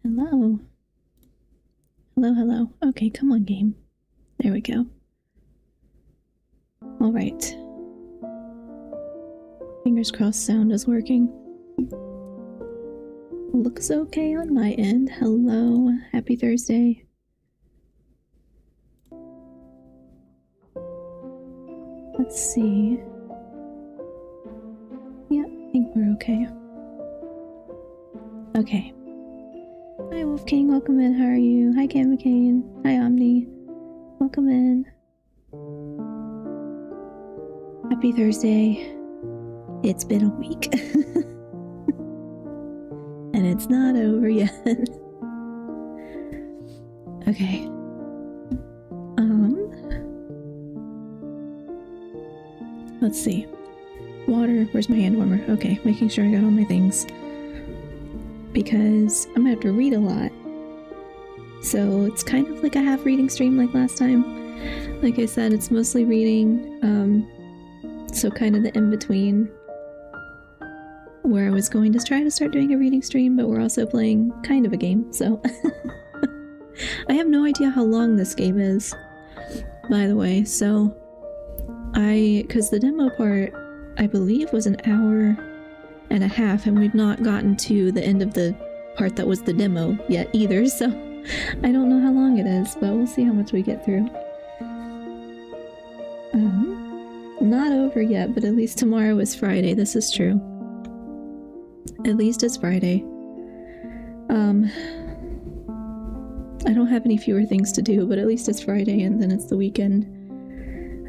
Hello. Hello, hello. Okay, come on, game. There we go. Alright. Fingers crossed sound is working. Looks okay on my end. Hello. Happy Thursday. Let's see. Yeah, I think we're okay. Okay. Hi, Wolf King. Welcome in. How are you? Hi, Cam McCain. Hi, Omni. Welcome in. Happy Thursday. It's been a week. And it's not over yet. Okay. Let's see. Water. Where's my hand warmer? Okay, making sure I got all my things. Because I'm gonna have to read a lot. So it's kind of like a half reading stream like last time. Like I said, it's mostly reading. So kind of the in-between. Where I was going to try to start doing a reading stream, but we're also playing kind of a game, so... I have no idea how long this game is, by the way, so... Because the demo part, I believe, was an hour and a half, and we've not gotten to the end of the part that was the demo yet either, so... I don't know how long it is, but we'll see how much we get through. Not over yet, but at least tomorrow is Friday, this is true. At least it's Friday. I don't have any fewer things to do, but at least it's Friday and then it's the weekend.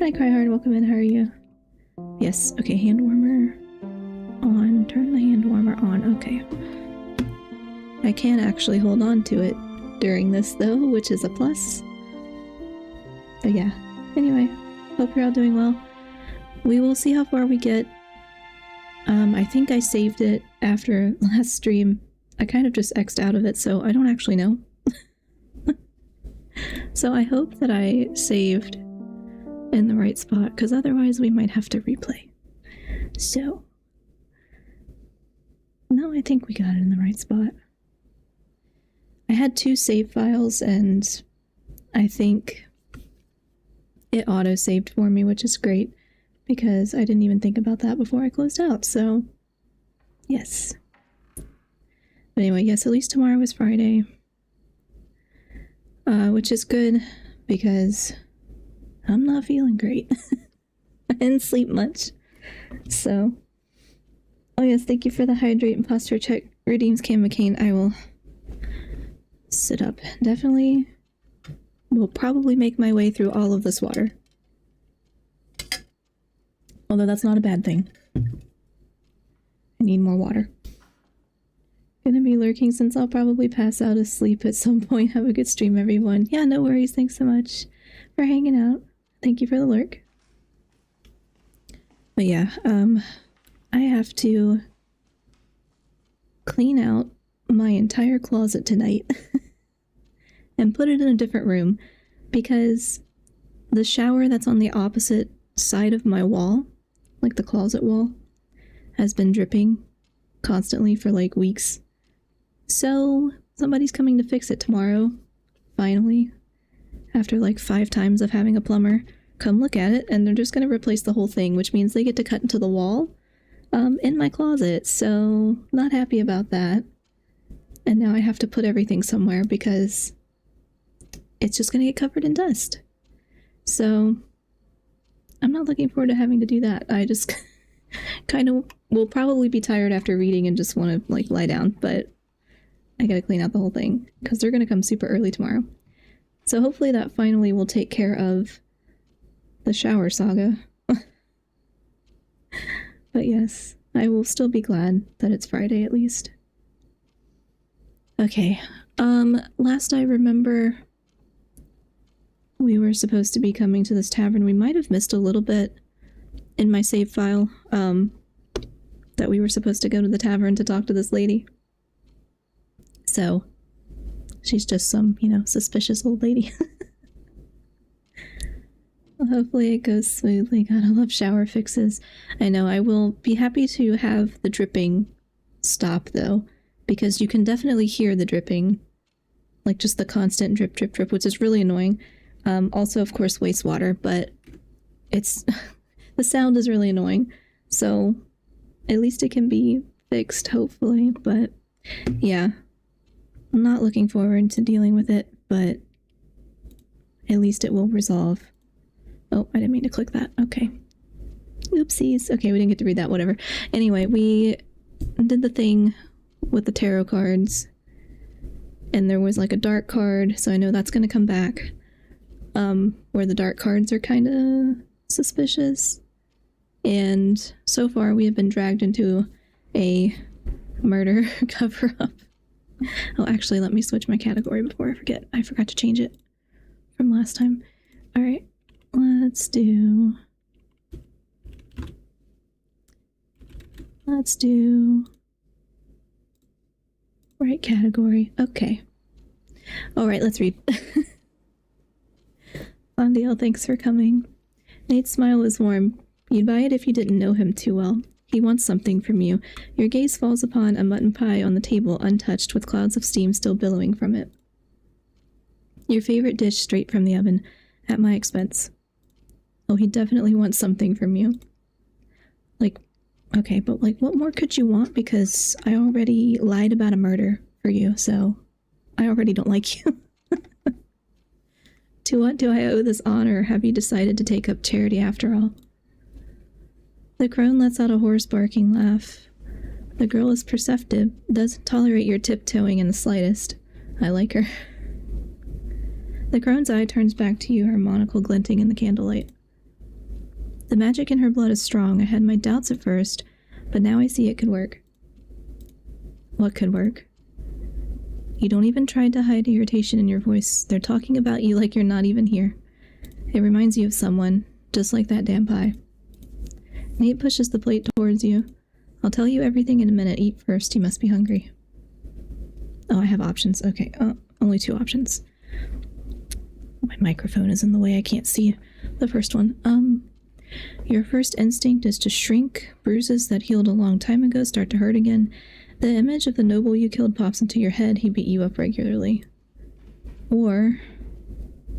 Hi, Cryhard, welcome in, how are you? Yes, okay, hand warmer on. Turn the hand warmer on, okay. I can actually hold on to it during this though, which is a plus. But yeah, anyway, hope you're all doing well. We will see how far we get. I think I saved it after last stream. I kind of just X'd out of it, so I don't actually know. So I hope that I saved in the right spot, because otherwise we might have to replay. So... No, I think we got it in the right spot. I had 2 save files, and I think it auto-saved for me, which is great. Because I didn't even think about that before I closed out, so yes. But anyway, yes, at least tomorrow is Friday. Which is good, because I'm not feeling great. I didn't sleep much, so... Oh yes, thank you for the hydrate and posture check. Redeems Cam McCain. I will sit up. Definitely will probably make my way through all of this water. Although that's not a bad thing. I need more water. Gonna be lurking since I'll probably pass out asleep at some point. Have a good stream, everyone. Yeah, no worries. Thanks so much for hanging out. Thank you for the lurk. But yeah, I have to clean out my entire closet tonight and put it in a different room because the shower that's on the opposite side of my wall, like the closet wall, has been dripping constantly for like weeks. So somebody's coming to fix it tomorrow, finally, after like 5 times of having a plumber come look at it, and they're just going to replace the whole thing, which means they get to cut into the wall in my closet, so not happy about that. And now I have to put everything somewhere because it's just going to get covered in dust. So I'm not looking forward to having to do that. I just kind of will probably be tired after reading and just want to like lie down, but I gotta clean out the whole thing because they're gonna come super early tomorrow. So hopefully that finally will take care of the shower saga. But yes, I will still be glad that it's Friday at least. Okay, last I remember we were supposed to be coming to this tavern. We might have missed a little bit in my save file, that we were supposed to go to the tavern to talk to this lady. So, she's just some, you know, suspicious old lady. Well, hopefully it goes smoothly. God, I love shower fixes. I know, I will be happy to have the dripping stop, though, because you can definitely hear the dripping, like just the constant drip, drip, drip, which is really annoying. Also, of course, wastewater, but it's the sound is really annoying. So at least it can be fixed, hopefully. But yeah, I'm not looking forward to dealing with it, but at least it will resolve. Oh, I didn't mean to click that. Okay. Oopsies. Okay, we didn't get to read that, whatever. Anyway, we did the thing with the tarot cards, and there was like a dark card, so I know that's going to come back, where the dark cards are kind of suspicious. And so far we have been dragged into a murder cover-up. Oh, actually, let me switch my category before I forget. I forgot to change it from last time. All right, let's do right category. Okay. All right, let's read. Fondiel, thanks for coming. Nate's smile was warm. You'd buy it if you didn't know him too well. He wants something from you. Your gaze falls upon a mutton pie on the table, untouched, with clouds of steam still billowing from it. Your favorite dish straight from the oven, at my expense. Oh, he definitely wants something from you. Like, okay, but like, what more could you want? Because I already lied about a murder for you, so I already don't like you. To what do I owe this honor? Or have you decided to take up charity after all? The crone lets out a hoarse barking laugh. The girl is perceptive, doesn't tolerate your tiptoeing in the slightest. I like her. The crone's eye turns back to you, her monocle glinting in the candlelight. The magic in her blood is strong. I had my doubts at first, but now I see it could work. What could work? You don't even try to hide irritation in your voice. They're talking about you like you're not even here. It reminds you of someone, just like that damn pie. Nate pushes the plate towards you. I'll tell you everything in a minute. Eat first. You must be hungry. Oh, I have options. Okay, only 2 options. My microphone is in the way. I can't see the first one. Your first instinct is to shrink. Bruises that healed a long time ago start to hurt again. The image of the noble you killed pops into your head. He beat you up regularly. Or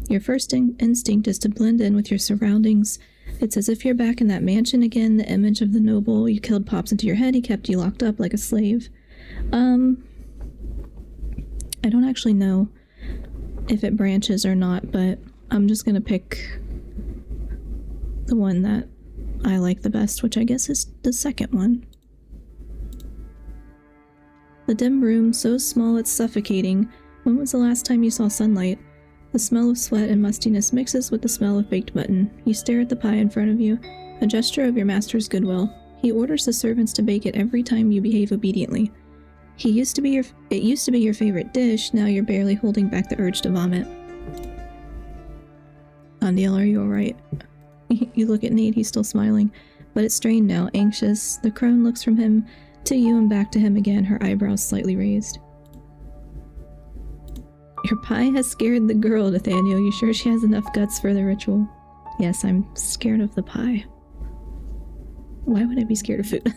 your first instinct is to blend in with your surroundings. It's as if you're back in that mansion again. The image of the noble you killed pops into your head. He kept you locked up like a slave. I don't actually know if it branches or not, but I'm just gonna pick the one that I like the best, which I guess is the second one. The dim room, so small it's suffocating. When was the last time you saw sunlight? The smell of sweat and mustiness mixes with the smell of baked mutton. You stare at the pie in front of you, a gesture of your master's goodwill. He orders the servants to bake it every time you behave obediently. It used to be your favorite dish, now you're barely holding back the urge to vomit. Fondiel, are you alright? You look at Nate, he's still smiling, but it's strained now, anxious. The crone looks from him to you and back to him again, her eyebrows slightly raised. Your pie has scared the girl, Nathaniel. You sure she has enough guts for the ritual? Yes, I'm scared of the pie. Why would I be scared of food?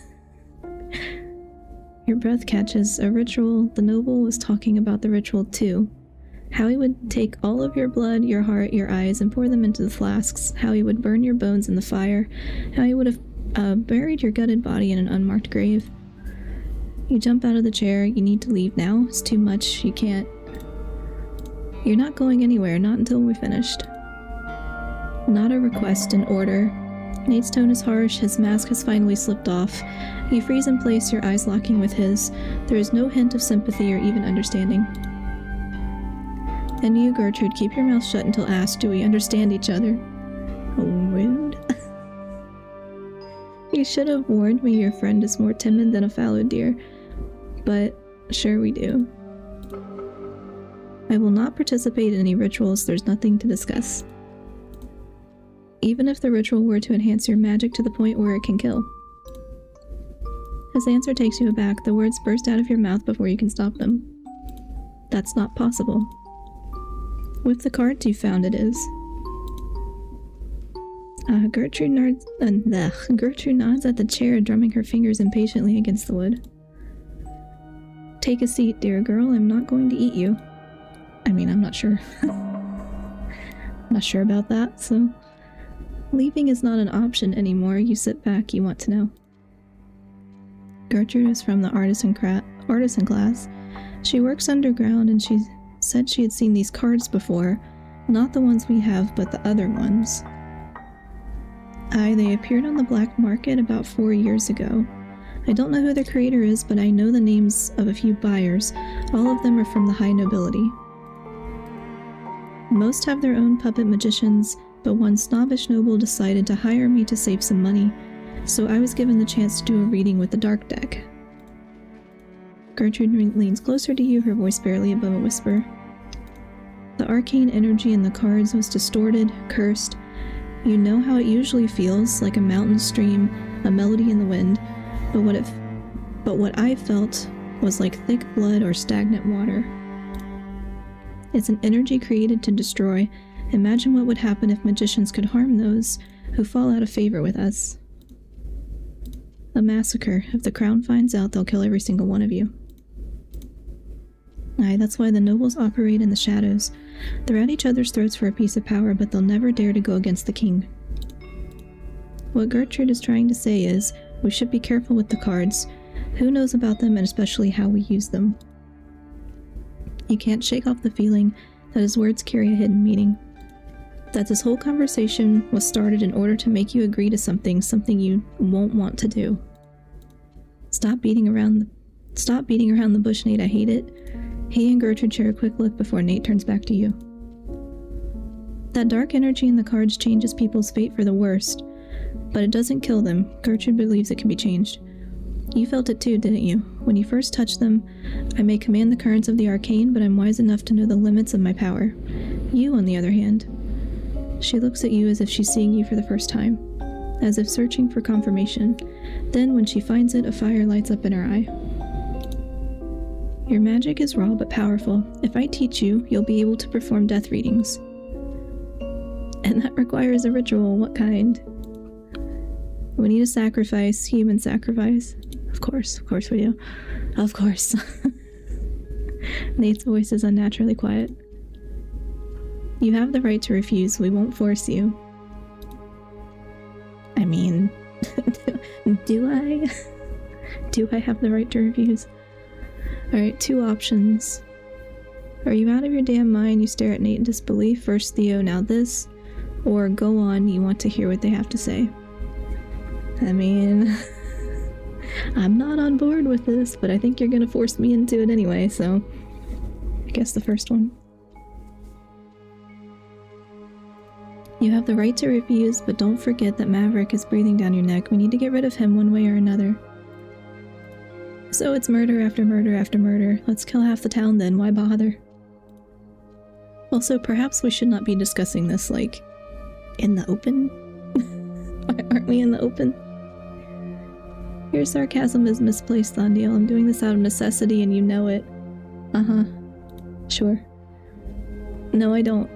Your breath catches. A ritual. The noble was talking about the ritual too. How he would take all of your blood, your heart, your eyes, and pour them into the flasks. How he would burn your bones in the fire. How he would have buried your gutted body in an unmarked grave. You jump out of the chair. You need to leave now. It's too much. You can't. You're not going anywhere, not until we're finished. Not a request, an order. Nate's tone is harsh, his mask has finally slipped off. You freeze in place, your eyes locking with his. There is no hint of sympathy or even understanding. And you, Gertrude, keep your mouth shut until asked, do we understand each other? Oh, rude. You should have warned me your friend is more timid than a fallow deer. But sure we do. I will not participate in any rituals. There's nothing to discuss. Even if the ritual were to enhance your magic to the point where it can kill. His answer takes you aback. The words burst out of your mouth before you can stop them. That's not possible. With the cards you found, it is. Gertrude nods at the chair, drumming her fingers impatiently against the wood. Take a seat, dear girl. I'm not going to eat you. I mean, I'm not sure. I'm not sure about that, so... Leaving is not an option anymore. You sit back, you want to know. Gertrude is from the artisan class. She works underground, and she said she had seen these cards before. Not the ones we have, but the other ones. They appeared on the black market about 4 years ago. I don't know who their creator is, but I know the names of a few buyers. All of them are from the high nobility. Most have their own puppet magicians, but one snobbish noble decided to hire me to save some money, so I was given the chance to do a reading with the dark deck. Gertrude leans closer to you, her voice barely above a whisper. The arcane energy in the cards was distorted, cursed. You know how it usually feels, like a mountain stream, a melody in the wind, but what I felt was like thick blood or stagnant water. It's an energy created to destroy. Imagine what would happen if magicians could harm those who fall out of favor with us. A massacre. If the crown finds out, they'll kill every single one of you. Aye, that's why the nobles operate in the shadows. They're at each other's throats for a piece of power, but they'll never dare to go against the king. What Gertrude is trying to say is, we should be careful with the cards. Who knows about them, and especially how we use them? You can't shake off the feeling that his words carry a hidden meaning. That this whole conversation was started in order to make you agree to something you won't want to do. Stop beating around the bush, Nate. I hate it. He and Gertrude share a quick look before Nate turns back to you. That dark energy in the cards changes people's fate for the worst, but it doesn't kill them. Gertrude believes it can be changed. You felt it too, didn't you? When you first touched them, I may command the currents of the arcane, but I'm wise enough to know the limits of my power. You, on the other hand. She looks at you as if she's seeing you for the first time, as if searching for confirmation. Then, when she finds it, a fire lights up in her eye. Your magic is raw but powerful. If I teach you, you'll be able to perform death readings. And that requires a ritual. What kind? We need a sacrifice, human sacrifice. Of course we do. Of course. Nate's voice is unnaturally quiet. You have the right to refuse. We won't force you. I mean, do I? Do I have the right to refuse? Alright, 2 options. Are you out of your damn mind? You stare at Nate in disbelief. First Theo, now this. Or go on, you want to hear what they have to say. I mean, I'm not on board with this, but I think you're gonna force me into it anyway, so I guess the first one. You have the right to refuse, but don't forget that Maverick is breathing down your neck. We need to get rid of him one way or another. So it's murder after murder after murder. Let's kill half the town then, why bother? Also, perhaps we should not be discussing this, like, in the open? Aren't we in the open? Your sarcasm is misplaced, Thondiel. I'm doing this out of necessity and you know it. Uh-huh. Sure. No, I don't.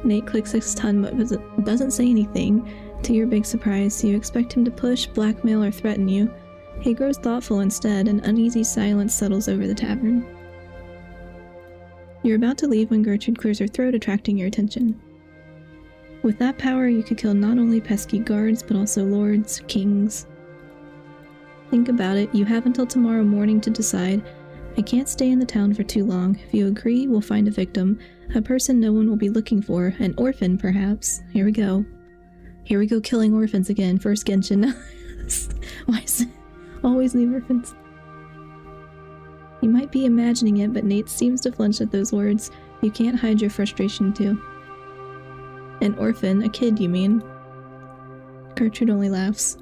Nate clicks his tongue but doesn't say anything. To your big surprise, you expect him to push, blackmail, or threaten you. He grows thoughtful instead. An uneasy silence settles over the tavern. You're about to leave when Gertrude clears her throat, attracting your attention. With that power, you could kill not only pesky guards, but also lords, kings. Think about it. You have until tomorrow morning to decide. I can't stay in the town for too long. If you agree, we'll find a victim. A person no one will be looking for. An orphan, perhaps. Here we go. Here we go, killing orphans again. First Genshin. Why is it always the orphans? You might be imagining it, but Nate seems to flinch at those words. You can't hide your frustration, too. An orphan? A kid, you mean? Gertrude only laughs.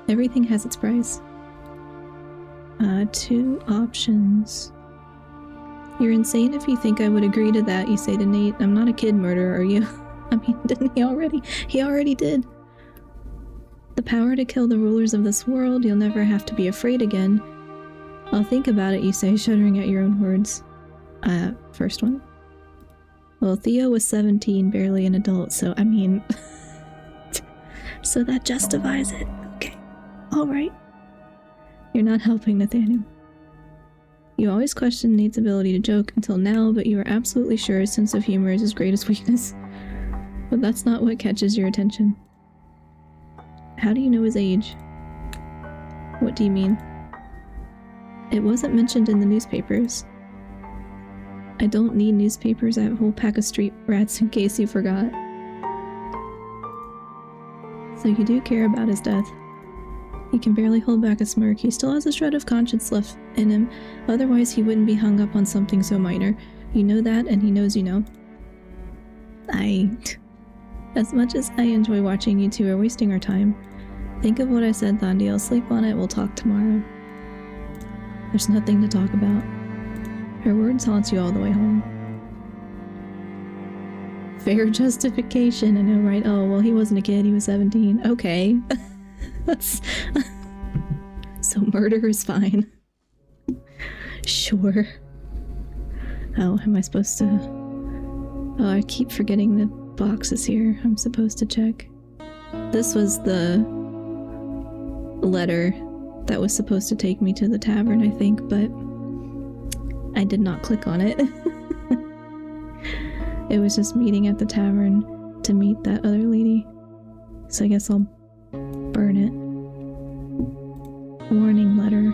Everything has its price. 2 options. You're insane if you think I would agree to that, you say to Nate. I'm not a kid murderer, are you? I mean, didn't he already? He already did. The power to kill the rulers of this world, you'll never have to be afraid again. I'll think about it, you say, shuddering at your own words. First one. Well, Theo was 17, barely an adult, so, I mean... so that justifies it. Okay. Alright. You're not helping, Nathaniel. You always questioned Nate's ability to joke until now, but you are absolutely sure his sense of humor is his greatest weakness. But that's not what catches your attention. How do you know his age? What do you mean? It wasn't mentioned in the newspapers. I don't need newspapers, I have a whole pack of street rats in case you forgot. So you do care about his death. He can barely hold back a smirk. He still has a shred of conscience left in him, otherwise he wouldn't be hung up on something so minor. You know that, and he knows you know. As much as I enjoy watching you two are wasting our time, think of what I said, Thandi. I'll sleep on it, we'll talk tomorrow. There's nothing to talk about. Her words haunt you all the way home. Fair justification, I know, right? Oh, well, he wasn't a kid, he was 17. Okay. That's... So murder is fine. Sure. Oh, am I supposed to... Oh, I keep forgetting the box is here. I'm supposed to check. This was the letter that was supposed to take me to the tavern, I think, but I did not click on it. It was just meeting at the tavern to meet that other lady. So I guess I'll burn it. Warning letter.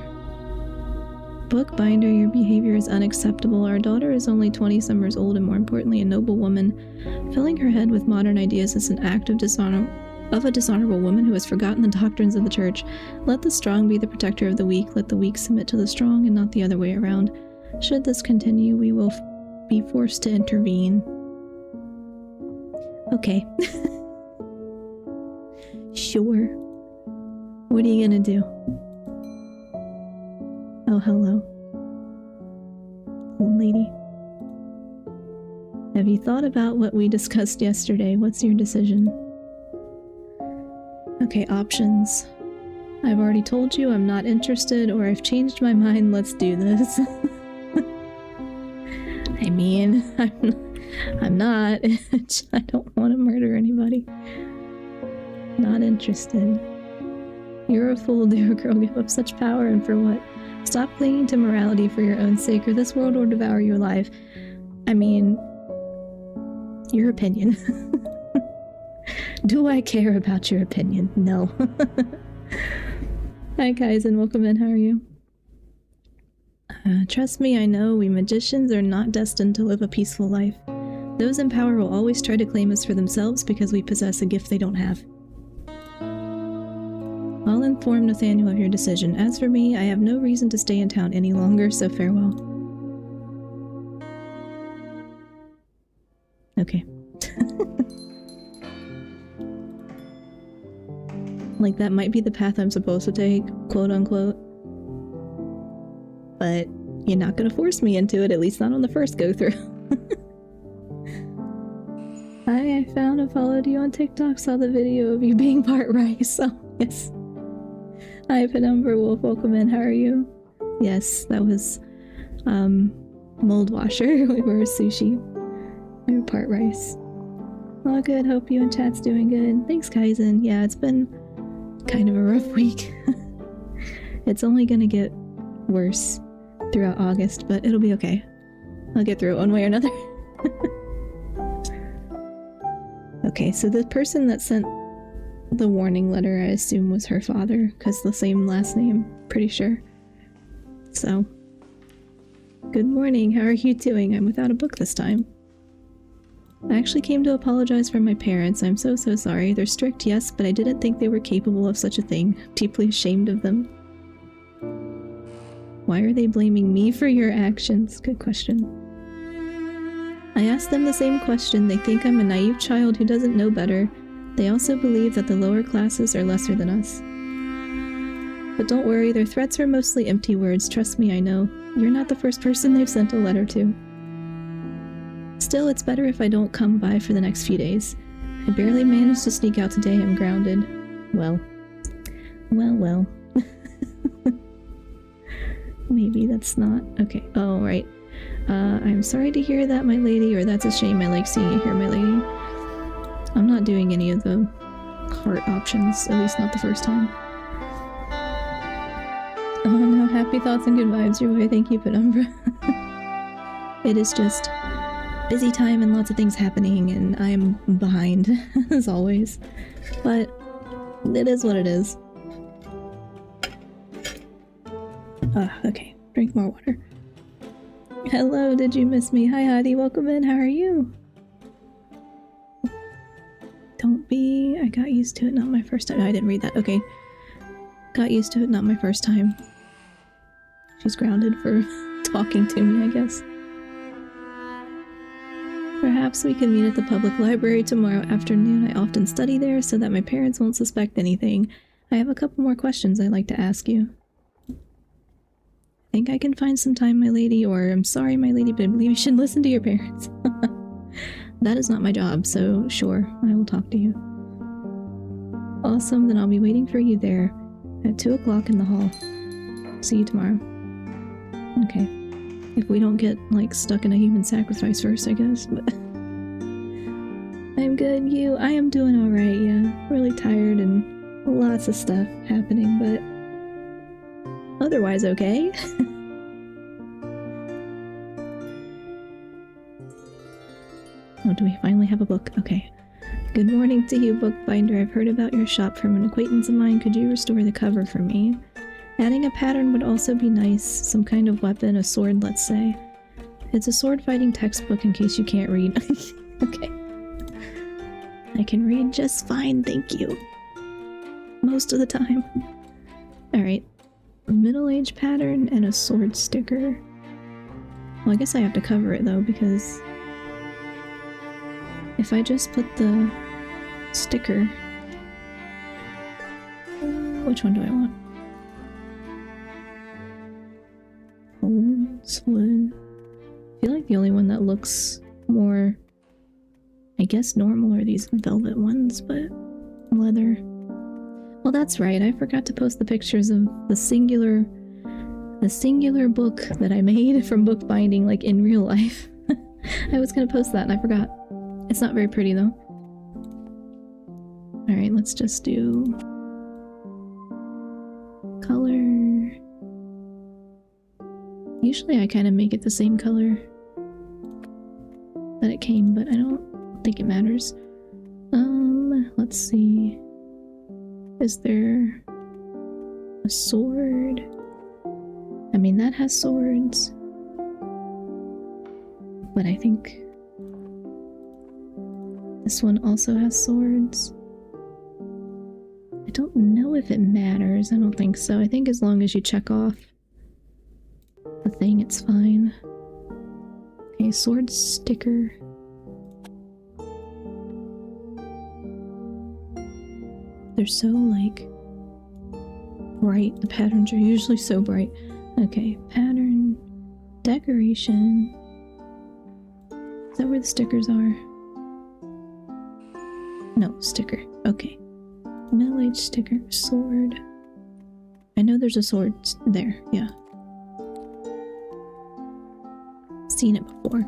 Bookbinder, your behavior is unacceptable. Our daughter is only 20 summers old and more importantly a noble woman. Filling her head with modern ideas is an act of a dishonorable woman who has forgotten the doctrines of the church. Let the strong be the protector of the weak. Let the weak submit to the strong and not the other way around. Should this continue, we will be forced to intervene. Okay. Sure. What are you gonna do? Oh, hello. Old lady. Have you thought about what we discussed yesterday? What's your decision? Okay, options. I've already told you I'm not interested, or I've changed my mind, let's do this. I mean, I'm not. I don't want to murder anybody. Not interested. You're a fool, dear girl. Give up such power, and for what? Stop clinging to morality for your own sake, or this world will devour you alive. I mean, your opinion. Do I care about your opinion? No. Hi, Kaizen. Welcome in. How are you? Trust me, I know we magicians are not destined to live a peaceful life. Those in power will always try to claim us for themselves because we possess a gift they don't have. I'll inform Nathaniel of your decision. As for me, I have no reason to stay in town any longer, so farewell. Okay. Like, that might be the path I'm supposed to take, quote unquote. But you're not gonna force me into it, at least not on the first go-through. Hi, I found and followed you on TikTok, saw the video of you being part rice. Oh, yes. Hi, Penumbra Wolf, welcome in, how are you? Yes, that was, mold washer. We were sushi. We were part rice. All good, hope you and chat's doing good. Thanks, Kaizen. Yeah, it's been kind of a rough week. It's only gonna get worse throughout August, but it'll be okay. I'll get through it one way or another. Okay, so the person that sent the warning letter, I assume, was her father, because the same last name, pretty sure. So, good morning, how are you doing? I'm without a book this time. I actually came to apologize for my parents. I'm so sorry. They're strict, yes, but I didn't think they were capable of such a thing. I'm deeply ashamed of them. Why are they blaming me for your actions? Good question. I asked them the same question. They think I'm a naive child who doesn't know better. They also believe that the lower classes are lesser than us. But don't worry, their threats are mostly empty words. Trust me, I know. You're not the first person they've sent a letter to. Still, it's better if I don't come by for the next few days. I barely managed to sneak out today. I'm grounded. Well. Maybe that's not... Okay. Oh, right. I'm sorry to hear that, my lady, or that's a shame. I like seeing you here, my lady. I'm not doing any of the heart options, at least not the first time. Oh no, happy thoughts and good vibes your way. Thank you, Penumbra. It is just busy time and lots of things happening, and I'm behind, as always. But it is what it is. Okay. Drink more water. Hello, did you miss me? Hi, Hadi. Welcome in. How are you? Don't be... I got used to it, not my first time. No, I didn't read that. Okay. Got used to it, not my first time. She's grounded for talking to me, I guess. Perhaps we can meet at the public library tomorrow afternoon. I often study there so that my parents won't suspect anything. I have a couple more questions I'd like to ask you. Think I can find some time, my lady, or I'm sorry, my lady, but I believe you should listen to your parents. That is not my job, so sure, I will talk to you. Awesome, then I'll be waiting for you there at 2 o'clock in the hall. See you tomorrow. Okay. If we don't get, like, stuck in a human sacrifice first, I guess, but... I'm good, you? I am doing alright, yeah. Really tired and lots of stuff happening, but... otherwise okay. Oh, do we finally have a book? Okay. Good morning to you, Bookbinder. I've heard about your shop from an acquaintance of mine. Could you restore the cover for me? Adding a pattern would also be nice. Some kind of weapon, a sword, let's say. It's a sword-fighting textbook in case you can't read. Okay. I can read just fine, thank you. Most of the time. Alright. Middle-age pattern and a sword sticker. Well, I guess I have to cover it though, because if I just put the sticker... which one do I want? Wood. I feel like the only one that looks more, I guess, normal are these velvet ones, but leather. Well, that's right. I forgot to post the pictures of the singular book that I made from Bookbinding, like in real life. I was gonna post that and I forgot. It's not very pretty though. Alright, let's just do color. Usually I kind of make it the same color that it came, but I don't think it matters. Let's see. Is there a sword? I mean, that has swords. But I think this one also has swords. I don't know if it matters. I don't think so. I think as long as you check off the thing, it's fine. Okay, sword sticker. They're so, like, bright. The patterns are usually so bright. Okay, pattern, decoration. Is that where the stickers are? No, sticker. Okay. Middle-aged sticker, sword. I know there's a sword there, yeah. Seen it before.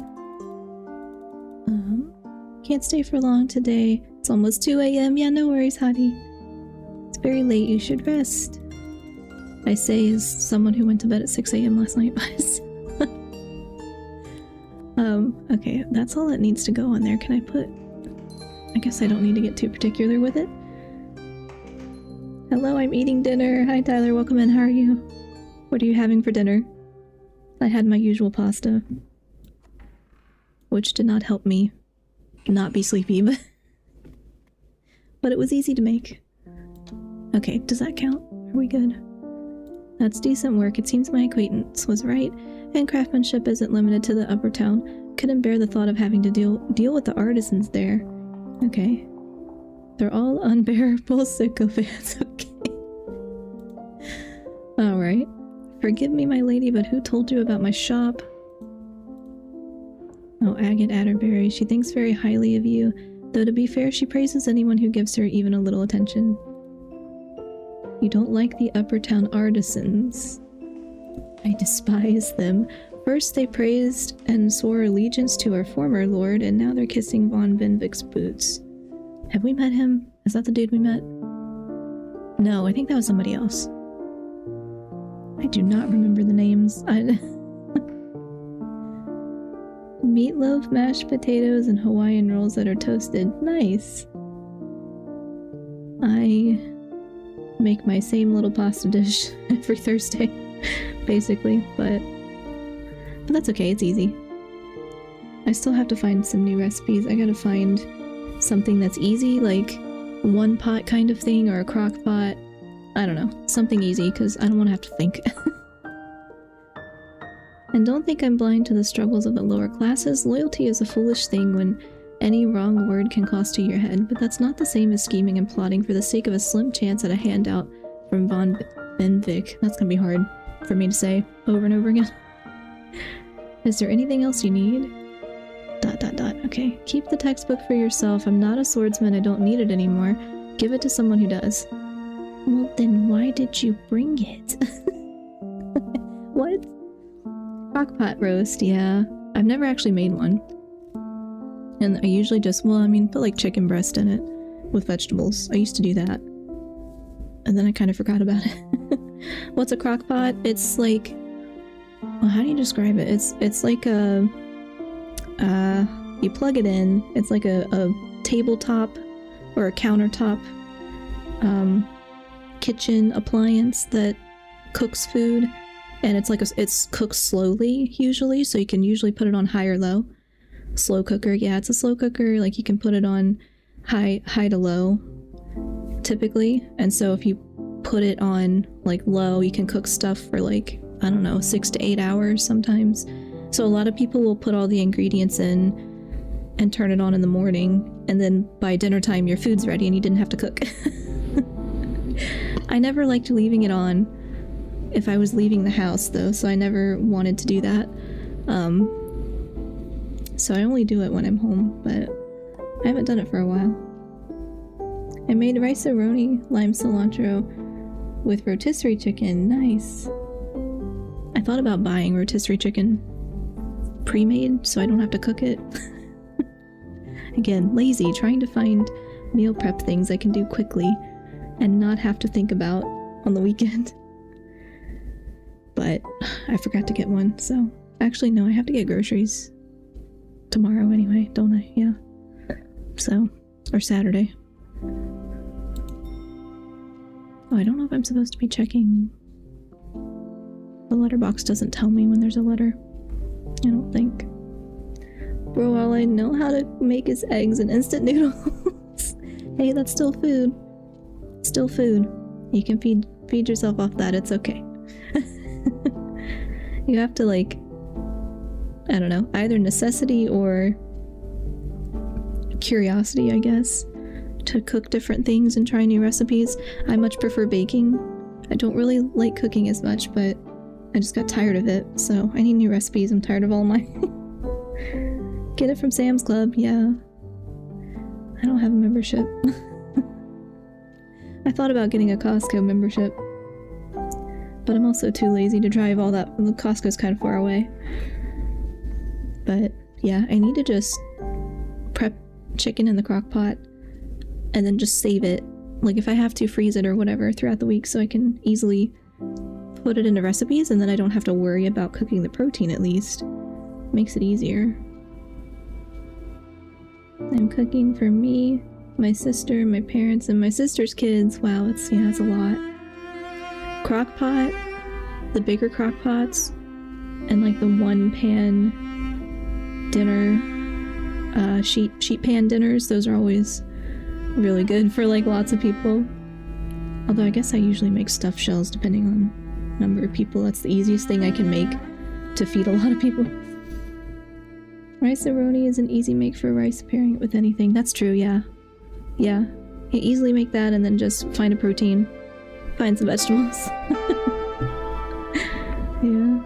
Can't stay for long today. It's almost 2 a.m. Yeah, no worries, Hadi. It's very late, you should rest. I say as someone who went to bed at 6 a.m. last night. Okay, that's all that needs to go on there. Can I put... I guess I don't need to get too particular with it. Hello, I'm eating dinner. Hi, Tyler. Welcome in. How are you? What are you having for dinner? I had my usual pasta, which did not help me not be sleepy, but it was easy to make. Okay, does that count? Are we good? That's decent work. It seems my acquaintance was right, and craftsmanship isn't limited to the upper town. Couldn't bear the thought of having to deal with the artisans there. Okay. They're all unbearable sycophants. Okay. Alright. Forgive me, my lady, but who told you about my shop? Oh, Agate Atterbury. She thinks very highly of you, though to be fair, she praises anyone who gives her even a little attention. You don't like the upper town artisans. I despise them. First they praised and swore allegiance to our former lord, and now they're kissing Von Vinvik's boots. Have we met him? Is that the dude we met? No, I think that was somebody else. I do not remember the names. Meatloaf, mashed potatoes, and Hawaiian rolls that are toasted. Nice. I make my same little pasta dish every Thursday, basically, but that's okay, it's easy. I still have to find some new recipes. I gotta find something that's easy, like one pot kind of thing, or a crock pot. I don't know, something easy, because I don't want to have to think. And don't think I'm blind to the struggles of the lower classes. Loyalty is a foolish thing when any wrong word can cost you your head, but that's not the same as scheming and plotting for the sake of a slim chance at a handout from Von Benvik. That's gonna be hard for me to say over and over again. Is there anything else you need? ... Okay, keep the textbook for yourself. I'm not a swordsman, I don't need it anymore. Give it to someone who does. Well, then why did you bring it? What? Crockpot roast, yeah. I've never actually made one. And I usually just, well, I mean, put like chicken breast in it with vegetables. I used to do that. And then I kind of forgot about it. What's a crockpot? It's like, well, how do you describe it? It's like a, you plug it in. It's like a tabletop or a countertop kitchen appliance that cooks food. And it's like it's cooked slowly usually, so you can usually put it on high or low. Slow cooker, yeah, it's a slow cooker. Like you can put it on high to low, typically. And so if you put it on like low, you can cook stuff for like, I don't know, 6 to 8 hours sometimes. So a lot of people will put all the ingredients in and turn it on in the morning, and then by dinner time your food's ready and you didn't have to cook. I never liked leaving it on if I was leaving the house though, so I never wanted to do that. So I only do it when I'm home, but I haven't done it for a while. I made rice-a-roni, lime cilantro with rotisserie chicken. Nice. I thought about buying rotisserie chicken pre-made so I don't have to cook it. Again, lazy, trying to find meal prep things I can do quickly and not have to think about on the weekend. But I forgot to get one, so... Actually, no, I have to get groceries tomorrow anyway, don't I? Yeah. So, or Saturday. Oh, I don't know if I'm supposed to be checking. The letterbox doesn't tell me when there's a letter. I don't think. Bro, all I know how to make is eggs and instant noodles. Hey, that's still food. Still food. You can feed yourself off that, it's okay. You have to, like, I don't know, either necessity or curiosity, I guess, to cook different things and try new recipes. I much prefer baking. I don't really like cooking as much, but I just got tired of it, so I need new recipes. I'm tired of all mine. Get it from Sam's Club, yeah. I don't have a membership. I thought about getting a Costco membership, but I'm also too lazy to drive all that. The Costco's kind of far away. But yeah, I need to just prep chicken in the crock pot and then just save it. Like if I have to, freeze it or whatever throughout the week so I can easily put it into recipes and then I don't have to worry about cooking the protein at least. Makes it easier. I'm cooking for me, my sister, my parents, and my sister's kids. Wow, it's a lot. Crock pot, the bigger crock pots, and like the one pan dinner, sheet pan dinners. Those are always really good for like lots of people. Although I guess I usually make stuffed shells depending on number of people. That's the easiest thing I can make to feed a lot of people. Rice-a-roni is an easy make for rice, pairing it with anything. That's true, yeah. Yeah. You easily make that and then just find a protein. Find some vegetables. Yeah.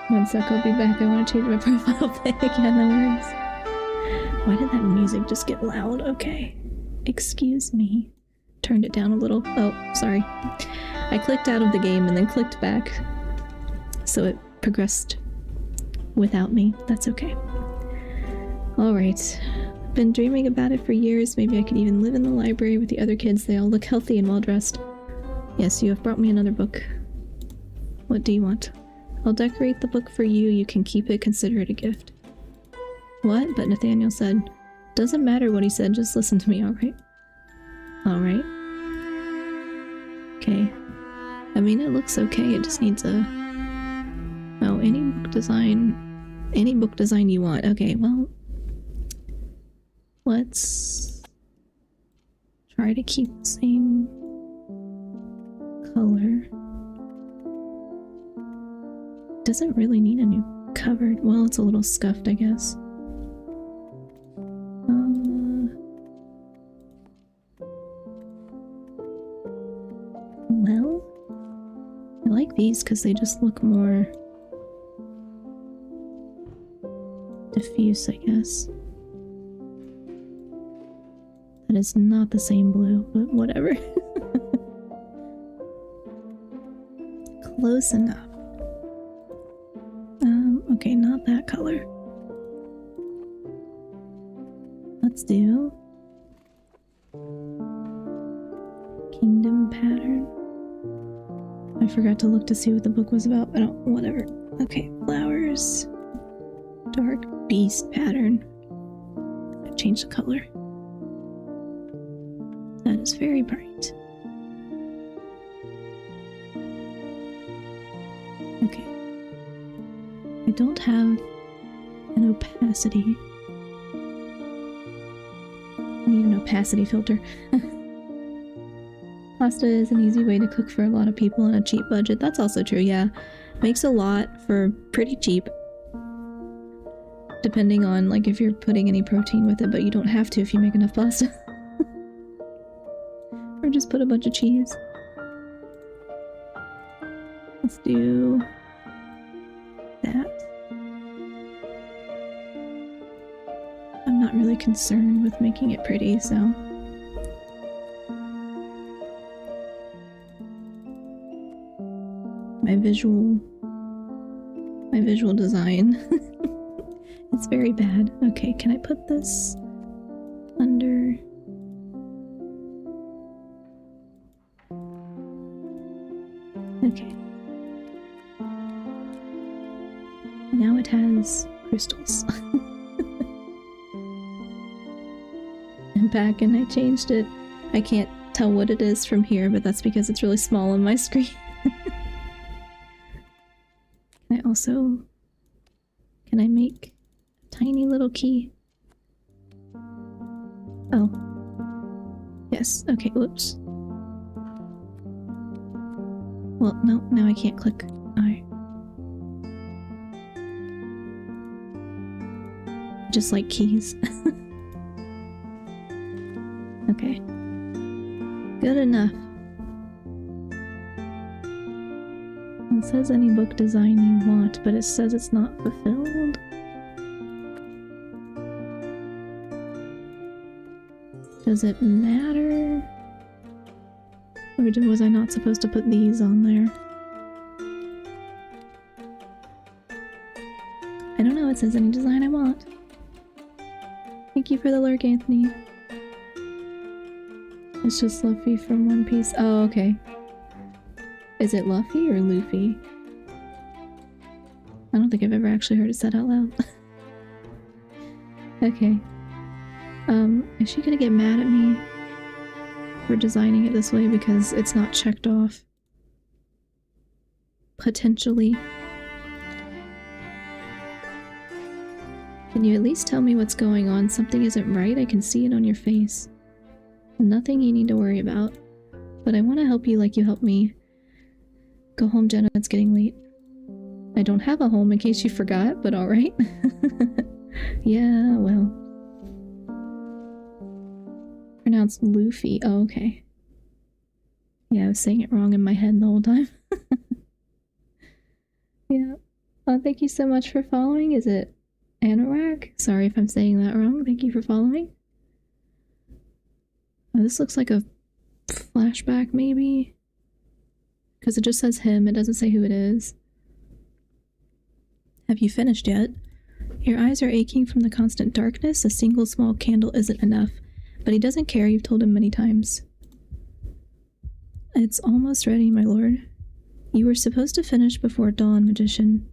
One sec, I'll be back. I want to change my profile pic. Yeah, no worries. Why did that music just get loud? Okay. Excuse me. Turned it down a little. Oh, sorry. I clicked out of the game and then clicked back. So it progressed without me. That's okay. Alright. Been dreaming about it for years. Maybe I could even live in the library with the other kids. They all look healthy and well dressed. Yes, you have brought me another book. What do you want? I'll decorate the book for you. You can keep it. Consider it a gift. What? But Nathaniel said, doesn't matter what he said. Just listen to me, alright? Alright. Okay. I mean, it looks okay. It just needs a... Oh, any book design... Any book design you want. Okay, well... Let's... try to keep the same... color. Doesn't really need a new cover. Well, it's a little scuffed, I guess. Well, I like these because they just look more diffuse, I guess. That is not the same blue, but whatever. Close enough. Okay, not that color. Let's do Kingdom pattern. I forgot to look to see what the book was about, but whatever. Okay, flowers. Dark beast pattern. I've changed the color. That is very bright. Okay. I don't have an opacity. I need an opacity filter. Pasta is an easy way to cook for a lot of people on a cheap budget. That's also true, yeah. Makes a lot for pretty cheap. Depending on, like, if you're putting any protein with it, but you don't have to if you make enough pasta. Or just put a bunch of cheese. Let's do that. I'm not really concerned with making it pretty, so... My visual design. It's very bad. Okay, can I put this under... Okay. Now it has crystals. I'm back and I changed it. I can't tell what it is from here, but that's because it's really small on my screen. Can I make a tiny little key? Oh. Yes, okay, whoops. Well, no, now I can't click. Alright. Just like keys. Okay. Good enough. It says any book design you want, but it says it's not fulfilled. Does it matter? Or was I not supposed to put these on there? I don't know, it says any design I want. Thank you for the lurk, Anthony. It's just Luffy from One Piece. Oh, okay. Is it Luffy or Luffy? I don't think I've ever actually heard it said out loud. Okay. Is she gonna get mad at me for designing it this way because it's not checked off? Potentially. Can you at least tell me what's going on? Something isn't right. I can see it on your face. Nothing you need to worry about. But I want to help you like you helped me. Go home, Jenna. It's getting late. I don't have a home in case you forgot, but alright. Yeah, well. Pronounced Luffy. Oh, okay. Yeah, I was saying it wrong in my head the whole time. Yeah. Thank you so much for following. Is it Anorak? Sorry if I'm saying that wrong. Thank you for following. Oh, this looks like a flashback, maybe? Because it just says him, it doesn't say who it is. Have you finished yet? Your eyes are aching from the constant darkness. A single small candle isn't enough. But he doesn't care, you've told him many times. It's almost ready, my lord. You were supposed to finish before dawn, Magician.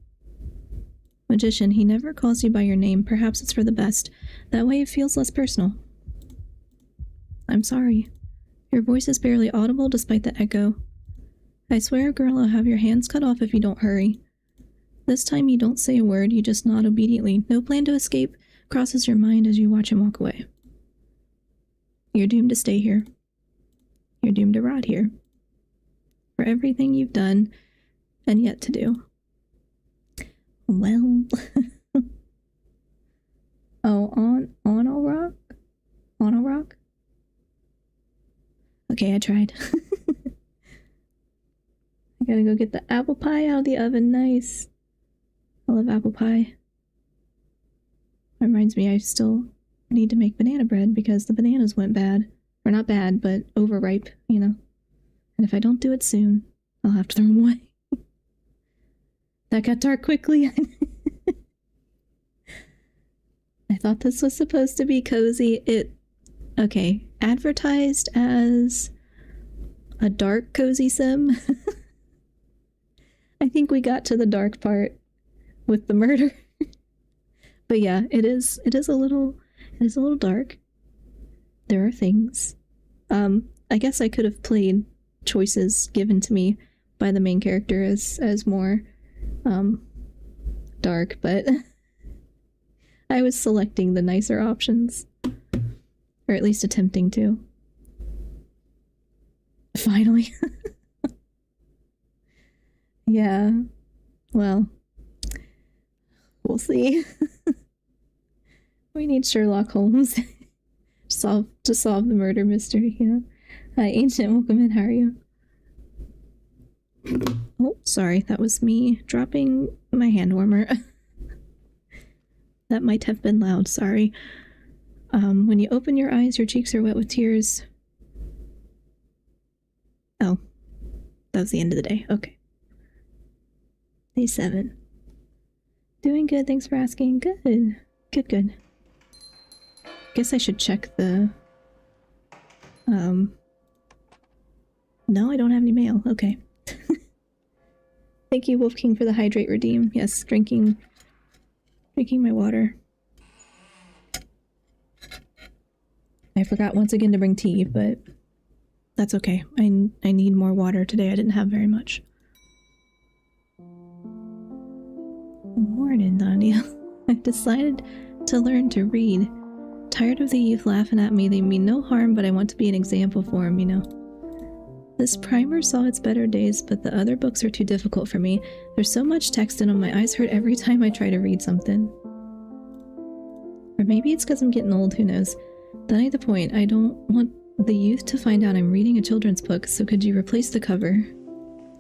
Magician, he never calls you by your name. Perhaps it's for the best. That way it feels less personal. I'm sorry. Your voice is barely audible despite the echo. I swear, girl, I'll have your hands cut off if you don't hurry. This time you don't say a word, you just nod obediently. No plan to escape crosses your mind as you watch him walk away. You're doomed to stay here. You're doomed to rot here. For everything you've done and yet to do. Well... Oh, on a rock? On a rock? Okay, I tried. I gotta go get the apple pie out of the oven. Nice. I love apple pie. That reminds me, I still need to make banana bread because the bananas went bad. Or not bad, but overripe, you know. And if I don't do it soon, I'll have to throw them away. That got dark quickly. I thought this was supposed to be cozy. Okay, advertised as a dark cozy sim. I think we got to the dark part with the murder. But yeah, it is a little dark. There are things. I guess I could have played choices given to me by the main character as more dark, but I was selecting the nicer options. Or at least attempting to. Finally. Yeah. Well, we'll see. We need Sherlock Holmes to solve the murder mystery, you know. Hi, Ancient, welcome in. How are you? Oh, sorry, that was me dropping my hand warmer. That might have been loud, sorry. When you open your eyes, your cheeks are wet with tears. Oh, that was the end of the day. Okay. Day 7. Doing good, thanks for asking. Good. Good. Guess I should check the... No, I don't have any mail. Okay. Thank you, Wolf King, for the hydrate redeem. Yes, drinking my water. I forgot once again to bring tea, but that's okay. I need more water today. I didn't have very much. Morning, Daniel. I've decided to learn to read. Tired of the youth laughing at me. They mean no harm, but I want to be an example for them, you know. This primer saw its better days, but the other books are too difficult for me. There's so much text in them, my eyes hurt every time I try to read something. Or maybe it's because I'm getting old, who knows. That ain't the point. I don't want the youth to find out I'm reading a children's book, so could you replace the cover?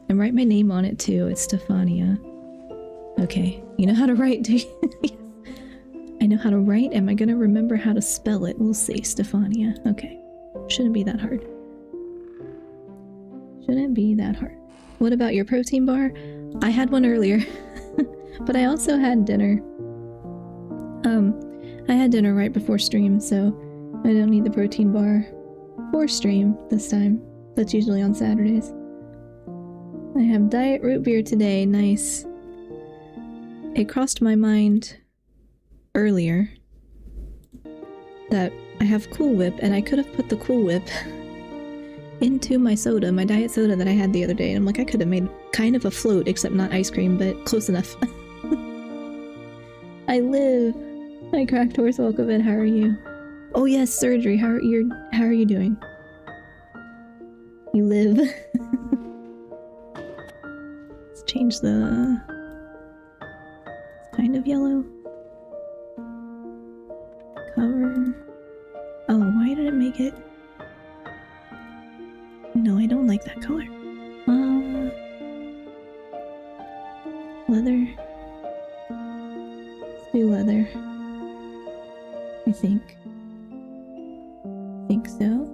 And write my name on it too. It's Stefania. Okay. You know how to write, do you? Yes. I know how to write. Am I gonna remember how to spell it? We'll see. Stefania. Okay. Shouldn't be that hard. Shouldn't be that hard. What about your protein bar? I had one earlier. But I also had dinner. I had dinner right before stream, so I don't need the protein bar for stream this time. That's usually on Saturdays. I have diet root beer today. Nice. It crossed my mind earlier that I have Cool Whip, and I could have put the Cool Whip into my soda, my diet soda that I had the other day. And I'm like, I could have made kind of a float, except not ice cream, but close enough. I live. Hi, Cracked Horse, welcome in. How are you? Oh yes, surgery. How are you doing? You live. Let's change the... It's kind of yellow. Cover. Oh, why did it make it? No, I don't like that color. Leather. Let's do leather. I think so.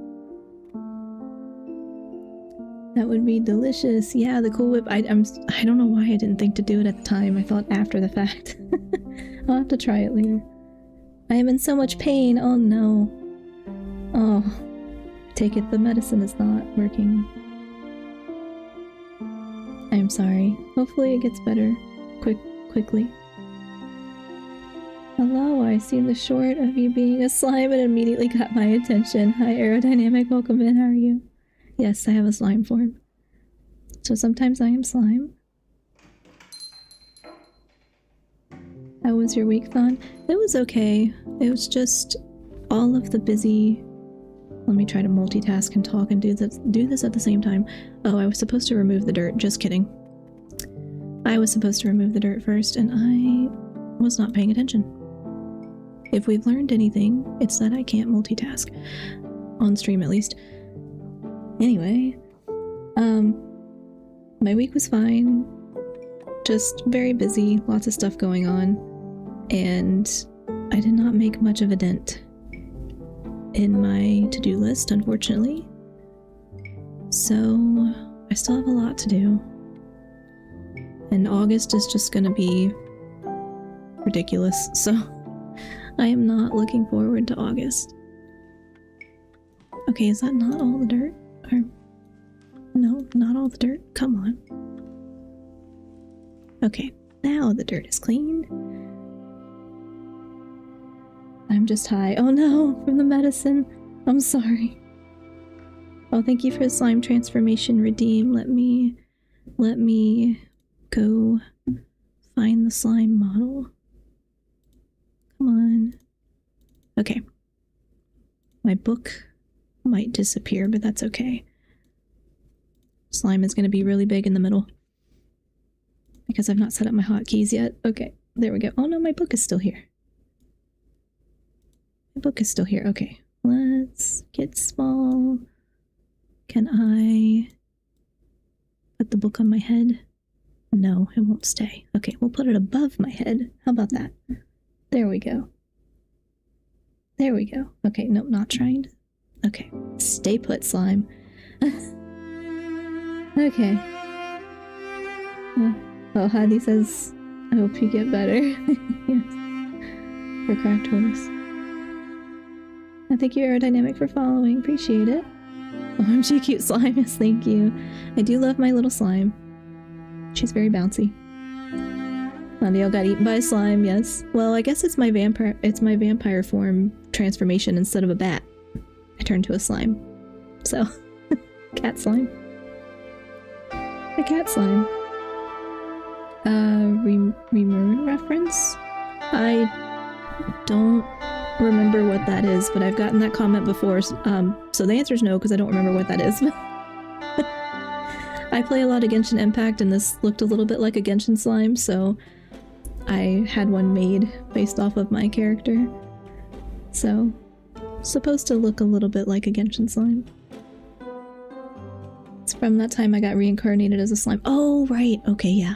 That would be delicious. Yeah, the Cool Whip. I don't know why I didn't think to do it at the time. I thought after the fact. I'll have to try it later. I am in so much pain. Oh no. Oh. Take it, the medicine is not working. I'm I'm sorry. Hopefully it gets better quickly. Hello, I seen the short of you being a slime and immediately got my attention. Hi, Aerodynamic, welcome in, how are you? Yes, I have a slime form. So sometimes I am slime. How was your week, Thon? It was okay. It was just all of the busy... Let me try to multitask and talk and do this at the same time. Oh, I was supposed to remove the dirt. Just kidding. I was supposed to remove the dirt first, and I was not paying attention. If we've learned anything, it's that I can't multitask. On stream, at least. Anyway, my week was fine. Just very busy, lots of stuff going on, and I did not make much of a dent in my to-do list, unfortunately. So, I still have a lot to do. And August is just gonna be ridiculous, so I am not looking forward to August. Okay, is that not all the dirt? Or... No, not all the dirt? Come on. Okay, now the dirt is clean. I'm just high. Oh no, from the medicine. I'm sorry. Oh, thank you for the slime transformation redeem. Let me go find the slime model. Come on. Okay. My book might disappear, but that's okay. Slime is going to be really big in the middle. Because I've not set up my hotkeys yet. Okay, there we go. Oh no, my book is still here. My book is still here. Okay, let's get small. Can I put the book on my head? No, it won't stay. Okay, we'll put it above my head. How about that? There we go. There we go. Okay, nope, not trying to... Okay, stay put, slime. Okay. Oh, Hadi says, I hope you get better. Yes. For Cracked Horse. And thank you, Aerodynamic, for following. Appreciate it. OMG cute slime, yes, thank you. I do love my little slime. She's very bouncy. Landiel got eaten by a slime, yes. Well, I guess it's my vampire form transformation instead of a bat. I turned to a slime. So, cat slime. A cat slime. Remoon reference? I don't remember what that is, but I've gotten that comment before, so the answer is no, because I don't remember what that is. I play a lot of Genshin Impact, and this looked a little bit like a Genshin slime, so I had one made based off of my character. So, supposed to look a little bit like a Genshin slime. It's from that time I got reincarnated as a slime. Oh, right. Okay, yeah.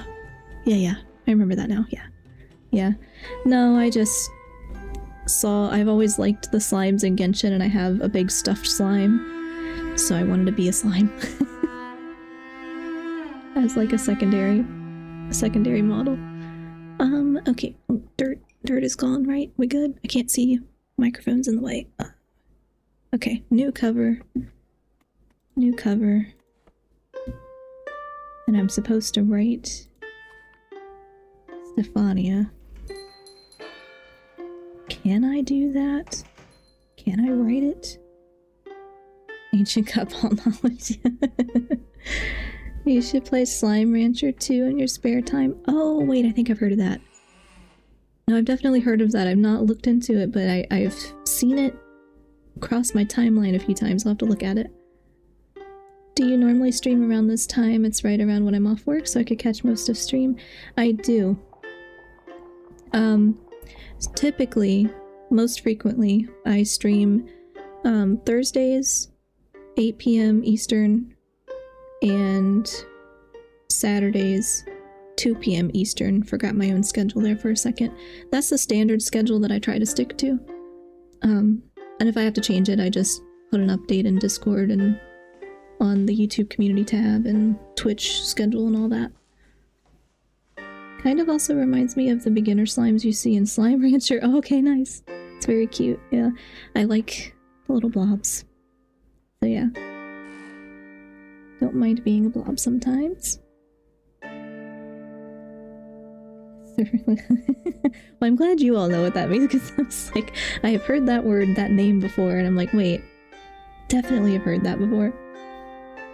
Yeah. I remember that now. Yeah. No, I just saw... I've always liked the slimes in Genshin, and I have a big stuffed slime, so I wanted to be a slime. As like a secondary model. Okay. Oh, dirt is gone, right? We good? I can't see you. Microphone's in the way. Okay, new cover. And I'm supposed to write Stephania. Can I do that? Can I write it? Ancient Couple Knowledge. You should play Slime Rancher 2 in your spare time. Oh, wait, I think I've heard of that. No, I've definitely heard of that. I've not looked into it, but I've seen it cross my timeline a few times. I'll have to look at it. Do you normally stream around this time? It's right around when I'm off work, so I could catch most of stream. I do. Typically, most frequently, I stream Thursdays, 8 p.m. Eastern, and Saturdays, 2 p.m. Eastern. Forgot my own schedule there for a second. That's the standard schedule that I try to stick to. And if I have to change it, I just put an update in Discord and on the YouTube community tab and Twitch schedule and all that. Kind of also reminds me of the beginner slimes you see in Slime Rancher. Oh, okay, nice. It's very cute, yeah. I like the little blobs. So yeah. Don't mind being a blob sometimes. Well, I'm glad you all know what that means, because I was like, I have heard that word, that name before, and I'm like, wait, definitely have heard that before.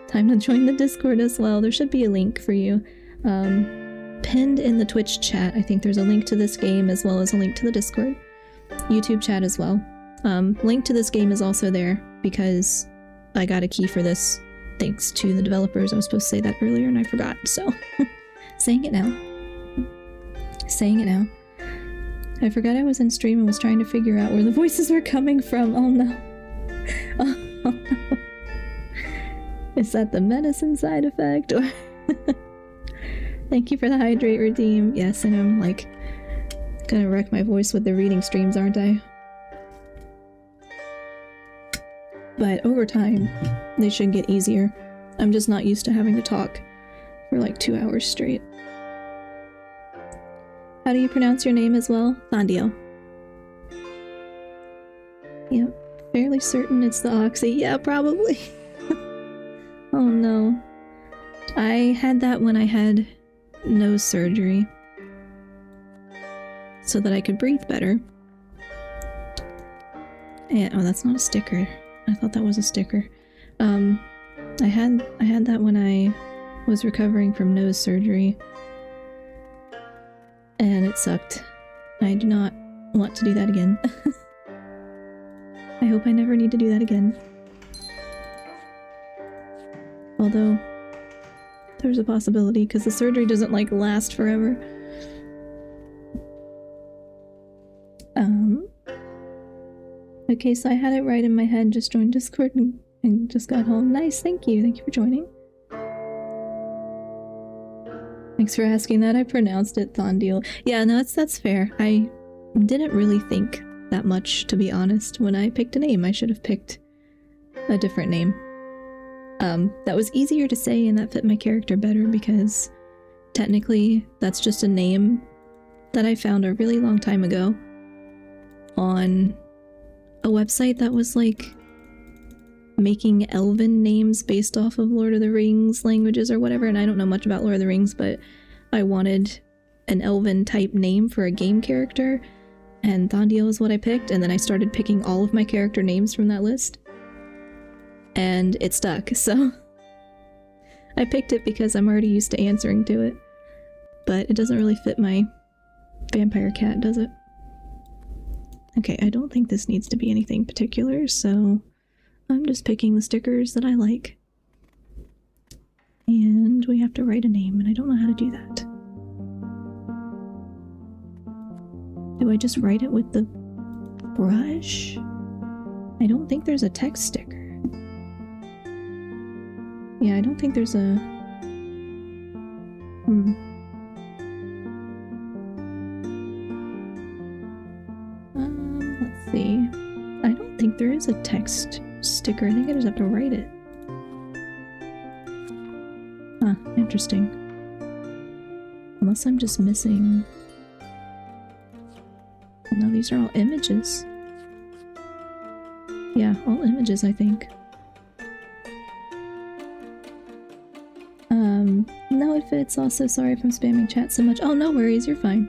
Time to join the Discord as well. There should be a link for you. Pinned in the Twitch chat, I think there's a link to this game as well as a link to the Discord. YouTube chat as well. Link to this game is also there because I got a key for this thanks to the developers. I was supposed to say that earlier and I forgot, so saying it now. Saying it now. I forgot I was in stream and was trying to figure out where the voices were coming from. Oh no. Oh no. Is that the medicine side effect? Or thank you for the hydrate redeem. Yes, and I'm like gonna wreck my voice with the reading streams, aren't I? But over time, they should get easier. I'm just not used to having to talk for like 2 hours straight. How do you pronounce your name as well? Thandio. Yep, fairly certain it's the Oxy. Yeah, probably. Oh no. I had that when I had nose surgery. So that I could breathe better. And, oh, that's not a sticker. I thought that was a sticker. I had that when I was recovering from nose surgery. And it sucked. I do not want to do that again. I hope I never need to do that again. Although, there's a possibility, because the surgery doesn't, like, last forever. Okay, so I had it right in my head, just joined Discord and just got home. Nice, thank you. Thank you for joining. Thanks for asking that. I pronounced it Thondiel. Yeah, no, that's fair. I didn't really think that much, to be honest. When I picked a name, I should have picked a different name. That was easier to say and that fit my character better because technically that's just a name that I found a really long time ago on a website that was like making elven names based off of Lord of the Rings languages or whatever, and I don't know much about Lord of the Rings, but I wanted an elven type name for a game character, and Thondiel is what I picked, and then I started picking all of my character names from that list. And it stuck, so I picked it because I'm already used to answering to it. But it doesn't really fit my vampire cat, does it? Okay, I don't think this needs to be anything particular, so I'm just picking the stickers that I like. And we have to write a name, and I don't know how to do that. Do I just write it with the brush? I don't think there's a text sticker. Yeah, I don't think there's a... Let's see. I don't think there is a text sticker. I think I just have to write it. Huh, interesting. Unless I'm just missing... No, these are all images. Yeah, all images, I think. No, it fits. Also, sorry if I'm spamming chat so much. Oh, no worries, you're fine.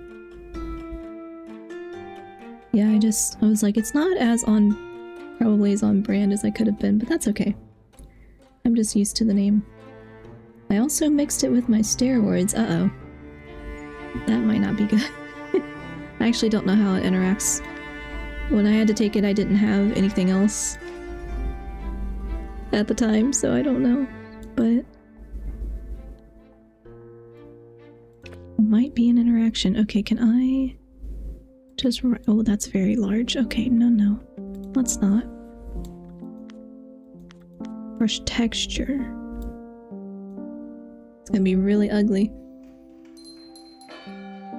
Yeah, I was like, it's not as probably as on brand as I could have been, but that's okay. I'm just used to the name. I also mixed it with my steroids. Uh-oh. That might not be good. I actually don't know how it interacts. When I had to take it, I didn't have anything else at the time, so I don't know. But might be an interaction. Okay, can I just write? Oh, that's very large. Okay, no. Let's not. Brush texture. It's gonna be really ugly.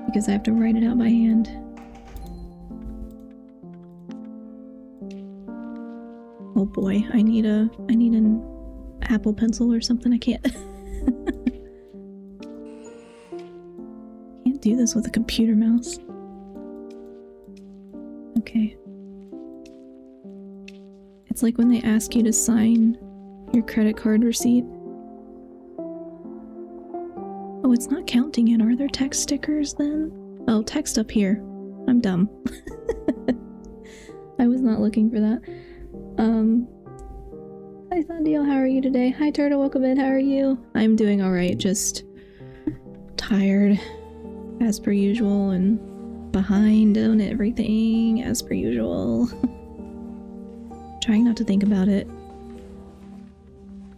Because I have to write it out by hand. Oh boy, I need an Apple Pencil or something. I can't can't do this with a computer mouse. Okay. It's like when they ask you to sign your credit card receipt. Oh, it's not counting it. Are there text stickers then? Oh, text up here. I'm dumb. I was not looking for that. Hi Thundio, how are you today? Hi Turtle, welcome in, how are you? I'm doing alright, just tired as per usual and behind on everything as per usual. Trying not to think about it.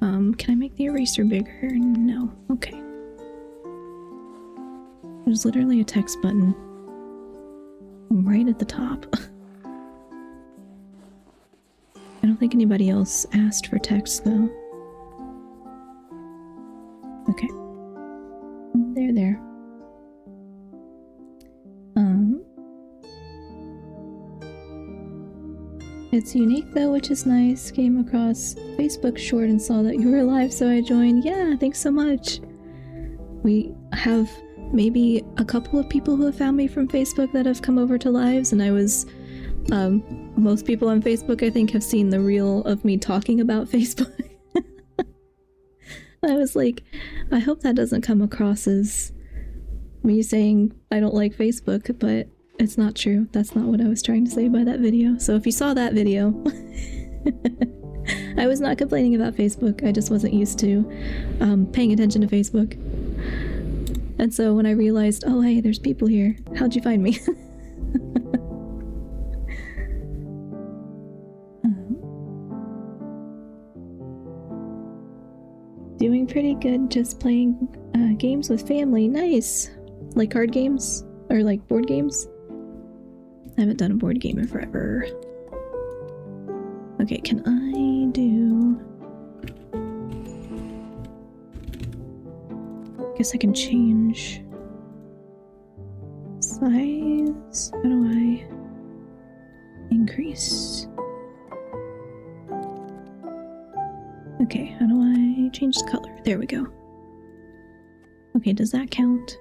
Can I make the eraser bigger? No. Okay. There's literally a text button right at the top. I don't think anybody else asked for text though. Okay. There. It's unique though, which is nice. Came across Facebook short and saw that you were live, so I joined. Yeah, thanks so much. We have maybe a couple of people who have found me from Facebook that have come over to lives, and I was most people on Facebook I think have seen the reel of me talking about Facebook. I was like, I hope that doesn't come across as me saying I don't like Facebook, but it's not true. That's not what I was trying to say by that video. So if you saw that video, I was not complaining about Facebook. I just wasn't used to paying attention to Facebook. And so when I realized, oh hey, there's people here. How'd you find me? Doing pretty good, just playing games with family. Nice! Like card games? Or like board games? I haven't done a board game in forever. Okay, can I do... Guess I can change size. How do I increase? Okay, how do I change the color? There we go. Okay, does that count?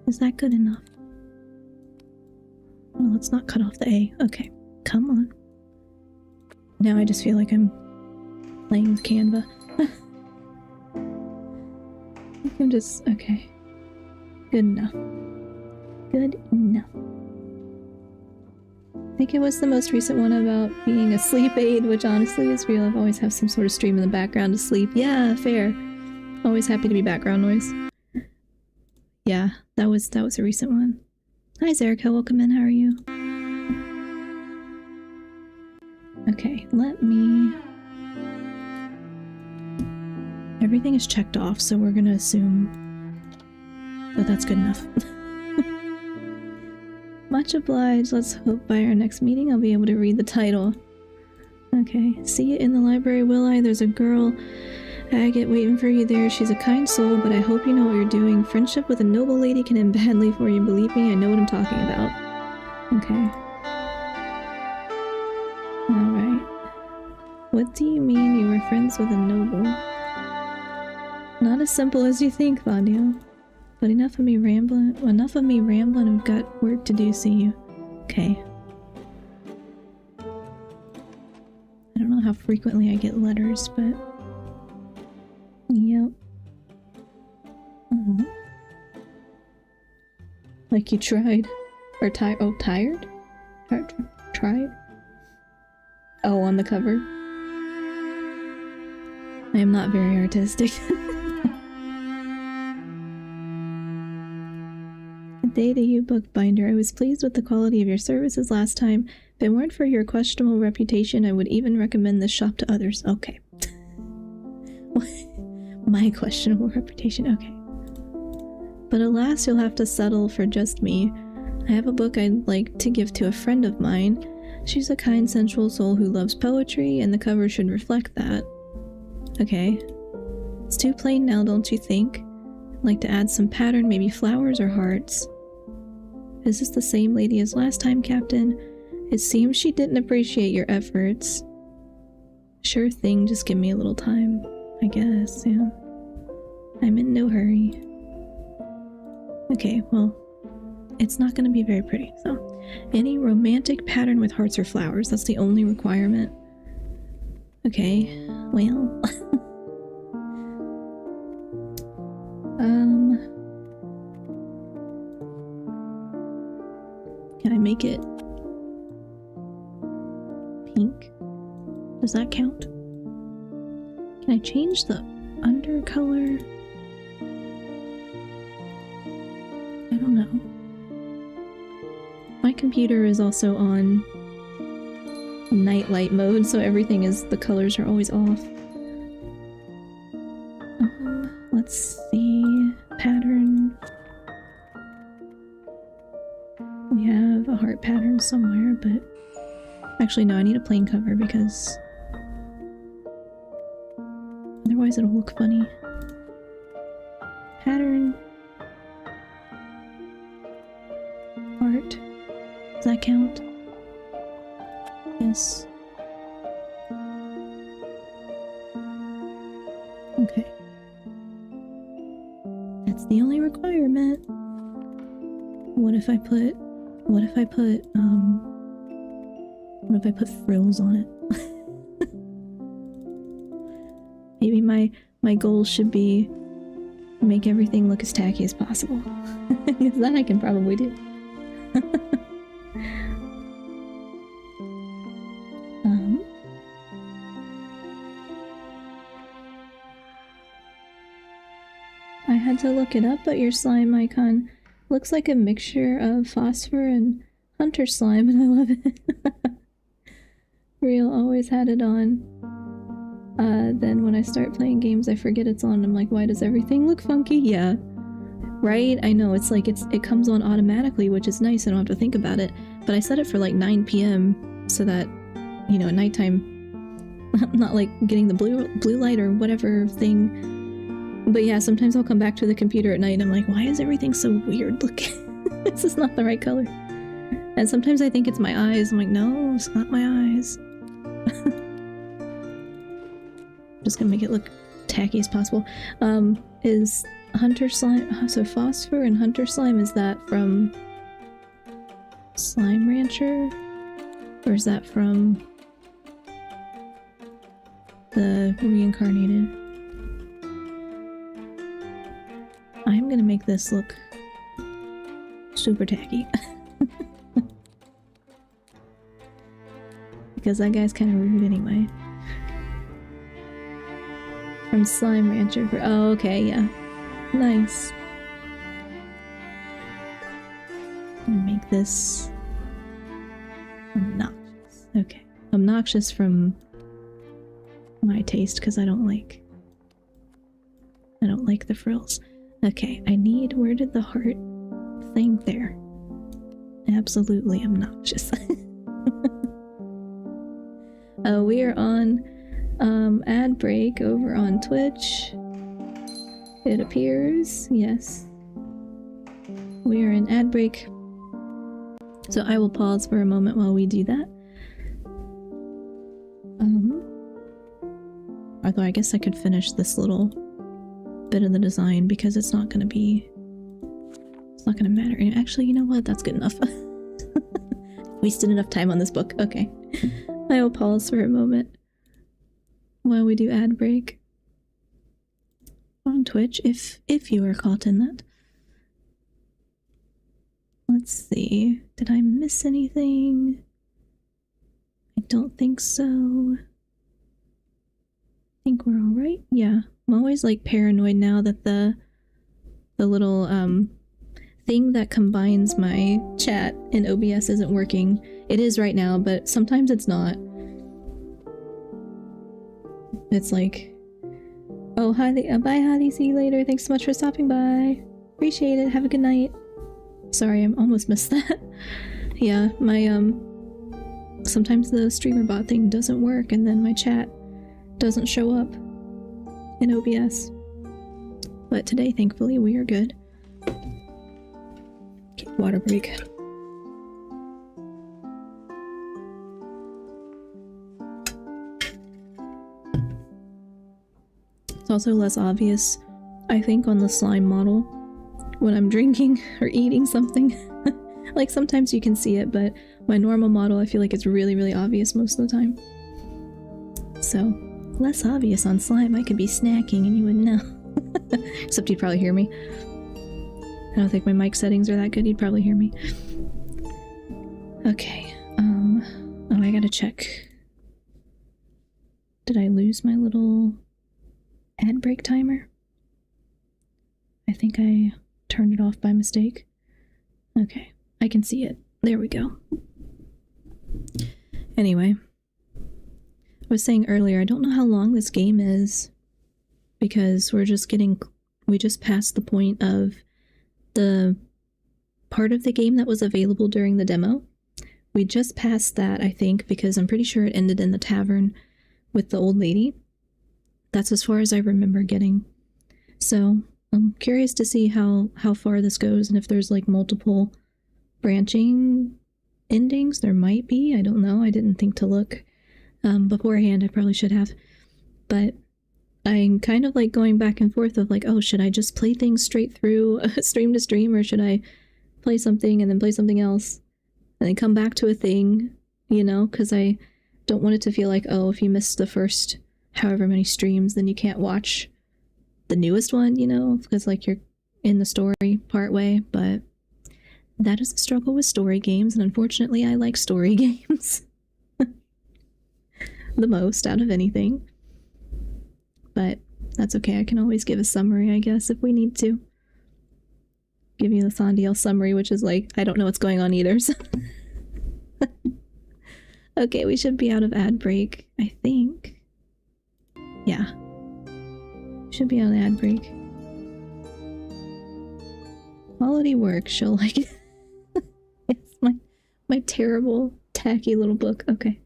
Is that good enough? Oh, let's not cut off the A. Okay, come on. Now I just feel like I'm playing with Canva. I'm just... okay. Good enough. Good enough. I think it was the most recent one about being a sleep aid, which honestly is real. I've always have some sort of stream in the background to sleep. Yeah, fair. Always happy to be background noise. Yeah, that was a recent one. Hi Zerika, welcome in, how are you? Okay, let me... Everything is checked off, so we're gonna assume that that's good enough. Much obliged. Let's hope by our next meeting I'll be able to read the title. Okay. See you in the library, will I? There's a girl, Agate, waiting for you there. She's a kind soul, but I hope you know what you're doing. Friendship with a noble lady can end badly for you. Believe me, I know what I'm talking about. Okay. Alright. What do you mean you were friends with a noble? Not as simple as you think, Vandio. But enough of me rambling. I've got work to do, see you. Okay. I don't know how frequently I get letters, but... Yep. Like you tried. Or tired. Oh, tired? Tried? Oh, on the cover? I am not very artistic. Good day to you, Bookbinder. I was pleased with the quality of your services last time. If it weren't for your questionable reputation, I would even recommend this shop to others. Okay. My questionable reputation, okay. But alas, you'll have to settle for just me. I have a book I'd like to give to a friend of mine. She's a kind, sensual soul who loves poetry, and the cover should reflect that. Okay. It's too plain now, don't you think? I'd like to add some pattern, maybe flowers or hearts. Is this the same lady as last time, Captain? It seems she didn't appreciate your efforts. Sure thing, just give me a little time, I guess, yeah. I'm in no hurry. Okay, well, it's not gonna be very pretty, so. Any romantic pattern with hearts or flowers, that's the only requirement. Okay, well... Can I make it pink? Does that count? Can I change the undercolor? I don't know. My computer is also on night light mode, so everything is, the colors are always off. Let's see. Pattern. We have a heart pattern somewhere, but actually no, I need a plain cover because otherwise it'll look funny. Pattern. Heart. Does that count? Yes. Okay. That's the only requirement. What if I put frills on it? Maybe my goal should be make everything look as tacky as possible. Because that I can probably do. I had to look it up, but your slime icon looks like a mixture of phosphor and hunter slime, and I love it. Real always had it on. Then when I start playing games, I forget it's on. I'm like, why does everything look funky? Yeah. Right? I know, it's like it comes on automatically, which is nice. I don't have to think about it. But I set it for like 9 p.m. so that, you know, at nighttime, I'm not like getting the blue light or whatever thing. But yeah, sometimes I'll come back to the computer at night and I'm like, why is everything so weird looking? This is not the right color. And sometimes I think it's my eyes. I'm like, no, it's not my eyes. Just gonna make it look tacky as possible. Is hunter slime, so phosphor and hunter slime, is that from Slime Rancher? Or is that from the reincarnated? I'm gonna make this look super tacky. Because that guy's kind of rude anyway. From Slime Rancher. Oh, okay, yeah. Nice. Make this obnoxious. Okay. Obnoxious from my taste, because I don't like the frills. Okay, I need, where did the heart thing there? Absolutely obnoxious. We are on ad break over on Twitch. It appears, yes. We are in ad break. So I will pause for a moment while we do that. Although I guess I could finish this little bit of the design because it's not gonna matter. And actually, you know what? That's good enough. Wasted enough time on this book. Okay. I will pause for a moment while we do ad break on Twitch, if you are caught in that. Let's see. Did I miss anything? I don't think so. I think we're all right. Yeah. I'm always like paranoid now that the little thing that combines my chat in OBS isn't working. It is right now, but sometimes it's not. It's like, oh, hi, bye, Hadi, see you later. Thanks so much for stopping by. Appreciate it. Have a good night. Sorry, I almost missed that. Yeah, my, sometimes the streamer bot thing doesn't work, and then my chat doesn't show up in OBS. But today, thankfully, we are good. Okay, water break. It's also less obvious, I think, on the slime model when I'm drinking or eating something. Like, sometimes you can see it, but my normal model, I feel like it's really, really obvious most of the time. So, less obvious on slime. I could be snacking and you wouldn't know. Except you'd probably hear me. I don't think my mic settings are that good. You'd probably hear me. Okay, oh, I gotta check. Did I lose my little ad break timer? I think I turned it off by mistake. Okay, I can see it. There we go. Anyway, I was saying earlier, I don't know how long this game is, because we just passed the point of the part of the game that was available during the demo. We just passed that, I think, because I'm pretty sure it ended in the tavern with the old lady. That's as far as I remember getting. So I'm curious to see how far this goes, and if there's like multiple branching endings. There might be. I don't know. I didn't think to look beforehand. I probably should have. But I'm kind of like going back and forth of like, oh, should I just play things straight through stream to stream, or should I play something and then play something else and then come back to a thing, you know, because I don't want it to feel like, oh, if you missed the first however many streams, then you can't watch the newest one, you know, because like you're in the story part way. But that is the struggle with story games, and unfortunately I like story games the most out of anything. But that's okay, I can always give a summary, I guess, if we need to. Give you the Thondiel summary, which is like, I don't know what's going on either, so. Okay, we should be out of ad break, I think. Yeah. Should be out of ad break. Quality work, she'll like it. It's my terrible, tacky little book. Okay.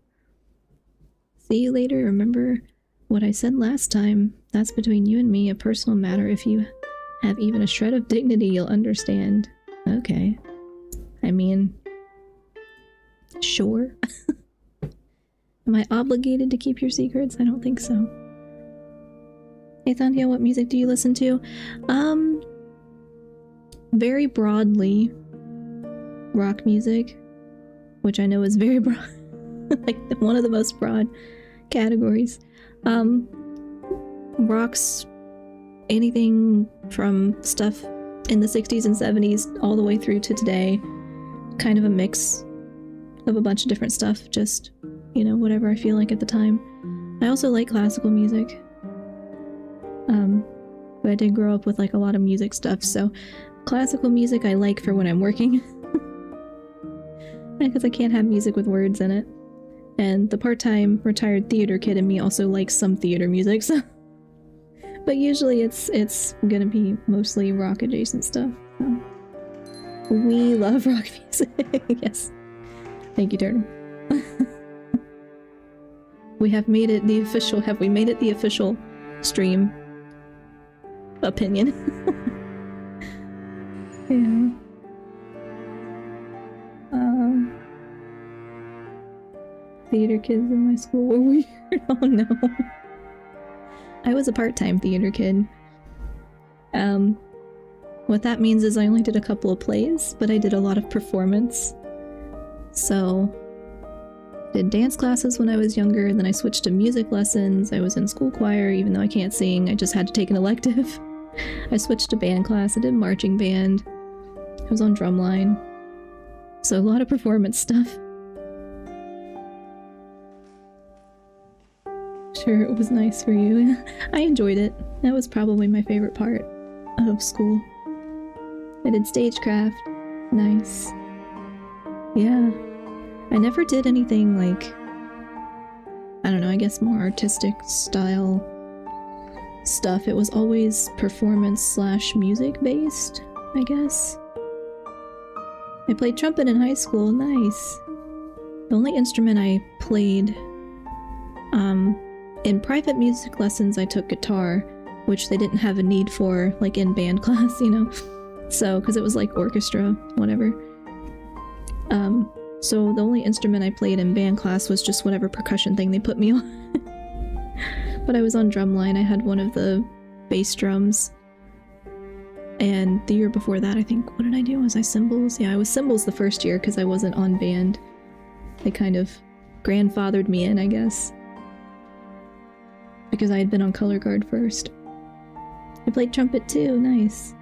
See you later. Remember what I said last time. That's between you and me, a personal matter. If you have even a shred of dignity, you'll understand. Okay. I mean, sure. Am I obligated to keep your secrets? I don't think so. Hey Thondia, what music do you listen to? Very broadly, rock music, which I know is very broad, like one of the most broad categories. Rocks, anything from stuff in the 60s and 70s all the way through to today. Kind of a mix of a bunch of different stuff, just, you know, whatever I feel like at the time. I also like classical music. But I did grow up with like a lot of music stuff, so classical music I like for when I'm working. Because I can't have music with words in it. And the part-time retired theater kid in me also likes some theater music, so. But usually it's gonna be mostly rock adjacent stuff. So. We love rock music. Yes. Thank you, Turtle. We have made it the official, have we made it the official stream opinion? Yeah. Theater kids in my school were weird. Oh no. I was a part-time theater kid. What that means is I only did a couple of plays, but I did a lot of performance. So, did dance classes when I was younger, then I switched to music lessons. I was in school choir, even though I can't sing, I just had to take an elective. I switched to band class, I did marching band. I was on drumline. So a lot of performance stuff. Sure, it was nice for you. I enjoyed it. That was probably my favorite part of school. I did stagecraft. Nice. Yeah. I never did anything like, I don't know, I guess more artistic style stuff. It was always performance / music based, I guess. I played trumpet in high school. Nice. The only instrument I played in private music lessons, I took guitar, which they didn't have a need for, like in band class, you know? So, because it was like orchestra, whatever. So the only instrument I played in band class was just whatever percussion thing they put me on. But I was on drumline. I had one of the bass drums. And the year before that, I think, what did I do? Was I cymbals? Yeah, I was cymbals the first year because I wasn't on band. They kind of grandfathered me in, I guess. Because I had been on color guard first. I played trumpet too, nice.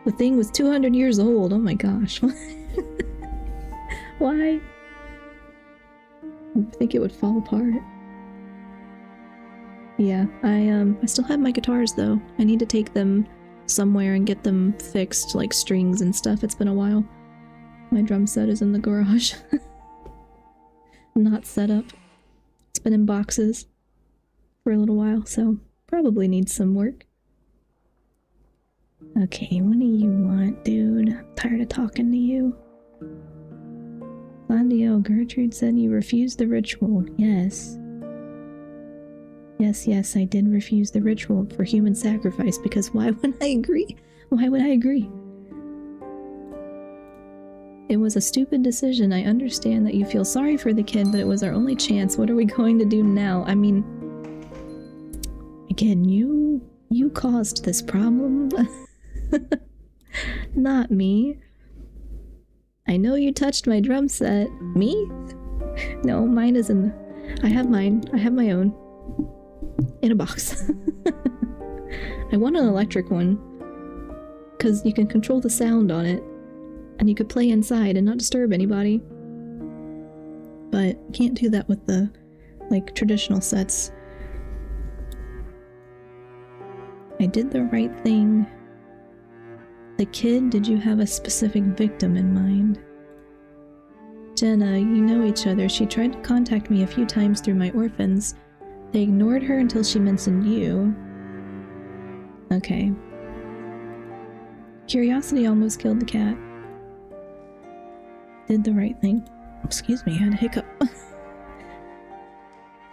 The thing was 200 years old, oh my gosh. Why? I think it would fall apart. Yeah, I still have my guitars though. I need to take them somewhere and get them fixed, like strings and stuff. It's been a while. My drum set is in the garage. Not set up. It's been in boxes for a little while, so probably needs some work. Okay, what do you want, dude? I'm tired of talking to you. Landio, Gertrude said you refused the ritual. Yes. Yes, I did refuse the ritual for human sacrifice, because why would I agree? Why would I agree? It was a stupid decision. I understand that you feel sorry for the kid, but it was our only chance. What are we going to do now? I mean, again, you caused this problem. Not me. I know you touched my drum set. Me? No, mine is in the... I have mine. I have my own. In a box. I want an electric one. Because you can control the sound on it. And you could play inside and not disturb anybody. But can't do that with the, like, traditional sets. I did the right thing. The kid, did you have a specific victim in mind? Jenna, you know each other. She tried to contact me a few times through my orphans. They ignored her until she mentioned you. Okay. Curiosity almost killed the cat. Did the right thing. Excuse me, I had a hiccup.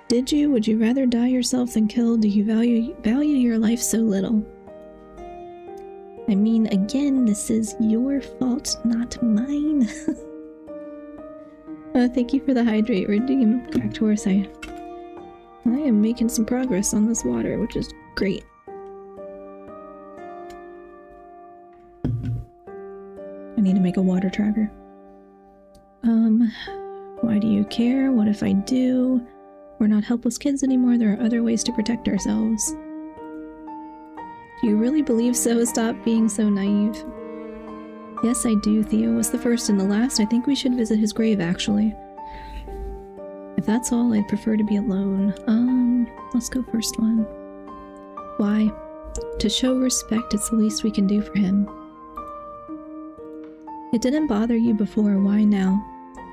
Did you? Would you rather die yourself than killed? Do you value your life so little? I mean, again, this is your fault, not mine. Thank you for the hydrate, Redeem. Back to horse. I am making some progress on this water, which is great. I need to make a water tracker. Why do you care? What if I do? We're not helpless kids anymore. There are other ways to protect ourselves. Do you really believe so? Stop being so naive. Yes, I do. Theo was the first and the last. I think we should visit his grave, actually. If that's all, I'd prefer to be alone. Let's go first one. Why? To show respect, it's the least we can do for him. It didn't bother you before, why now?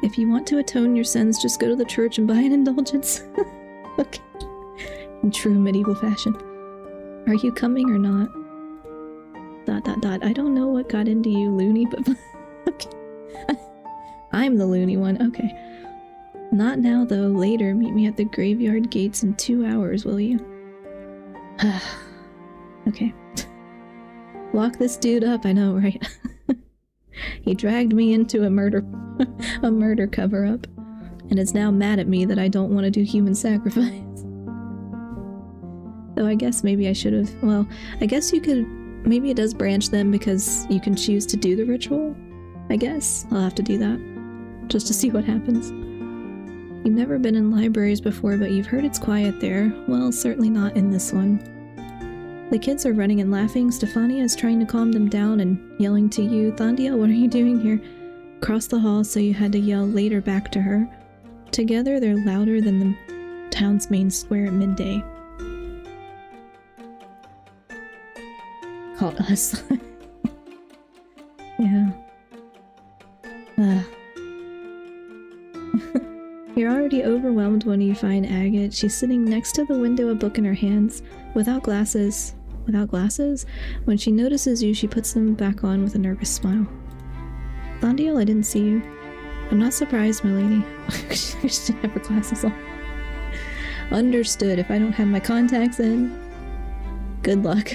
If you want to atone your sins, just go to the church and buy an indulgence. Okay. In true medieval fashion. Are you coming or not? ... I don't know what got into you, loony, but... Okay. I'm the loony one, okay. Not now, though. Later. Meet me at the graveyard gates in 2 hours, will you? Okay. Lock this dude up, I know, right? He dragged me into a murder cover-up, and is now mad at me that I don't want to do human sacrifice. Though I guess maybe I should have... Well, I guess you could... Maybe it does branch then because you can choose to do the ritual? I guess. I'll have to do that. Just to see what happens. You've never been in libraries before, but you've heard it's quiet there. Well, certainly not in this one. The kids are running and laughing. Stefania is trying to calm them down and yelling to you. Thandia, what are you doing here? Across the hall, so you had to yell later back to her. Together, they're louder than the town's main square at midday. Called us. Yeah. You're already overwhelmed when you find Agate. She's sitting next to the window, a book in her hands, without glasses. Without glasses? When she notices you, she puts them back on with a nervous smile. Thandiel, I didn't see you. I'm not surprised, my lady. She didn't have her glasses on. Understood. If I don't have my contacts in, good luck.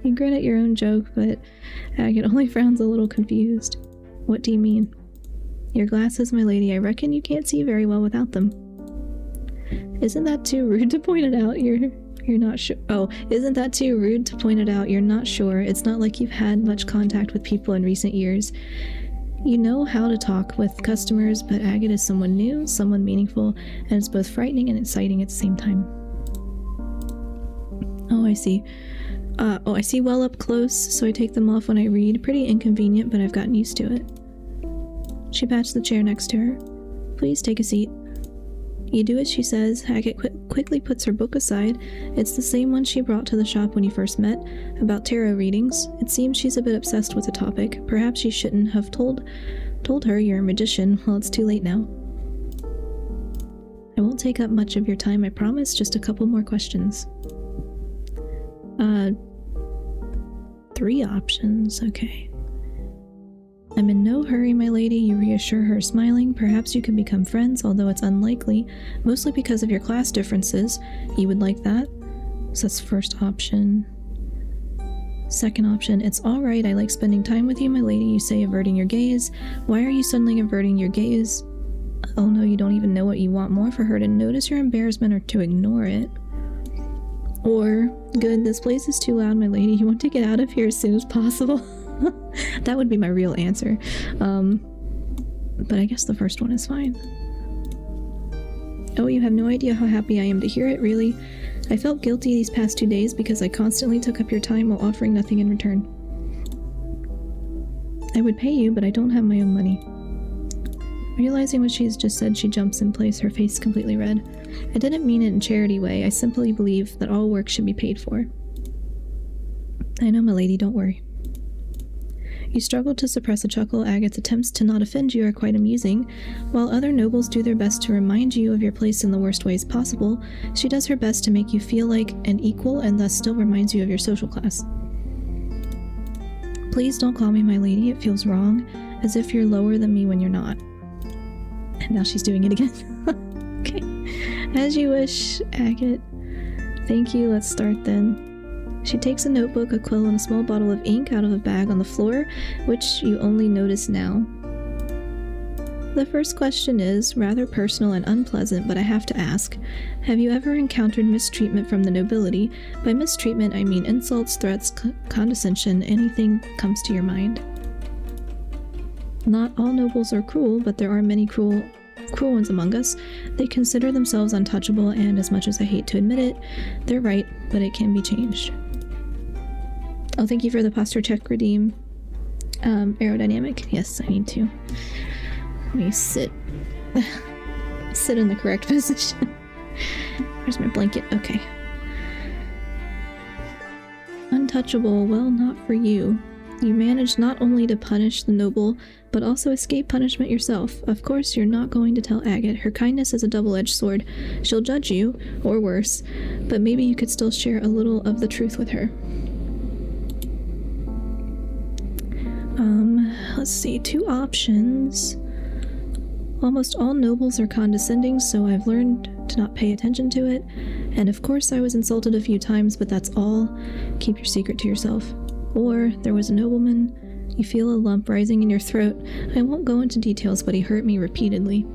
You grin at your own joke, but Agate only frowns a little confused. What do you mean? Your glasses, my lady. I reckon you can't see very well without them. Isn't that too rude to point it out? You're not sure. Oh, isn't that too rude to point it out? You're not sure. It's not like you've had much contact with people in recent years. You know how to talk with customers, but Agate is someone new, someone meaningful, and it's both frightening and exciting at the same time. Oh, I see. I see well up close, so I take them off when I read. Pretty inconvenient, but I've gotten used to it. She pats the chair next to her. Please take a seat. You do as she says. Hackett quickly puts her book aside. It's the same one she brought to the shop when you first met, about tarot readings. It seems she's a bit obsessed with the topic. Perhaps you shouldn't have told her you're a magician. Well, it's too late now. I won't take up much of your time, I promise. Just a couple more questions. 3 options, okay. I'm in no hurry, my lady, you reassure her, smiling. Perhaps you can become friends, although it's unlikely, mostly because of your class differences. You would like that? So that's first option. Second option, it's alright, I like spending time with you, my lady, you say, averting your gaze. Why are you suddenly averting your gaze? Oh no, you don't even know what you want more, for her to notice your embarrassment or to ignore it. Or, good, this place is too loud, my lady, you want to get out of here as soon as possible. That would be my real answer. But I guess the first one is fine. Oh, you have no idea how happy I am to hear it, really. I felt guilty these past 2 days because I constantly took up your time while offering nothing in return. I would pay you, but I don't have my own money. Realizing what she's just said, she jumps in place, her face completely red. I didn't mean it in a charity way. I simply believe that all work should be paid for. I know, my lady, don't worry. You struggle to suppress a chuckle. Agat's attempts to not offend you are quite amusing. While other nobles do their best to remind you of your place in the worst ways possible, she does her best to make you feel like an equal and thus still reminds you of your social class. Please don't call me my lady, it feels wrong, as if you're lower than me when you're not. And now she's doing it again. Okay. As you wish, Agat. Thank you, let's start then. She takes a notebook, a quill, and a small bottle of ink out of a bag on the floor, which you only notice now. The first question is rather personal and unpleasant, but I have to ask. Have you ever encountered mistreatment from the nobility? By mistreatment, I mean insults, threats, condescension, anything comes to your mind. Not all nobles are cruel, but there are many cruel ones among us. They consider themselves untouchable, and as much as I hate to admit it, they're right, but it can be changed. Oh, thank you for the posture check, redeem. Aerodynamic. Yes, I need to. Let me sit in the correct position. Where's my blanket? Okay. Untouchable. Well, not for you. You managed not only to punish the noble, but also escape punishment yourself. Of course, you're not going to tell Agat. Her kindness is a double-edged sword. She'll judge you, or worse, but maybe you could still share a little of the truth with her. Let's see, 2 options. Almost all nobles are condescending, so I've learned to not pay attention to it. And of course I was insulted a few times, but that's all. Keep your secret to yourself. Or, there was a nobleman. You feel a lump rising in your throat. I won't go into details, but he hurt me repeatedly.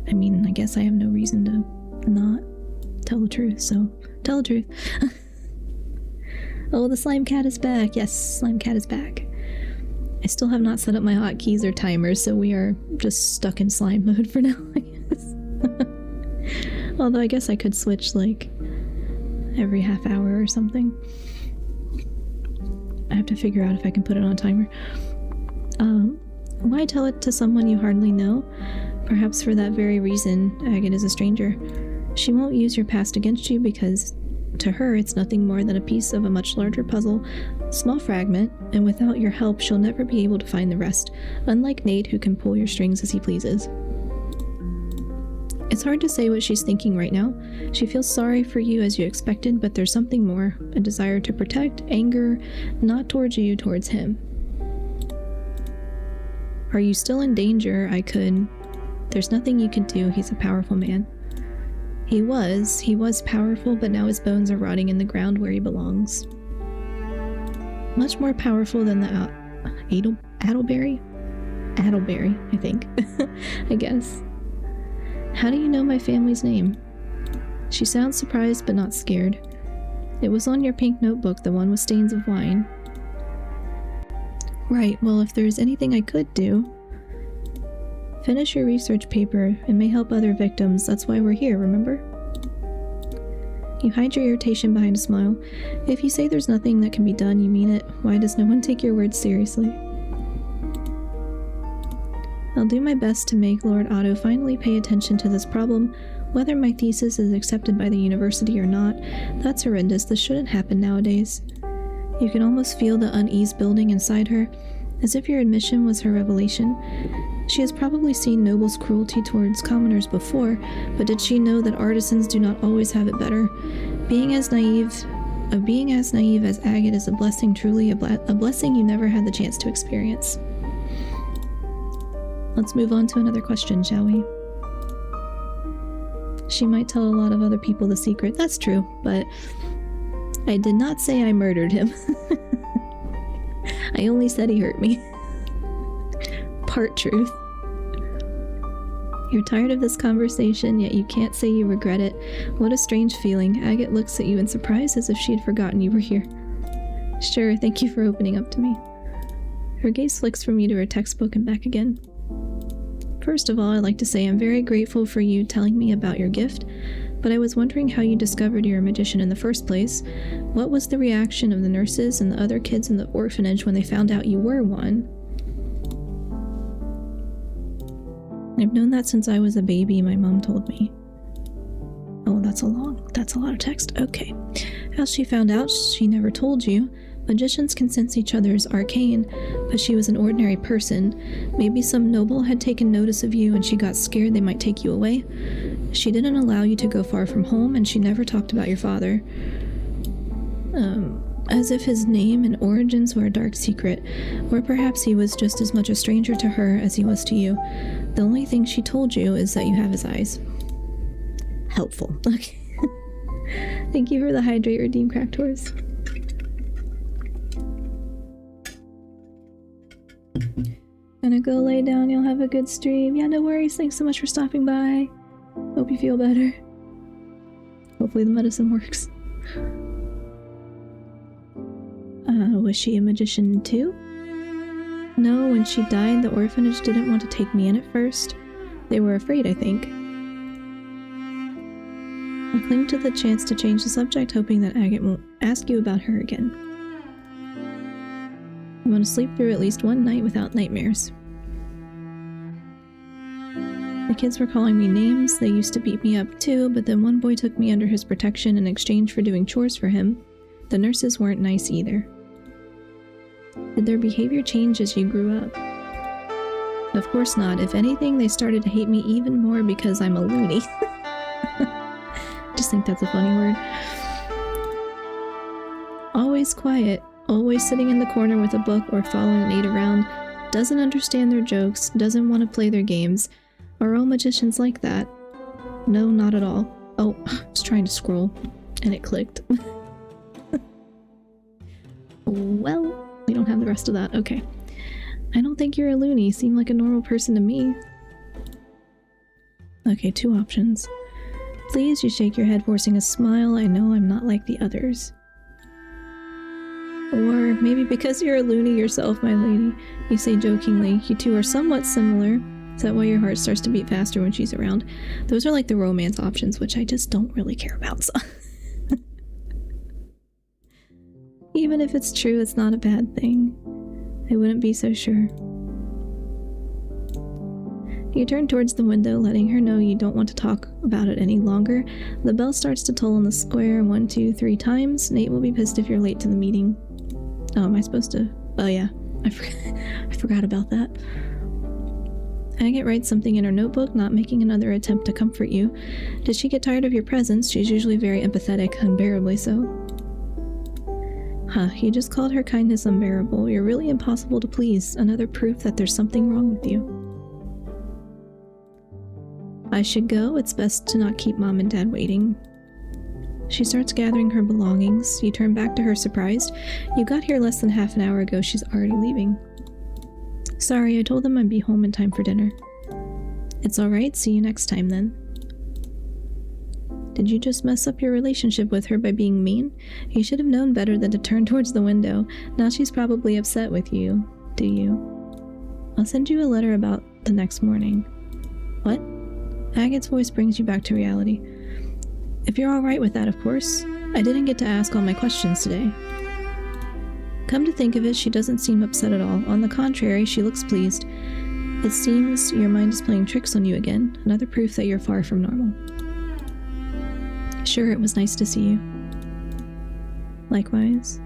I mean, I guess I have no reason to not tell the truth, so tell the truth. Oh, the slime cat is back. Yes, slime cat is back. I still have not set up my hotkeys or timers, so we are just stuck in slime mode for now, I guess. Although I guess I could switch, like, every half hour or something. I have to figure out if I can put it on a timer. Why tell it to someone you hardly know? Perhaps for that very reason, Agat is a stranger. She won't use your past against you because, to her, it's nothing more than a piece of a much larger puzzle, small fragment, and without your help, she'll never be able to find the rest, unlike Nate, who can pull your strings as he pleases. It's hard to say what she's thinking right now. She feels sorry for you as you expected, but there's something more, a desire to protect, anger, not towards you, towards him. Are you still in danger? There's nothing you can do, he's a powerful man. He was powerful, but now his bones are rotting in the ground where he belongs. Much more powerful than the Adelberry? Adelberry, I think. I guess. How do you know my family's name? She sounds surprised but not scared. It was on your pink notebook, the one with stains of wine. Right, well, if there's anything I could do... Finish your research paper. It may help other victims. That's why we're here, remember? You hide your irritation behind a smile. If you say there's nothing that can be done, you mean it. Why does no one take your words seriously? I'll do my best to make Lord Otto finally pay attention to this problem. Whether my thesis is accepted by the university or not, that's horrendous. This shouldn't happen nowadays. You can almost feel the unease building inside her, as if your admission was her revelation. She has probably seen Noble's cruelty towards commoners before, but did she know that artisans do not always have it better? Being as naive as Agate is a blessing, truly a blessing you never had the chance to experience. Let's move on to another question, shall we? She might tell a lot of other people the secret. That's true, but I did not say I murdered him. I only said he hurt me. Part truth. You're tired of this conversation, yet you can't say you regret it. What a strange feeling. Agate looks at you in surprise as if she had forgotten you were here. Sure, thank you for opening up to me. Her gaze flicks from you to her textbook and back again. First of all, I'd like to say I'm very grateful for you telling me about your gift, but I was wondering how you discovered you're a magician in the first place. What was the reaction of the nurses and the other kids in the orphanage when they found out you were one? I've known that since I was a baby, my mom told me. Oh, that's a lot of text. Okay. How she found out, she never told you. Magicians can sense each other's arcane, but she was an ordinary person. Maybe some noble had taken notice of you and she got scared they might take you away. She didn't allow you to go far from home, and she never talked about your father. As if his name and origins were a dark secret, or perhaps he was just as much a stranger to her as he was to you. The only thing she told you is that you have his eyes. Helpful. Okay. Thank you for the hydrate redeem crack tours. Gonna go lay down, you'll have a good stream. Yeah, no worries, thanks so much for stopping by. Hope you feel better. Hopefully the medicine works. Was she a magician too? No, when she died, the orphanage didn't want to take me in at first. They were afraid, I think. I cling to the chance to change the subject, hoping that Agate won't ask you about her again. You want to sleep through at least one night without nightmares. The kids were calling me names. They used to beat me up too, but then one boy took me under his protection in exchange for doing chores for him. The nurses weren't nice either. Did their behavior change as you grew up? Of course not. If anything, they started to hate me even more because I'm a loony. Just think that's a funny word. Always quiet, always sitting in the corner with a book or following Nate around, doesn't understand their jokes, doesn't want to play their games. Are all magicians like that? No, not at all. Oh, I was trying to scroll, and it clicked. Well, we don't have the rest of that. Okay. I don't think you're a loony. You seem like a normal person to me. Okay, two options. Please, you shake your head, forcing a smile. I know I'm not like the others. Or maybe because you're a loony yourself, my lady. You say jokingly, you two are somewhat similar. Is that why your heart starts to beat faster when she's around? Those are like the romance options, which I just don't really care about, so. Even if it's true, it's not a bad thing. I wouldn't be so sure. You turn towards the window, letting her know you don't want to talk about it any longer. The bell starts to toll on the square 1, 2, 3 times. Nate will be pissed if you're late to the meeting. Oh, am I supposed to? Oh yeah, I forgot about that. Agate writes something in her notebook, not making another attempt to comfort you. Did she get tired of your presence? She's usually very empathetic, unbearably so. Huh, you just called her kindness unbearable. You're really impossible to please. Another proof that there's something wrong with you. I should go. It's best to not keep Mom and Dad waiting. She starts gathering her belongings. You turn back to her surprised. You got here less than half an hour ago. She's already leaving. Sorry, I told them I'd be home in time for dinner. It's alright. See you next time then. Did you just mess up your relationship with her by being mean? You should have known better than to turn towards the window. Now she's probably upset with you. Do you? I'll send you a letter about the next morning. What? Agate's voice brings you back to reality. If you're alright with that, of course. I didn't get to ask all my questions today. Come to think of it, she doesn't seem upset at all. On the contrary, she looks pleased. It seems your mind is playing tricks on you again, another proof that you're far from normal. Sure, it was nice to see you. Likewise.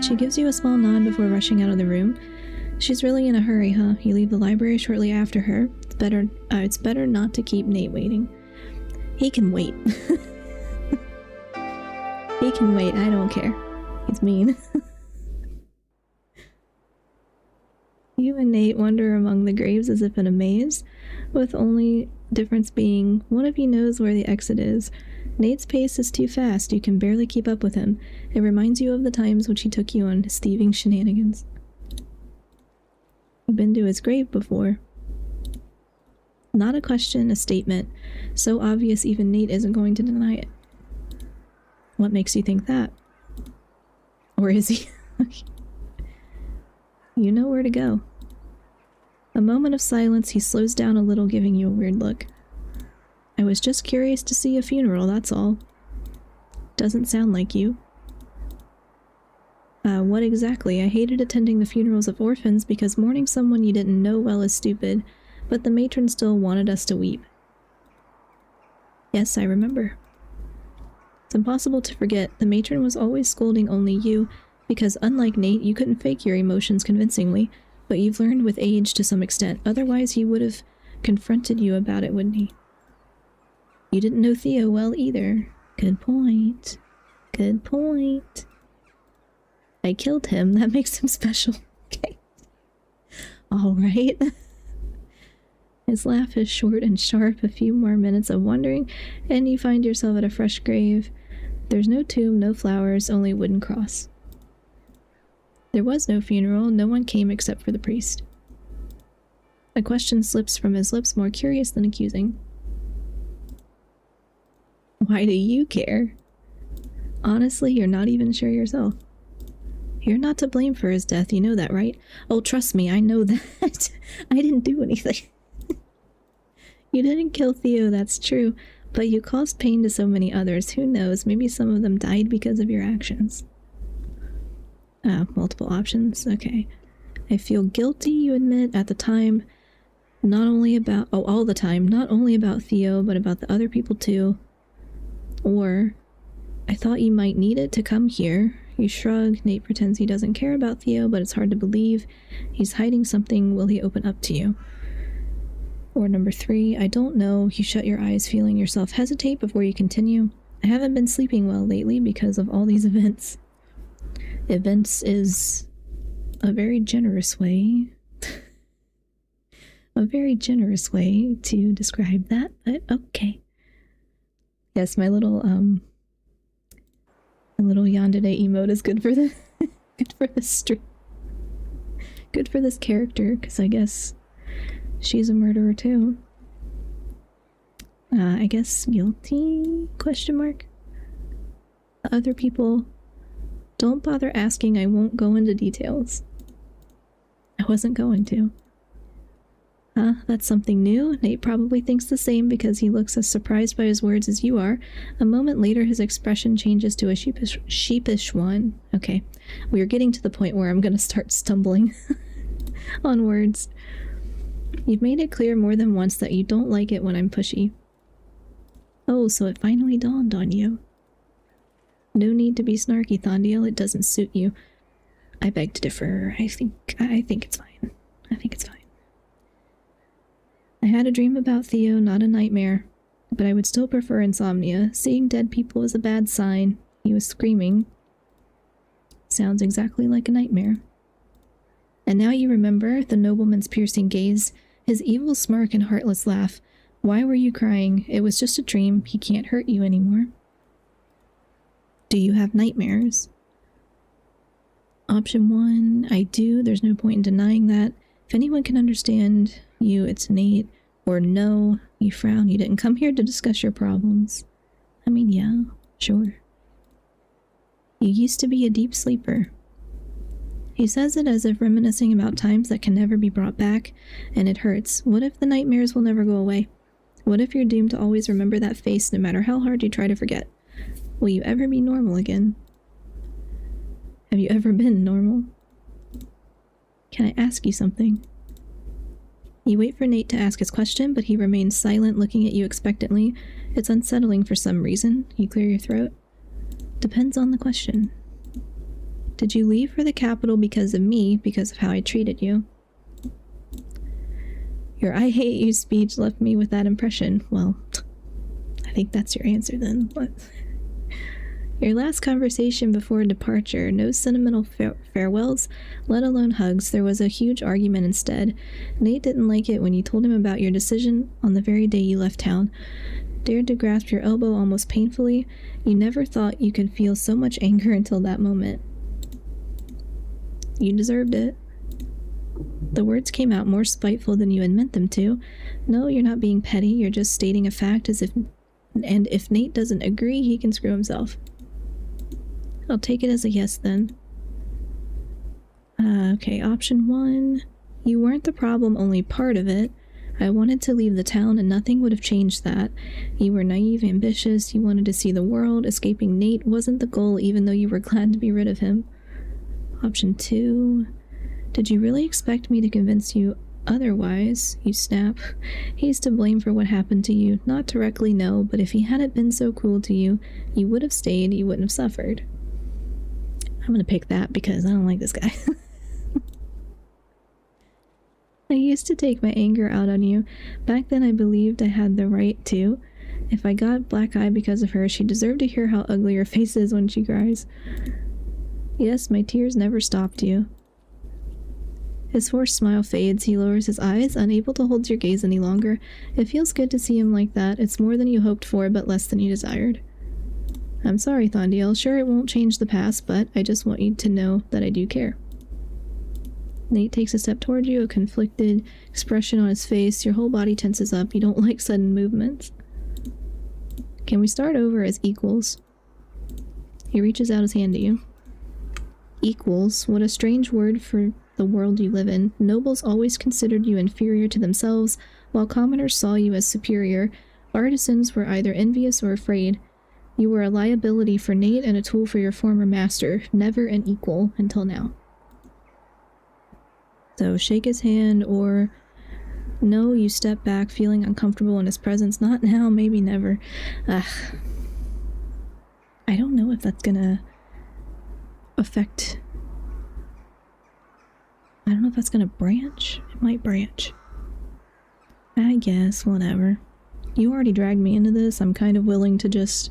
She gives you a small nod before rushing out of the room. She's really in a hurry, huh? You leave the library shortly after her. It's better not to keep Nate waiting. He can wait. He can wait, I don't care. He's mean. You and Nate wander among the graves as if in a maze, with only difference being one of you knows where the exit is. Nate's pace is too fast, you can barely keep up with him. It reminds you of the times when he took you on his thieving shenanigans. You've been to his grave before. Not a question, a statement. So obvious even Nate isn't going to deny it. What makes you think that? Or is he? You know where to go. A moment of silence, he slows down a little, giving you a weird look. I was just curious to see a funeral, that's all. Doesn't sound like you. What exactly? I hated attending the funerals of orphans because mourning someone you didn't know well is stupid, but the matron still wanted us to weep. Yes, I remember. It's impossible to forget. The matron was always scolding only you, because unlike Nate, you couldn't fake your emotions convincingly, but you've learned with age to some extent. Otherwise, he would have confronted you about it, wouldn't he? You didn't know Theo well either. Good point. Good point. I killed him. That makes him special. Okay. All right. His laugh is short and sharp. A few more minutes of wondering, and you find yourself at a fresh grave. There's no tomb, no flowers, only a wooden cross. There was no funeral. No one came except for the priest. A question slips from his lips, more curious than accusing. Why do you care? Honestly, you're not even sure yourself. You're not to blame for his death, you know that, right? Oh, trust me, I know that. I didn't do anything. You didn't kill Theo, that's true, but you caused pain to so many others. Who knows, maybe some of them died because of your actions. Multiple options, okay. I feel guilty, you admit, at the time. Not only about, all the time, not only about Theo, but about the other people too. Or, I thought you might need it to come here. You shrug. Nate pretends he doesn't care about Theo, but it's hard to believe. He's hiding something. Will he open up to you? Or number 3, I don't know. You shut your eyes, feeling yourself hesitate before you continue. I haven't been sleeping well lately because of all these events. Events is a very generous way. A very generous way to describe that, but okay. Yes, my little yandere emote is good for the good for this stream. Good for this character, because I guess she's a murderer too. I guess guilty? Question mark. The other people, don't bother asking. I won't go into details. I wasn't going to. Huh? That's something new? Nate probably thinks the same because he looks as surprised by his words as you are. A moment later, his expression changes to a sheepish one. Okay, we are getting to the point where I'm going to start stumbling on words. You've made it clear more than once that you don't like it when I'm pushy. Oh, so it finally dawned on you. No need to be snarky, Thondiel. It doesn't suit you. I beg to differ. I think it's fine. I think it's fine. I had a dream about Theo, not a nightmare, but I would still prefer insomnia. Seeing dead people is a bad sign. He was screaming. Sounds exactly like a nightmare. And now you remember the nobleman's piercing gaze, his evil smirk and heartless laugh. Why were you crying? It was just a dream. He can't hurt you anymore. Do you have nightmares? Option 1, I do. There's no point in denying that. If anyone can understand you, it's Nate. Or no, you frown. You didn't come here to discuss your problems. I mean, yeah, sure. You used to be a deep sleeper. He says it as if reminiscing about times that can never be brought back, and it hurts. What if the nightmares will never go away? What if you're doomed to always remember that face no matter how hard you try to forget? Will you ever be normal again? Have you ever been normal? Can I ask you something? You wait for Nate to ask his question, but he remains silent, looking at you expectantly. It's unsettling for some reason. You clear your throat. Depends on the question. Did you leave for the capital because of me, because of how I treated you? Your "I hate you" speech left me with that impression. Well, I think that's your answer then. But your last conversation before departure, no sentimental farewells, let alone hugs. There was a huge argument instead. Nate didn't like it when you told him about your decision on the very day you left town. Dared to grasp your elbow almost painfully. You never thought you could feel so much anger until that moment. You deserved it. The words came out more spiteful than you had meant them to. No, you're not being petty, you're just stating a fact and if Nate doesn't agree, he can screw himself. I'll take it as a yes then. Okay, option 1. You weren't the problem, only part of it. I wanted to leave the town and nothing would have changed that. You were naive, ambitious, you wanted to see the world. Escaping Nate wasn't the goal, even though you were glad to be rid of him. Option 2. Did you really expect me to convince you otherwise? You snap. He's to blame for what happened to you. Not directly, no, but if he hadn't been so cruel to you, you would have stayed, you wouldn't have suffered. I'm gonna pick that because I don't like this guy. I used to take my anger out on you. Back then I believed I had the right to. If I got black eye because of her, she deserved to hear how ugly her face is when she cries. Yes, my tears never stopped you. His forced smile fades. He lowers his eyes, unable to hold your gaze any longer. It feels good to see him like that. It's more than you hoped for, but less than you desired. I'm sorry, Thondiel. Sure, it won't change the past, but I just want you to know that I do care. Nate takes a step toward you, a conflicted expression on his face. Your whole body tenses up. You don't like sudden movements. Can we start over as equals? He reaches out his hand to you. Equals? What a strange word for the world you live in. Nobles always considered you inferior to themselves, while commoners saw you as superior. Artisans were either envious or afraid. You were a liability for Nate and a tool for your former master, never an equal until now. So shake his hand, or no, you step back, feeling uncomfortable in his presence. Not now, maybe never. I don't know if that's gonna affect... I don't know if that's gonna branch. It might branch. I guess, whatever. You already dragged me into this. I'm kind of willing to just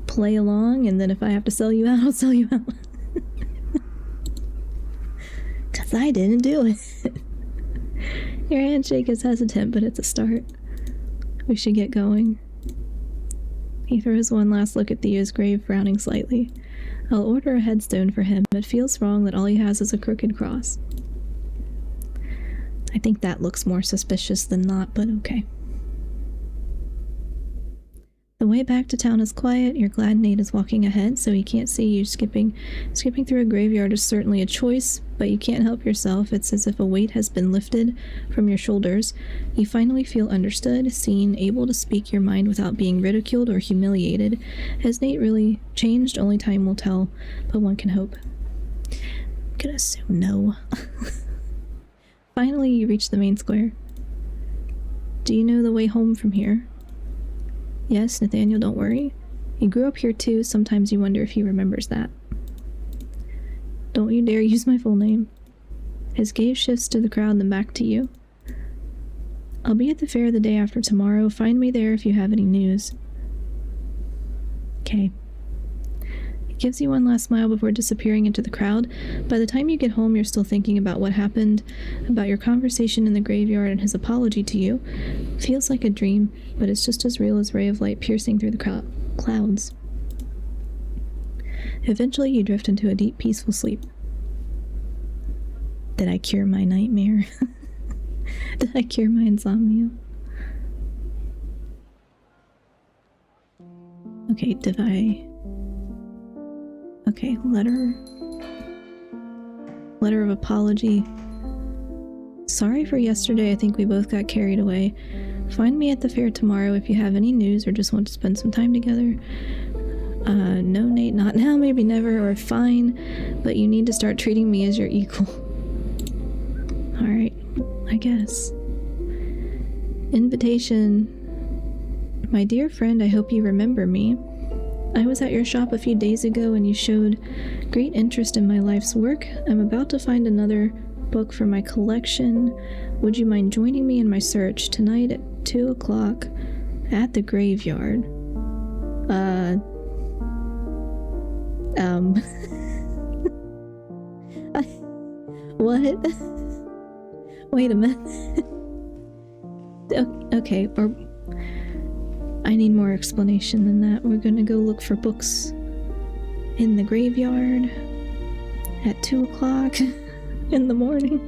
play along, and then if I have to sell you out, I'll sell you out. Because I didn't do it. Your handshake is hesitant, but it's a start. We should get going. He throws one last look at Thea's grave, frowning slightly. I'll order a headstone for him. It feels wrong that all he has is a crooked cross. I think that looks more suspicious than not, but okay. The way back to town is quiet. You're glad Nate is walking ahead, so he can't see you. Skipping through a graveyard is certainly a choice, but you can't help yourself. It's as if a weight has been lifted from your shoulders. You finally feel understood, seen, able to speak your mind without being ridiculed or humiliated. Has Nate really changed? Only time will tell, but one can hope. I'm gonna assume no. Finally, you reach the main square. Do you know the way home from here? Yes, Nathaniel, don't worry. He grew up here too. Sometimes you wonder if he remembers that. Don't you dare use my full name. His gaze shifts to the crowd, then back to you. I'll be at the fair the day after tomorrow. Find me there if you have any news. Okay. He gives you one last smile before disappearing into the crowd. By the time you get home, you're still thinking about what happened, about your conversation in the graveyard and his apology to you. Feels like a dream, but it's just as real as a ray of light piercing through the clouds. Eventually, you drift into a deep, peaceful sleep. Did I cure my nightmare? Did I cure my insomnia? Okay, did I... Okay, letter of apology. Sorry for yesterday, I think we both got carried away. Find me at the fair tomorrow if you have any news or just want to spend some time together. No, Nate, not now, maybe never, or fine, but you need to start treating me as your equal. Alright, I guess. Invitation. My dear friend, I hope you remember me. I was at your shop a few days ago and you showed great interest in my life's work. I'm about to find another book for my collection. Would you mind joining me in my search tonight at 2 o'clock at the graveyard? What? Wait a minute. Okay, or I need more explanation than that. We're gonna go look for books in the graveyard at 2 o'clock in the morning.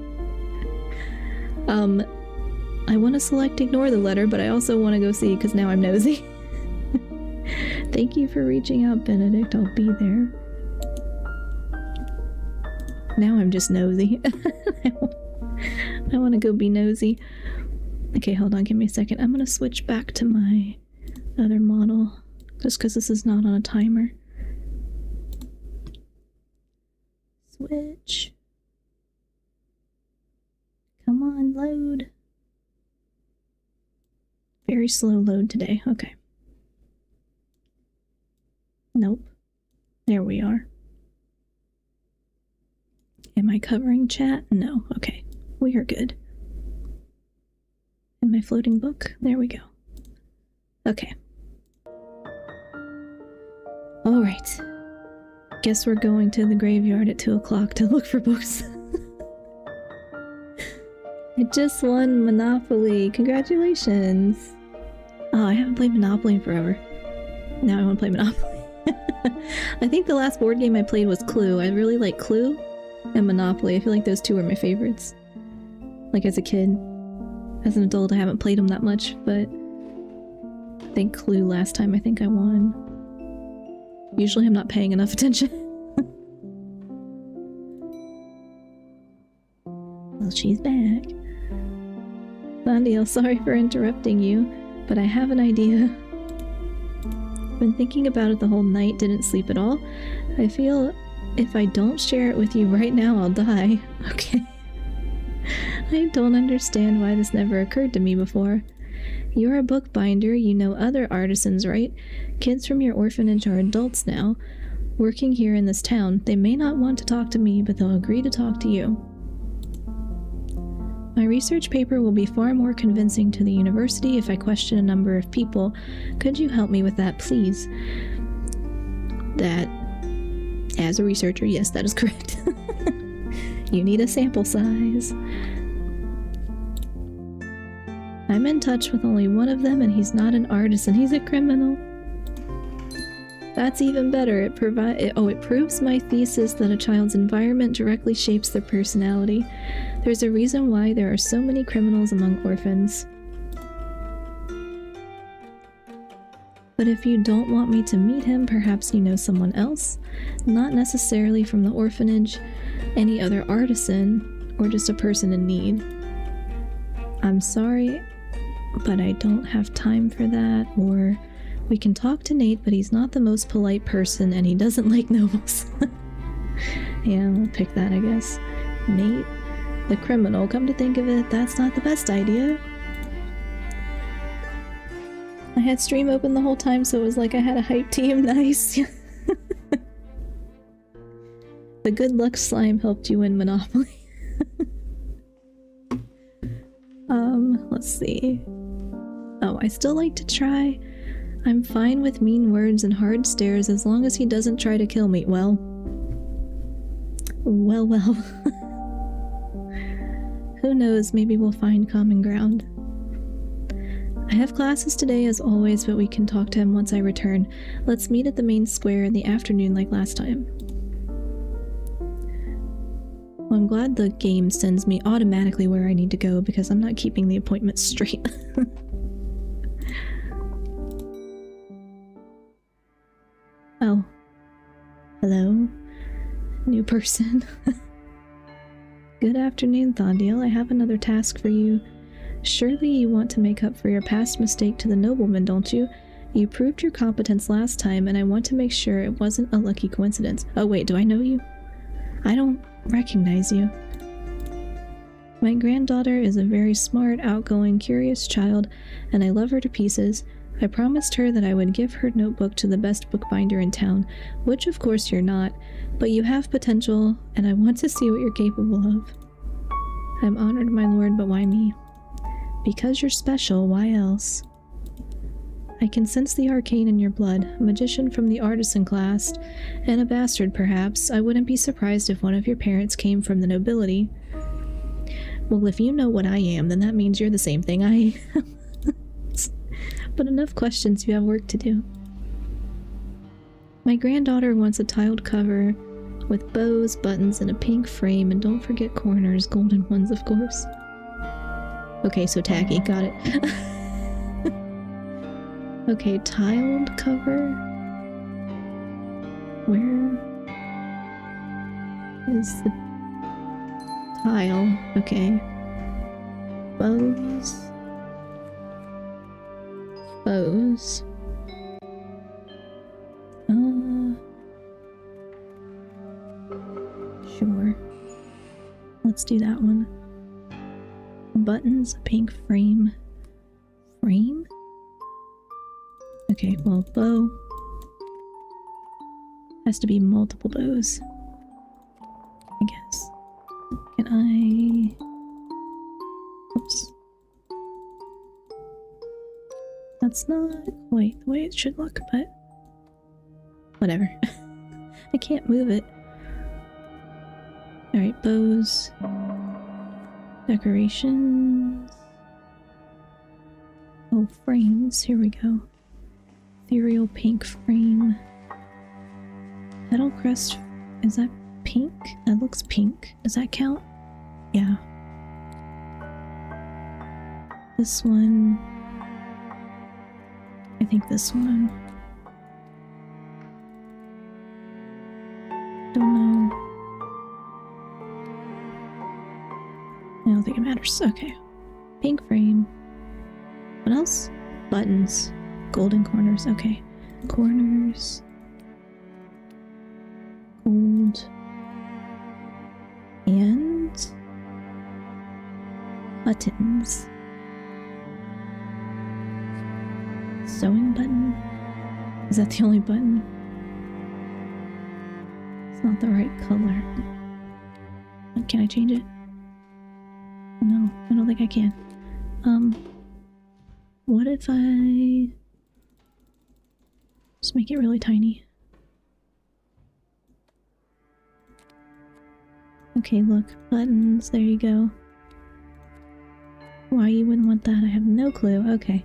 I want to select ignore the letter, but I also want to go see because now I'm nosy. Thank you for reaching out, Benedict. I'll be there. Now I'm just nosy. I want to go be nosy. Okay, hold on, give me a second. I'm gonna switch back to my other model, just because this is not on a timer. Switch. Come on, load. Very slow load today. Okay. Nope. There we are. Am I covering chat? No. Okay. We are good. In my floating book? There we go. Okay. Alright. Guess we're going to the graveyard at 2 o'clock to look for books. I just won Monopoly. Congratulations. Oh, I haven't played Monopoly in forever. Now I want to play Monopoly. I think the last board game I played was Clue. I really like Clue and Monopoly. I feel like those two are my favorites. Like as a kid. As an adult, I haven't played them that much, but I think Clue last time I think I won. Usually I'm not paying enough attention. Well, she's back. Thondiel, sorry for interrupting you, but I have an idea. Been thinking about it the whole night, didn't sleep at all. I feel if I don't share it with you right now, I'll die. Okay. I don't understand why this never occurred to me before. You're a bookbinder, you know other artisans, right? Kids from your orphanage are adults now, working here in this town. They may not want to talk to me, but they'll agree to talk to you. My research paper will be far more convincing to the university if I question a number of people. Could you help me with that, please? That, as a researcher, yes, that is correct. You need a sample size. I'm in touch with only one of them, and he's not an artisan, he's a criminal. That's even better. It proves my thesis that a child's environment directly shapes their personality. There's a reason why there are so many criminals among orphans. But if you don't want me to meet him, perhaps you know someone else? Not necessarily from the orphanage, any other artisan, or just a person in need. I'm sorry, but I don't have time for that, or we can talk to Nate, but he's not the most polite person and he doesn't like nobles. Yeah, we'll pick that, I guess. Nate, the criminal. Come to think of it, that's not the best idea. I had stream open the whole time, so it was like I had a hype team. Nice. The good luck slime helped you win Monopoly. Let's see. Oh, I still like to try. I'm fine with mean words and hard stares as long as he doesn't try to kill me. Well. Who knows, maybe we'll find common ground. I have classes today as always, but we can talk to him once I return. Let's meet at the main square in the afternoon like last time. Well, I'm glad the game sends me automatically where I need to go because I'm not keeping the appointment straight. Oh. Hello? New person. Good afternoon, Thondiel. I have another task for you. Surely you want to make up for your past mistake to the nobleman, don't you? You proved your competence last time, and I want to make sure it wasn't a lucky coincidence. Oh wait, do I know you? I don't recognize you. My granddaughter is a very smart, outgoing, curious child, and I love her to pieces. I promised her that I would give her notebook to the best bookbinder in town, which of course you're not, but you have potential, and I want to see what you're capable of. I'm honored, my lord, but why me? Because you're special, why else? I can sense the arcane in your blood, a magician from the artisan class, and a bastard perhaps. I wouldn't be surprised if one of your parents came from the nobility. Well, if you know what I am, then that means you're the same thing I am. But enough questions, you have work to do. My granddaughter wants a tiled cover with bows, buttons, and a pink frame, and don't forget corners, golden ones, of course. Okay, so tacky, got it. Okay, tiled cover. Where is the tile? Okay. Bows. Bows. Sure. Let's do that one. Buttons, pink frame. Frame? Okay, well, bow. Has to be multiple bows, I guess. Can I... Oops. That's not quite the way it should look, but... whatever. I can't move it. Alright, bows. Decorations. Oh, frames. Here we go. Ethereal pink frame. Petal crest. Is that pink? That looks pink. Does that count? Yeah. This one. I think this one. Don't know. I don't think it matters. Okay. Pink frame. What else? Buttons. Golden corners. Okay. Corners. Gold. And buttons. Sewing button? Is that the only button? It's not the right color. Can I change it? No, I don't think I can. What if I just make it really tiny? Okay, look, buttons, there you go. Why you wouldn't want that, I have no clue. Okay.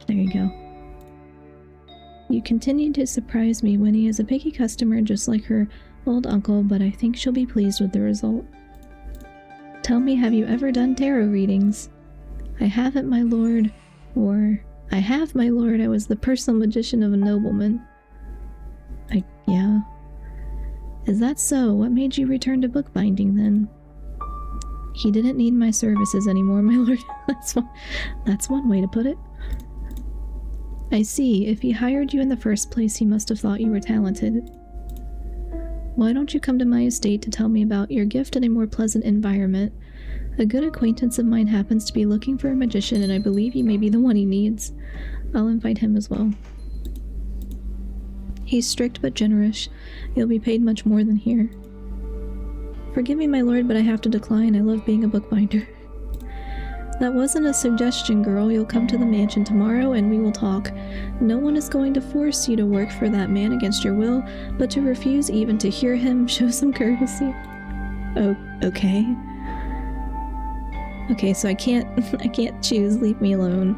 There you go. You continue to surprise me. Winnie is a picky customer just like her old uncle, but I think she'll be pleased with the result. Tell me, have you ever done tarot readings? I haven't, my lord. Or, I have, my lord. I was the personal magician of a nobleman. Yeah. Is that so? What made you return to bookbinding then? He didn't need my services anymore, my lord. That's one way to put it. I see. If he hired you in the first place, he must have thought you were talented. Why don't you come to my estate to tell me about your gift in a more pleasant environment? A good acquaintance of mine happens to be looking for a magician, and I believe you may be the one he needs. I'll invite him as well. He's strict but generous. You'll be paid much more than here. Forgive me, my lord, but I have to decline. I love being a bookbinder. That wasn't a suggestion, girl. You'll come to the mansion tomorrow and we will talk. No one is going to force you to work for that man against your will, but to refuse even to hear him, show some courtesy. Oh, okay. Okay, so I can't choose leave me alone,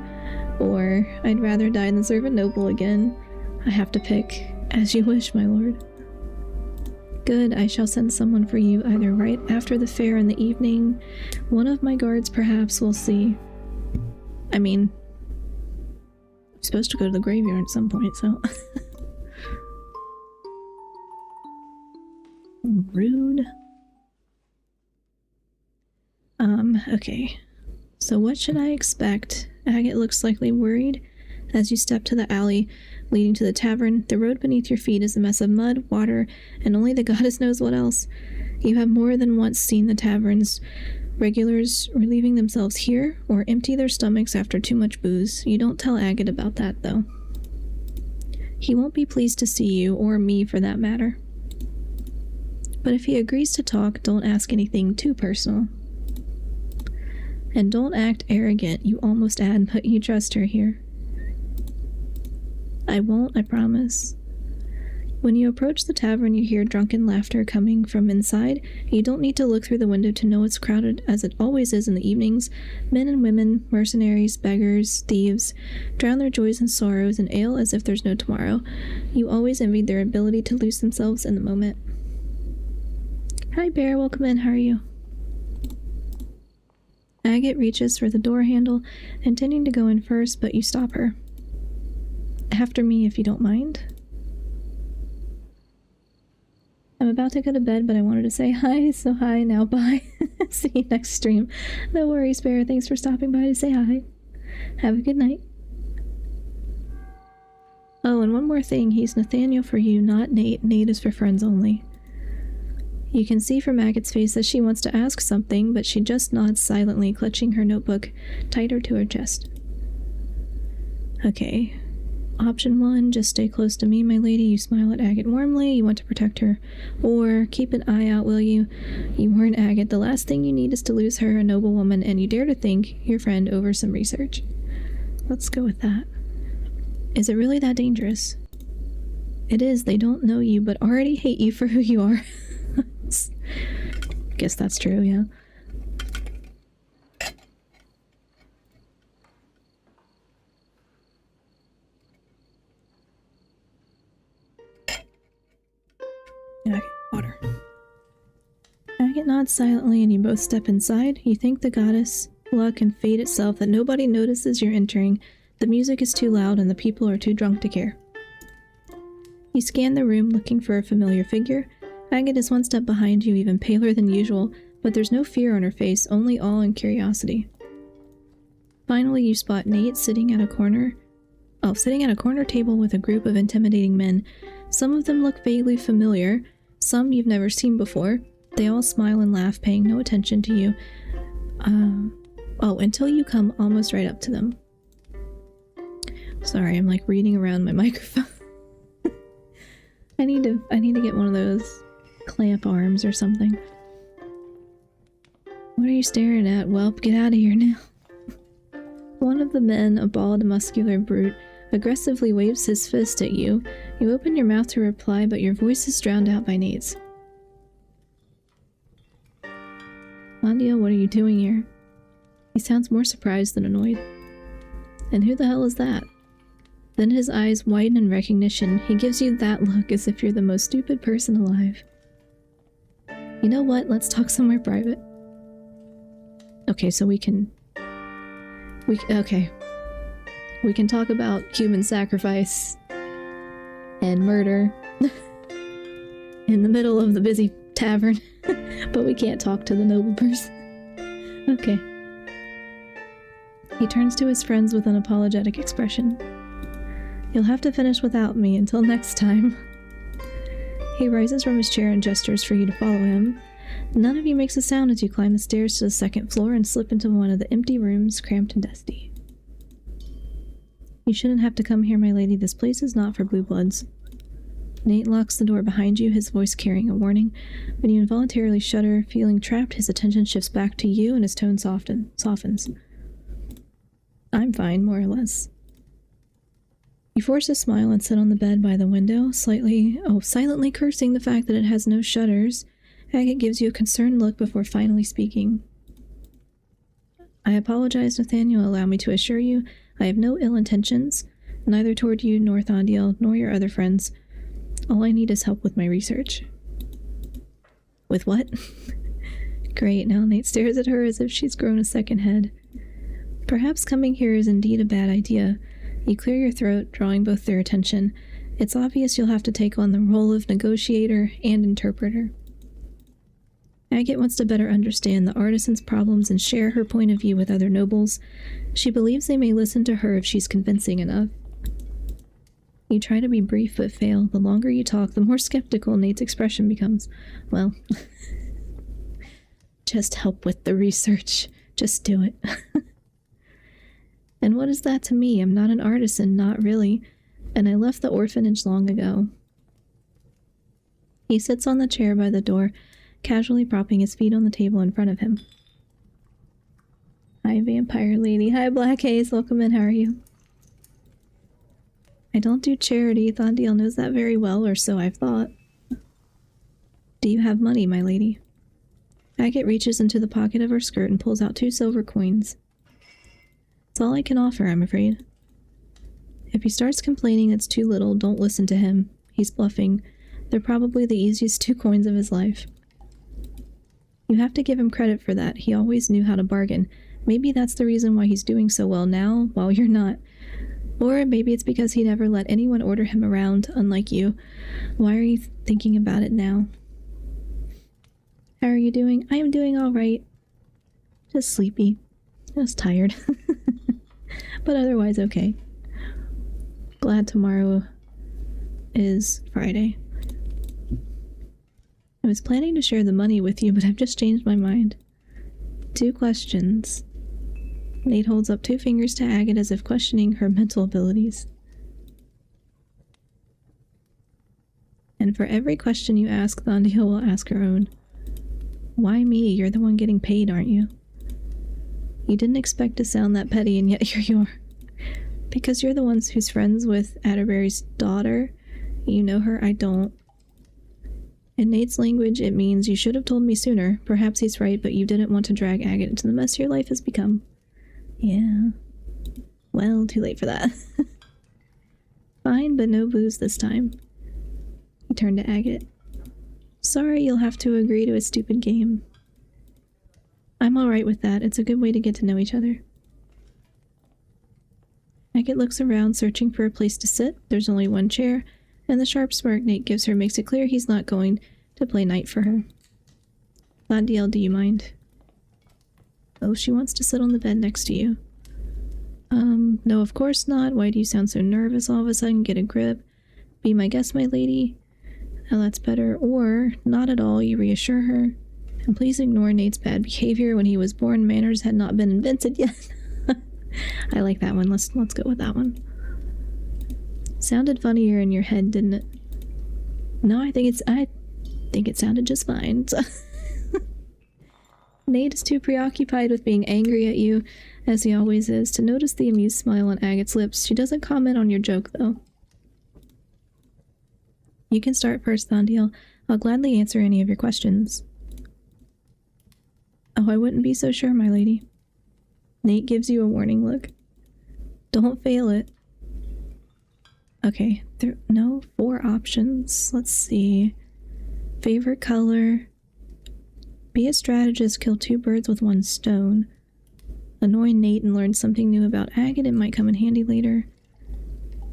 or I'd rather die than serve a noble again. I have to pick. As you wish, my lord. Good, I shall send someone for you either right after the fair in the evening. One of my guards, perhaps, we'll see. I mean, I'm supposed to go to the graveyard at some point, so... Rude. Okay. So what should I expect? Agate looks slightly worried as you step to the alley leading to the tavern. The road beneath your feet is a mess of mud, water, and only the goddess knows what else. You have more than once seen the tavern's regulars relieving themselves here or empty their stomachs after too much booze. You don't tell Agate about that, though. He won't be pleased to see you, or me for that matter. But if he agrees to talk, don't ask anything too personal. And don't act arrogant, you almost add, but you trust her here. I won't, I promise. When you approach the tavern, you hear drunken laughter coming from inside. You don't need to look through the window to know it's crowded, as it always is in the evenings. Men and women, mercenaries, beggars, thieves, drown their joys and sorrows in ale as if there's no tomorrow. You always envied their ability to lose themselves in the moment. Hi, Bear. Welcome in. How are you? Agate reaches for the door handle, intending to go in first, but you stop her. After me, if you don't mind. I'm about to go to bed, but I wanted to say hi, so hi, now bye. See you next stream. No worries, Bear. Thanks for stopping by to say hi. Have a good night. Oh, and one more thing. He's Nathaniel for you, not Nate. Nate is for friends only. You can see from Agate's face that she wants to ask something, but she just nods silently, clutching her notebook tighter to her chest. Okay. Option 1, just stay close to me, my lady. You smile at Agate warmly. You want to protect her. Or, keep an eye out, will you? You warn Agate the last thing you need is to lose her, a noble woman, and you dare to think your friend over some research. Let's go with that. Is it really that dangerous? It is. They don't know you, but already hate you for who you are. Guess that's true, yeah. Okay, water. Agate nods silently and you both step inside. You thank the goddess, luck, and fate itself that nobody notices you're entering. The music is too loud and the people are too drunk to care. You scan the room looking for a familiar figure. Agate is one step behind you, even paler than usual, but there's no fear on her face, only awe and curiosity. Finally, you spot Nate sitting at a corner table with a group of intimidating men. Some of them look vaguely familiar, some you've never seen before. They all smile and laugh, paying no attention to you. Until you come almost right up to them. Sorry, I'm like reading around my microphone. I need to get one of those clamp arms or something. What are you staring at? Welp, get out of here now. One of the men, a bald, muscular brute, aggressively waves his fist at you. You open your mouth to reply, but your voice is drowned out by Nate's. Landia, what are you doing here? He sounds more surprised than annoyed. And who the hell is that? Then his eyes widen in recognition. He gives you that look as if you're the most stupid person alive. You know what? Let's talk somewhere private. Okay, so we can talk about human sacrifice and murder in the middle of the busy tavern, but we can't talk to the noble person. Okay. He turns to his friends with an apologetic expression. You'll have to finish without me until next time. He rises from his chair and gestures for you to follow him. None of you makes a sound as you climb the stairs to the second floor and slip into one of the empty rooms, cramped and dusty. You shouldn't have to come here, my lady. This place is not for blue bloods. Nate locks the door behind you, his voice carrying a warning. When you involuntarily shudder, feeling trapped, his attention shifts back to you and his tone softens. I'm fine, more or less. You force a smile and sit on the bed by the window, silently cursing the fact that it has no shutters. Agate gives you a concerned look before finally speaking. I apologize, Nathaniel. Allow me to assure you, I have no ill intentions, neither toward you nor Thondiel, nor your other friends. All I need is help with my research. With what? Great, now Nate stares at her as if she's grown a second head. Perhaps coming here is indeed a bad idea. You clear your throat, drawing both their attention. It's obvious you'll have to take on the role of negotiator and interpreter. Agate wants to better understand the artisan's problems and share her point of view with other nobles. She believes they may listen to her if she's convincing enough. You try to be brief but fail. The longer you talk, the more skeptical Nate's expression becomes. Well, Just help with the research. Just do it. And what is that to me? I'm not an artisan, not really. And I left the orphanage long ago. He sits on the chair by the door, casually propping his feet on the table in front of him. Hi, Vampire Lady. Hi, Black Haze. Welcome in. How are you? I don't do charity. Thondiel knows that very well, or so I've thought. Do you have money, my lady? Agate reaches into the pocket of her skirt and pulls out 2 silver coins. It's all I can offer, I'm afraid. If he starts complaining it's too little, don't listen to him. He's bluffing. They're probably the easiest 2 coins of his life. You have to give him credit for that. He always knew how to bargain. Maybe that's the reason why he's doing so well now, while you're not. Or maybe it's because he never let anyone order him around, unlike you. Why are you thinking about it now? How are you doing? I am doing all right. Just sleepy. Just tired. But otherwise okay. Glad tomorrow is Friday. I was planning to share the money with you, but I've just changed my mind. 2 questions. Nate holds up 2 fingers to Agate as if questioning her mental abilities. And for every question you ask, Thondiel will ask her own. Why me? You're the one getting paid, aren't you? You didn't expect to sound that petty, and yet here you are. Because you're the ones who's friends with Atterbury's daughter. You know her, I don't. In Nate's language, it means you should have told me sooner. Perhaps he's right, but you didn't want to drag Agate into the mess your life has become. Yeah. Well, too late for that. Fine, but no booze this time. He turned to Agate. Sorry, you'll have to agree to a stupid game. I'm alright with that. It's a good way to get to know each other. Agate looks around, searching for a place to sit. There's only 1 chair, and the sharp smirk Nate gives her makes it clear he's not going to play knight for her. Thondiel, do you mind? Oh, she wants to sit on the bed next to you. No, of course not. Why do you sound so nervous all of a sudden? Get a grip. Be my guest, my lady. Now that's better. Or, not at all, you reassure her. And please ignore Nate's bad behavior. When he was born, manners had not been invented yet. I like that one. Let's go with that one. Sounded funnier in your head, didn't it? No, I think it sounded just fine. So. Nate is too preoccupied with being angry at you, as he always is, to notice the amused smile on Agate's lips. She doesn't comment on your joke, though. You can start first, Thondiel. I'll gladly answer any of your questions. Oh, I wouldn't be so sure, my lady. Nate gives you a warning look. Don't fail it. Okay, no 4 options. Let's see. Favorite color. Be a strategist, kill 2 birds with 1 stone. Annoy Nate and learn something new about Agate. It might come in handy later.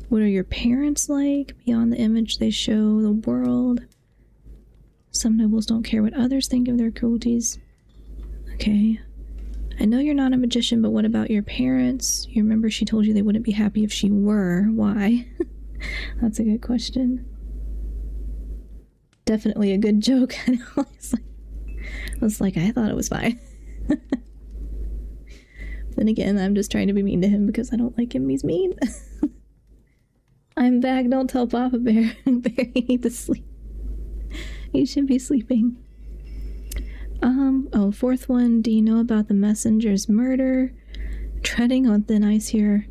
What are your parents like? Beyond the image they show the world. Some nobles don't care what others think of their cruelties. Okay. I know you're not a magician, but what about your parents? You remember she told you they wouldn't be happy if she were. Why? That's a good question. Definitely a good joke. I was like, I thought it was fine. Then again, I'm just trying to be mean to him because I don't like him. He's mean. I'm back. Don't tell Papa Bear. Bear, you need to sleep. You should be sleeping. Oh, 4th one. Do you know about the messenger's murder? Treading on thin ice here.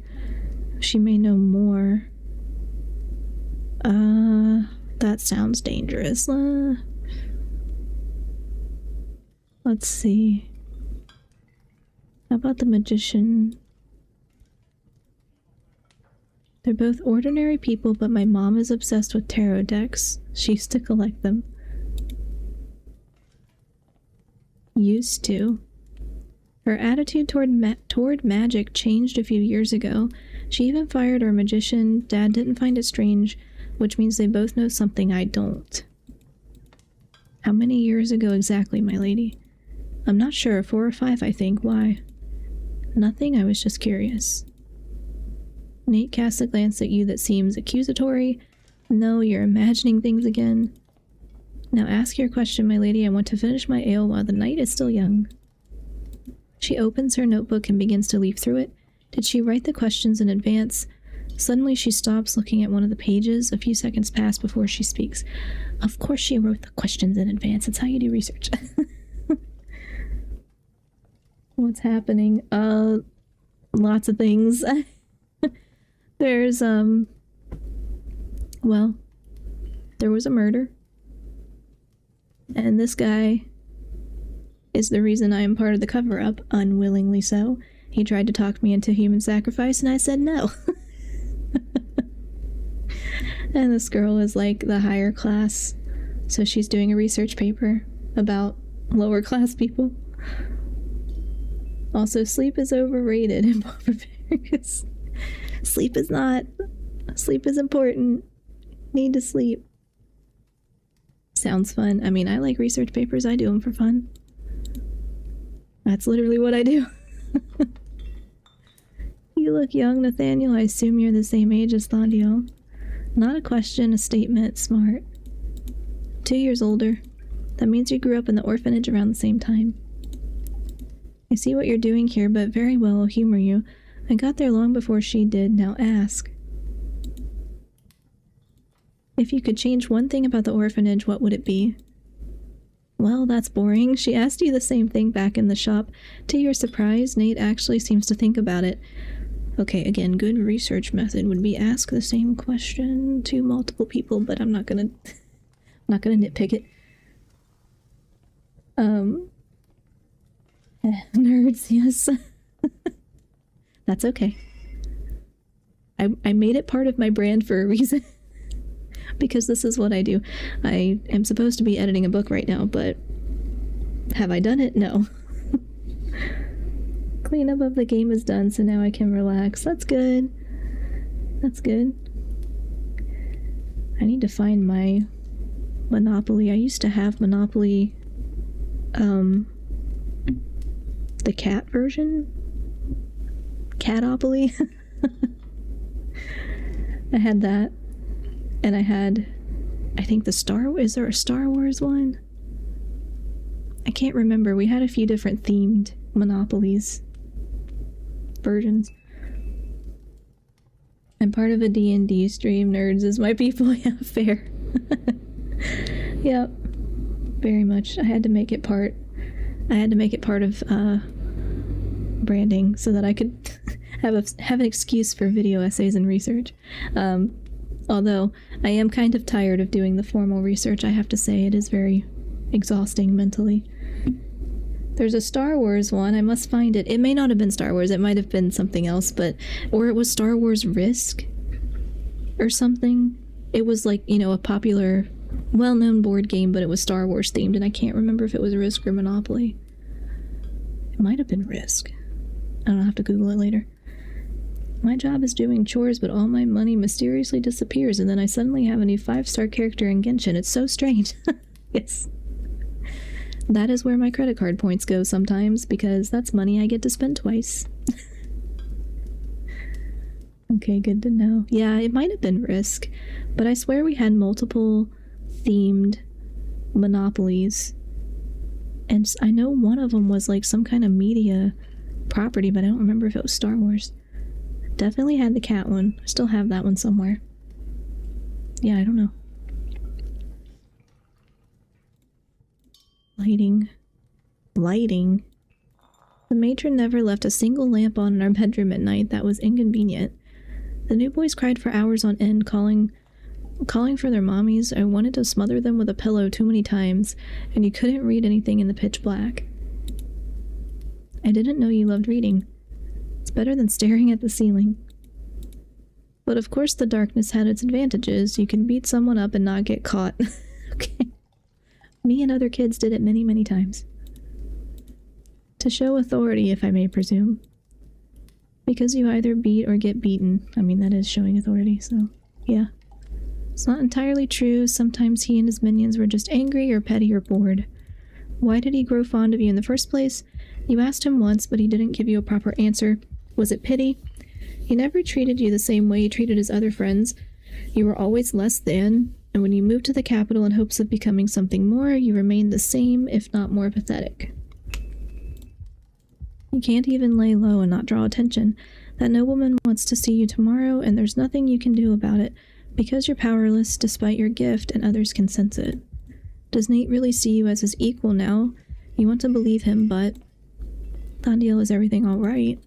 She may know more. That sounds dangerous. Let's see. How about the magician? They're both ordinary people, but my mom is obsessed with tarot decks. She used to collect them. Used to. Her attitude toward magic changed a few years ago. She even fired our magician. Dad didn't find it strange, which means they both know something I don't. How many years ago exactly, my lady? I'm not sure. 4 or 5, I think. Why? Nothing, I was just curious. Nate casts a glance at you that seems accusatory. No, you're imagining things again. Now ask your question, my lady. I want to finish my ale while the night is still young. She opens her notebook and begins to leaf through it. Did she write the questions in advance? Suddenly she stops, looking at one of the pages. A few seconds pass before she speaks. Of course she wrote the questions in advance. It's how you do research. What's happening? Lots of things. There's, well, there was a murder. And this guy is the reason I am part of the cover-up, unwillingly so. He tried to talk me into human sacrifice, and I said no. And this girl is like the higher class, so she's doing a research paper about lower class people. Also, sleep is overrated in Barbarians. Sleep is not. Sleep is important. Need to sleep. Sounds fun. I mean, I like research papers. I do them for fun. That's literally what I do. You look young, Nathaniel. I assume you're the same age as Thondiel. Not a question, a statement. Smart. 2 years older. That means you grew up in the orphanage around the same time. I see what you're doing here, but very well, I'll humor you. I got there long before she did. Now ask. If you could change one thing about the orphanage, what would it be? Well, that's boring. She asked you the same thing back in the shop. To your surprise, Nate actually seems to think about it. Okay, again, good research method would be ask the same question to multiple people, but I'm not gonna nitpick it. Nerds, yes. That's okay. I made it part of my brand for a reason. Because this is what I do. I am supposed to be editing a book right now, but have I done it? No. Cleanup of the game is done, so now I can relax. That's good. That's good. I need to find my Monopoly. I used to have Monopoly, the cat version? Catopoly? I had that. And I had, I think is there a Star Wars one? I can't remember. We had a few different themed Monopolies versions. I'm part of a D&D stream. Nerds is my people. Yeah, fair. Yep. Very much. I had to make it part of branding so that I could have an excuse for video essays and research. Although I am kind of tired of doing the formal research, I have to say. It is very exhausting mentally. There's a Star Wars one. I must find it. It may not have been Star Wars. It might have been something else, or it was Star Wars Risk or something. It was like, a popular, well-known board game, but it was Star Wars themed, and I can't remember if it was Risk or Monopoly. It might have been Risk. I don't know, I'll have to Google it later. My job is doing chores, but all my money mysteriously disappears, and then I suddenly have a new 5-star character in Genshin. It's so strange. Yes. That is where my credit card points go sometimes, because that's money I get to spend twice. Okay, good to know. Yeah, it might have been Risk, but I swear we had multiple themed Monopolies. And I know one of them was like some kind of media property, but I don't remember if it was Star Wars. Definitely had the cat one. I still have that one somewhere. Yeah, I don't know. Lighting. The matron never left a single lamp on in our bedroom at night. That was inconvenient. The new boys cried for hours on end, calling for their mommies. I wanted to smother them with a pillow too many times, and you couldn't read anything in the pitch black. I didn't know you loved reading. It's better than staring at the ceiling. But of course the darkness had its advantages. You can beat someone up and not get caught. Okay. Me and other kids did it many, many times. To show authority, if I may presume. Because you either beat or get beaten. I mean, that is showing authority, so yeah. It's not entirely true. Sometimes he and his minions were just angry or petty or bored. Why did he grow fond of you in the first place? You asked him once, but he didn't give you a proper answer. Was it pity? He never treated you the same way he treated his other friends. You were always less than. And when you moved to the capital in hopes of becoming something more, you remained the same, if not more pathetic. You can't even lay low and not draw attention. That nobleman wants to see you tomorrow, and there's nothing you can do about it, because you're powerless despite your gift and others can sense it. Does Nate really see you as his equal now? You want to believe him, but... Thandiel, is everything all right?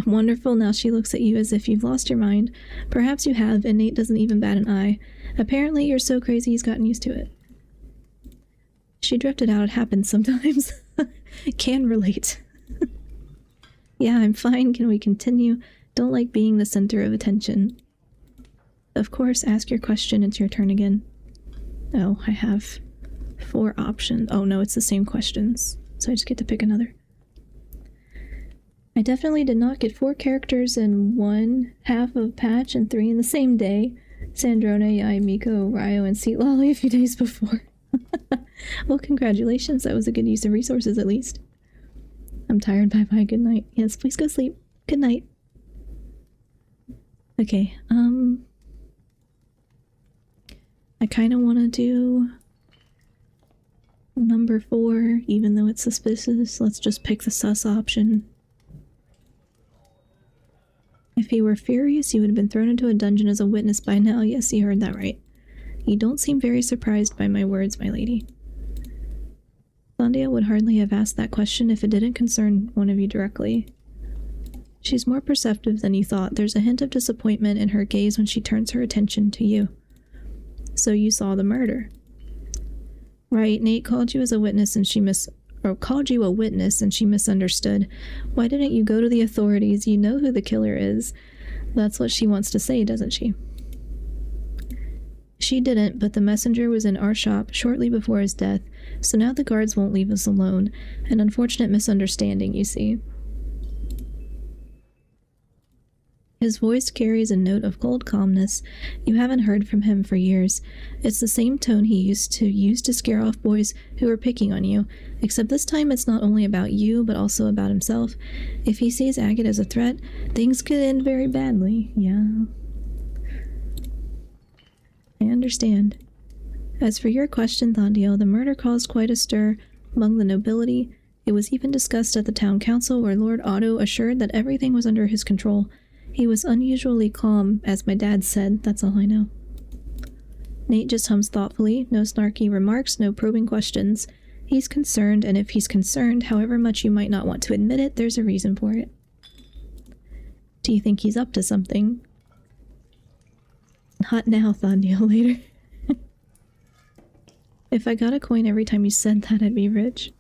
Wonderful, now she looks at you as if you've lost your mind. Perhaps you have, and Nate doesn't even bat an eye. Apparently you're so crazy he's gotten used to it. She drifted out, it happens sometimes. Can relate. Yeah, I'm fine, can we continue? Don't like being the center of attention. Of course, ask your question, it's your turn again. Oh, I have 4 options. Oh no, it's the same questions, so I just get to pick another. I definitely did not get 4 characters in 1 half of patch and 3 in the same day. Sandrona, Yai, Miko, Ryo, and Seat Lolly a few days before. Well, congratulations, that was a good use of resources at least. I'm tired, bye-bye, good night. Yes, please go sleep. Good night. Okay, I kind of want to do number 4, even though it's suspicious. Let's just pick the sus option. If he were furious, you would have been thrown into a dungeon as a witness by now. Yes, you heard that right. You don't seem very surprised by my words, my lady. Thandiel would hardly have asked that question if it didn't concern one of you directly. She's more perceptive than you thought. There's a hint of disappointment in her gaze when she turns her attention to you. So you saw the murder. Right, Nate called you as a witness and she called you a witness and she misunderstood. Why didn't you go to the authorities? You know who the killer is. That's what she wants to say, doesn't she? She didn't, but the messenger was in our shop shortly before his death, so now the guards won't leave us alone. An unfortunate misunderstanding, you see. His voice carries a note of cold calmness. You haven't heard from him for years. It's the same tone he used to use to scare off boys who were picking on you, except this time it's not only about you, but also about himself. If he sees Agate as a threat, things could end very badly. Yeah. I understand. As for your question, Thandiel, the murder caused quite a stir among the nobility. It was even discussed at the town council, where Lord Otto assured that everything was under his control. He was unusually calm, as my dad said, that's all I know. Nate just hums thoughtfully, no snarky remarks, no probing questions. He's concerned, and if he's concerned, however much you might not want to admit it, there's a reason for it. Do you think he's up to something? Not now, Thandiel, later. If I got a coin every time you said that, I'd be rich.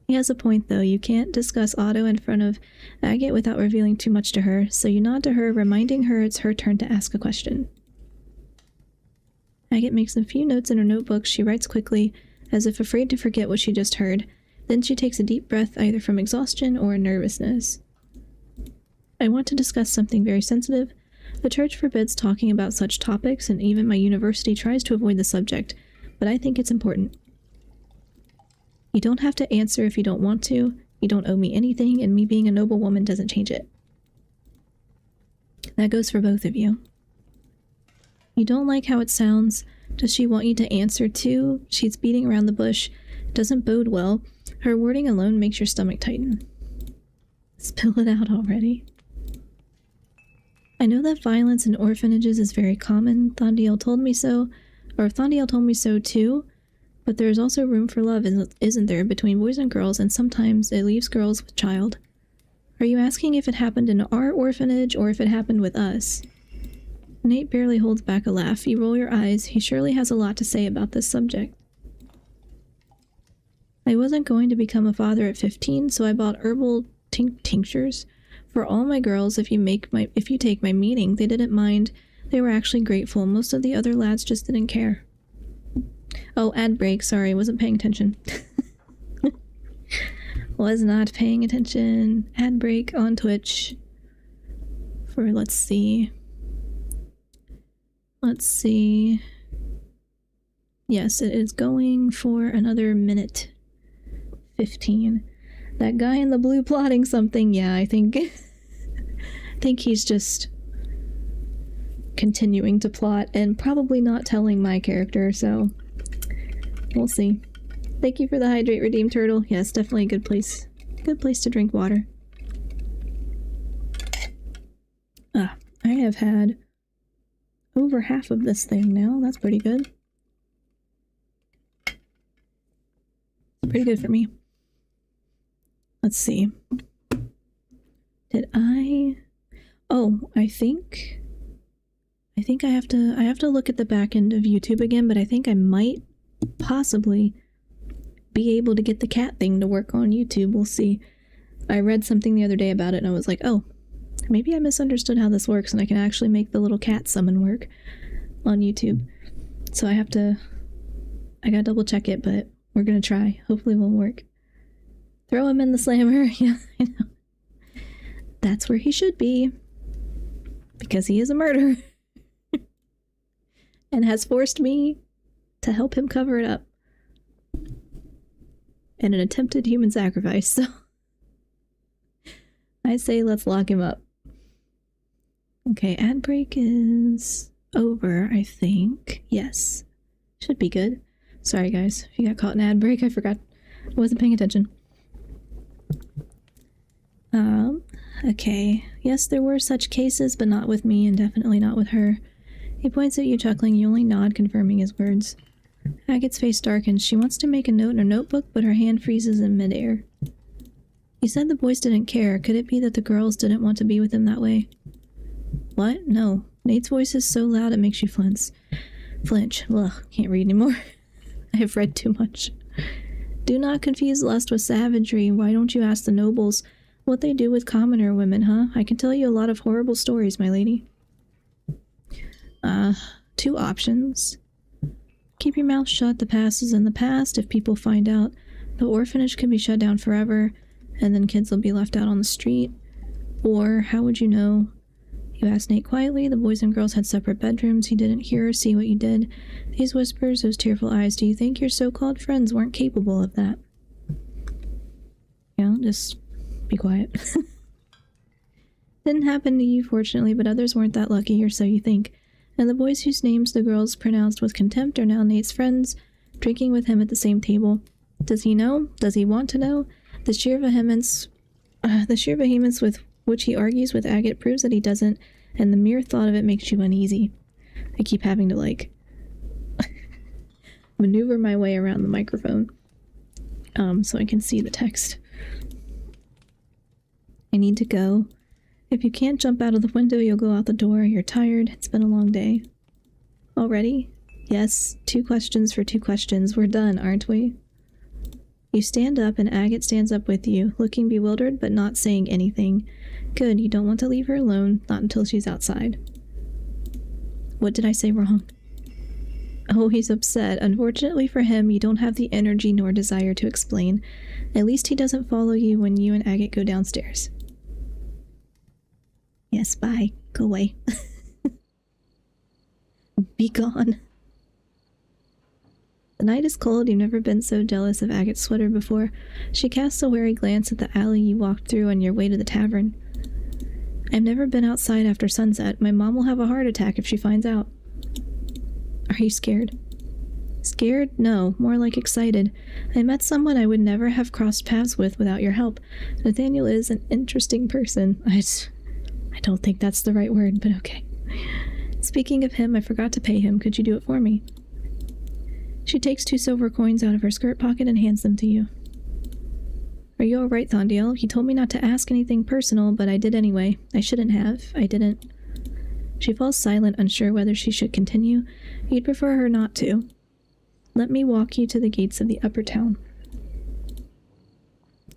He has a point, though. You can't discuss Otto in front of Agate without revealing too much to her, so you nod to her, reminding her it's her turn to ask a question. Agate makes a few notes in her notebook. She writes quickly, as if afraid to forget what she just heard. Then she takes a deep breath, either from exhaustion or nervousness. I want to discuss something very sensitive. The church forbids talking about such topics, and even my university tries to avoid the subject, but I think it's important. You don't have to answer if you don't want to. You don't owe me anything, and me being a noble woman doesn't change it. That goes for both of you. You don't like how it sounds. Does she want you to answer too? She's beating around the bush. Doesn't bode well. Her wording alone makes your stomach tighten. Spill it out already. I know that violence in orphanages is very common. Thandiel told me so. Or Thandiel told me so too. But there's also room for love, isn't there, between boys and girls, and sometimes it leaves girls with child. Are you asking if it happened in our orphanage, or if it happened with us? Nate barely holds back a laugh. You roll your eyes. He surely has a lot to say about this subject. I wasn't going to become a father at 15, so I bought herbal tinctures for all my girls. If you take my meaning, they didn't mind. They were actually grateful. Most of the other lads just didn't care. Oh, ad break. Sorry, wasn't paying attention. Was not paying attention. Ad break on Twitch. For, let's see. Yes, it is going for another minute 15. That guy in the blue plotting something, yeah, I think he's just continuing to plot and probably not telling my character, so we'll see. Thank you for the hydrate, redeemed turtle. Yes, definitely a good place. Good place to drink water. I have had over half of this thing now. That's pretty good. Pretty good for me. Let's see. Did I... Oh, I think I have to look at the back end of YouTube again, but I think I might possibly be able to get the cat thing to work on YouTube. We'll see. I read something the other day about it and I was like, oh, maybe I misunderstood how this works and I can actually make the little cat summon work on YouTube. So I gotta double check it, but we're gonna try. Hopefully it will work. Throw him in the slammer. Yeah, I know. That's where he should be. Because he is a murderer. And has forced me to help him cover it up. And an attempted human sacrifice, so I say let's lock him up. Okay, ad break is over, I think. Yes. Should be good. Sorry guys, if you got caught in ad break, I forgot. I wasn't paying attention. Okay. Yes, there were such cases, but not with me, and definitely not with her. He points at you, chuckling. You only nod, confirming his words. Agate's face darkens. She wants to make a note in her notebook, but her hand freezes in midair. You said the boys didn't care. Could it be that the girls didn't want to be with him that way? What? No. Nate's voice is so loud it makes you flinch. Ugh, can't read anymore. I have read too much. Do not confuse lust with savagery. Why don't you ask the nobles what they do with commoner women, huh? I can tell you a lot of horrible stories, my lady. Two options. Keep your mouth shut. The past is in the past. If people find out, the orphanage could be shut down forever, and then kids will be left out on the street. Or, how would you know? You asked Nate quietly. The boys and girls had separate bedrooms. He didn't hear or see what you did. These whispers, those tearful eyes. Do you think your so-called friends weren't capable of that? Yeah, just be quiet. Didn't happen to you, fortunately, but others weren't that lucky, or so you think. And the boys whose names the girls pronounced with contempt are now Nate's friends, drinking with him at the same table. Does he know? Does he want to know? The sheer vehemence with which he argues with Agate proves that he doesn't, and the mere thought of it makes you uneasy. I keep having to, like, maneuver my way around the microphone, so I can see the text. I need to go. If you can't jump out of the window, you'll go out the door. You're tired. It's been a long day. Already? Yes. 2 questions for 2 questions. We're done, aren't we? You stand up, and Agate stands up with you, looking bewildered but not saying anything. Good, you don't want to leave her alone, not until she's outside. What did I say wrong? Oh, he's upset. Unfortunately for him, you don't have the energy nor desire to explain. At least he doesn't follow you when you and Agate go downstairs. Yes, bye. Go away. Be gone. The night is cold. You've never been so jealous of Agate's sweater before. She casts a wary glance at the alley you walked through on your way to the tavern. I've never been outside after sunset. My mom will have a heart attack if she finds out. Are you scared? Scared? No, more like excited. I met someone I would never have crossed paths with without your help. Nathaniel is an interesting person. I don't think that's the right word, but okay. Speaking of him, I forgot to pay him. Could you do it for me? She takes 2 silver coins out of her skirt pocket and hands them to you. Are you all right, Thondiel? He told me not to ask anything personal, but I did anyway. I shouldn't have. I didn't. She falls silent, unsure whether she should continue. You'd prefer her not to. Let me walk you to the gates of the upper town.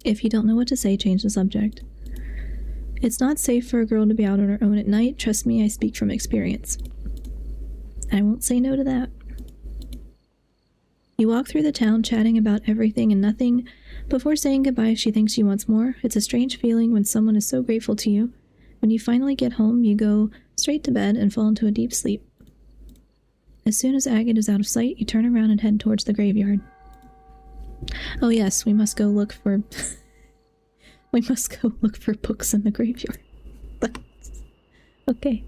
If you don't know what to say, change the subject. It's not safe for a girl to be out on her own at night. Trust me, I speak from experience. I won't say no to that. You walk through the town, chatting about everything and nothing. Before saying goodbye, she thinks you wants more. It's a strange feeling when someone is so grateful to you. When you finally get home, you go straight to bed and fall into a deep sleep. As soon as Agate is out of sight, you turn around and head towards the graveyard. Oh yes, we must go look for... we must go look for books in the graveyard. Okay.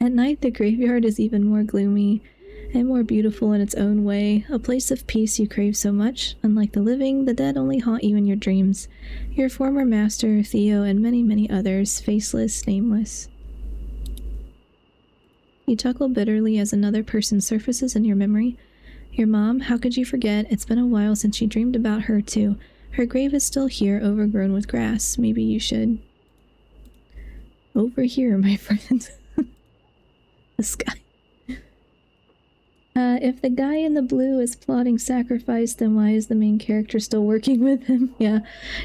At night, the graveyard is even more gloomy and more beautiful in its own way, a place of peace you crave so much. Unlike the living, the dead only haunt you in your dreams. Your former master, Theo, and many, many others, faceless, nameless. You chuckle bitterly as another person surfaces in your memory. Your mom, how could you forget? It's been a while since you dreamed about her, too. Her grave is still here, overgrown with grass. Maybe you should... Over here, my friend. This guy. If the guy in the blue is plotting sacrifice, then why is the main character still working with him? Yeah,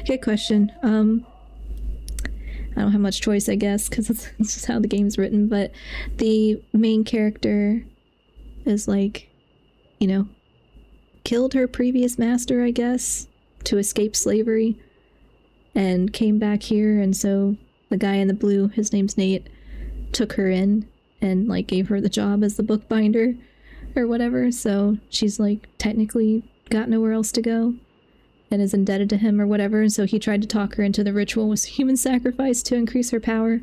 good question. I don't have much choice, I guess, because it's just how the game's written, but the main character is like, you know, killed her previous master, I guess, to escape slavery, and came back here, and so the guy in the blue, his name's Nate, took her in and, like, gave her the job as the bookbinder or whatever, so she's, like, technically got nowhere else to go and is indebted to him or whatever, and so he tried to talk her into the ritual with human sacrifice to increase her power.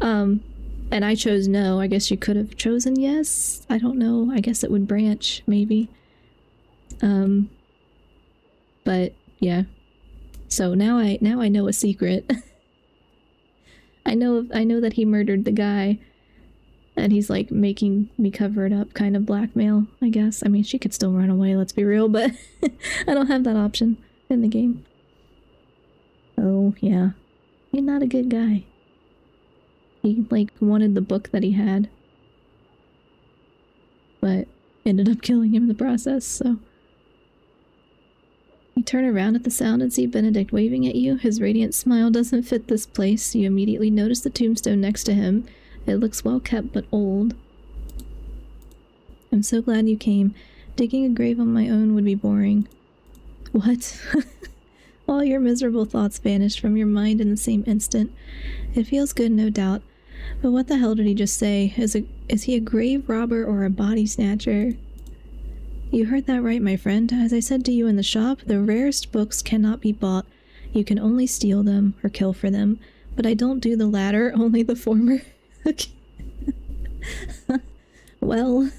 And I chose no. I guess you could have chosen yes. I don't know. I guess it would branch, maybe. But, yeah. So now I know a secret. I know that he murdered the guy, and he's, like, making me cover it up, kind of blackmail, I guess. I mean, she could still run away, let's be real, but I don't have that option in the game. Oh, yeah. He's not a good guy. He, like, wanted the book that he had, but ended up killing him in the process, so... You turn around at the sound and see Benedict waving at you. His radiant smile doesn't fit this place. You immediately notice the tombstone next to him. It looks well kept but old. I'm so glad you came. Digging a grave on my own would be boring. What? All your miserable thoughts vanished from your mind in the same instant. It feels good, no doubt. But what the hell did he just say? Is he a grave robber or a body snatcher? You heard that right, my friend. As I said to you in the shop, the rarest books cannot be bought. You can only steal them or kill for them. But I don't do the latter, only the former. Well,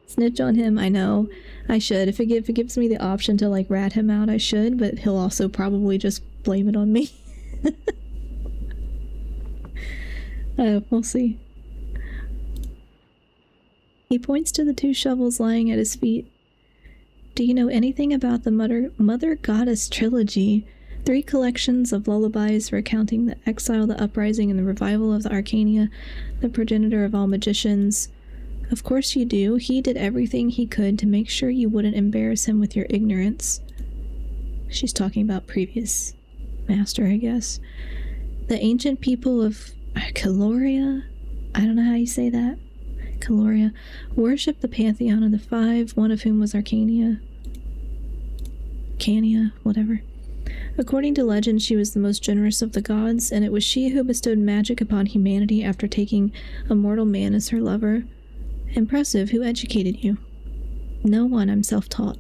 snitch on him, I know. I should. If it gives me the option to, like, rat him out, I should, but he'll also probably just blame it on me. We'll see. He points to the 2 shovels lying at his feet. Do you know anything about the Mother Goddess trilogy? 3 collections of lullabies recounting the exile, the uprising, and the revival of the Arcania, the progenitor of all magicians. Of course you do. He did everything he could to make sure you wouldn't embarrass him with your ignorance. She's talking about previous master, I guess. The ancient people of Caloria? I don't know how you say that. Caloria worshipped the pantheon of the 5, one of whom was Arcania. Cania, whatever. According to legend, she was the most generous of the gods, and it was she who bestowed magic upon humanity after taking a mortal man as her lover. Impressive. Who educated you? No one. I'm self-taught.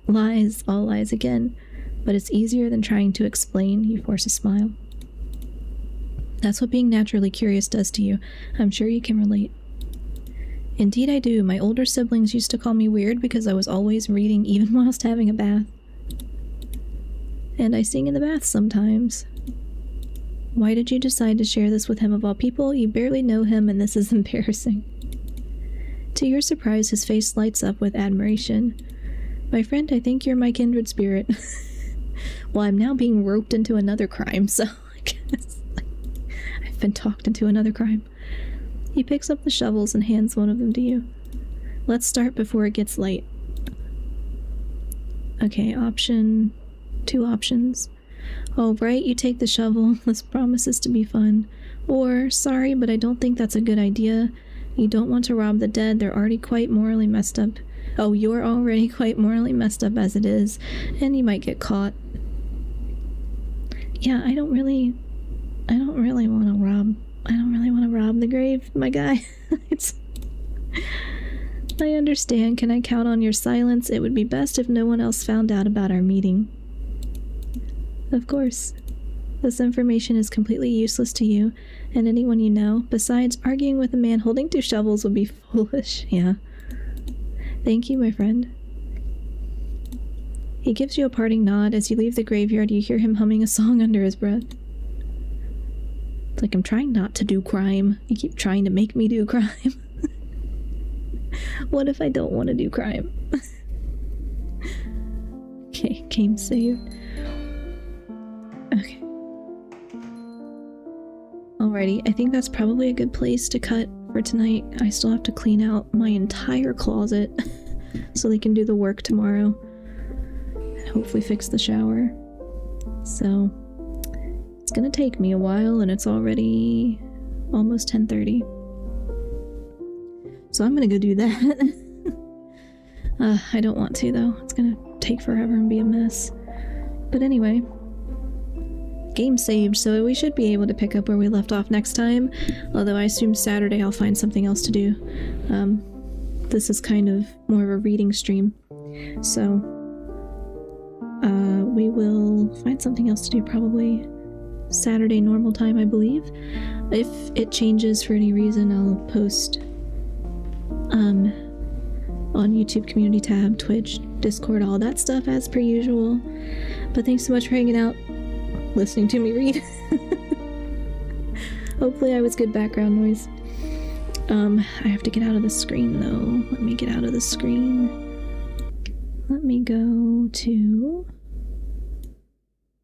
Lies. All lies again. But it's easier than trying to explain. You force a smile. That's what being naturally curious does to you. I'm sure you can relate. Indeed I do. My older siblings used to call me weird because I was always reading even whilst having a bath. And I sing in the bath sometimes. Why did you decide to share this with him of all people? You barely know him and this is embarrassing. To your surprise, his face lights up with admiration. My friend, I think you're my kindred spirit. Well, I'm now being roped into another crime, so I guess I've been talked into another crime. He picks up the shovels and hands one of them to you. Let's start before it gets late. Okay, 2 options. Oh, right, you take the shovel. This promises to be fun. Or, sorry, but I don't think that's a good idea. You don't want to rob the dead. They're already quite morally messed up. Oh, you're already quite morally messed up as it is, and you might get caught. Yeah, I don't really want to rob the grave, my guy. I understand. Can I count on your silence? It would be best if no one else found out about our meeting. Of course. This information is completely useless to you and anyone you know. Besides, arguing with a man holding 2 shovels would be foolish. Yeah. Thank you, my friend. He gives you a parting nod. As you leave the graveyard, you hear him humming a song under his breath. It's like, I'm trying not to do crime. You keep trying to make me do crime. What if I don't want to do crime? Okay, game saved. Okay. Alrighty, I think that's probably a good place to cut for tonight. I still have to clean out my entire closet so they can do the work tomorrow. And hopefully fix the shower. So, it's gonna take me a while and it's already almost 10:30. So I'm gonna go do that. I don't want to though. It's gonna take forever and be a mess. But anyway, game saved, so we should be able to pick up where we left off next time. Although I assume Saturday I'll find something else to do. This is kind of more of a reading stream. So, we will find something else to do probably Saturday normal time, I believe. If it changes for any reason, I'll post on YouTube community tab, Twitch, Discord, all that stuff as per usual. But thanks so much for hanging out, listening to me read. Hopefully I was good background noise. I have to get out of the screen though. Let me get out of the screen. Let me go to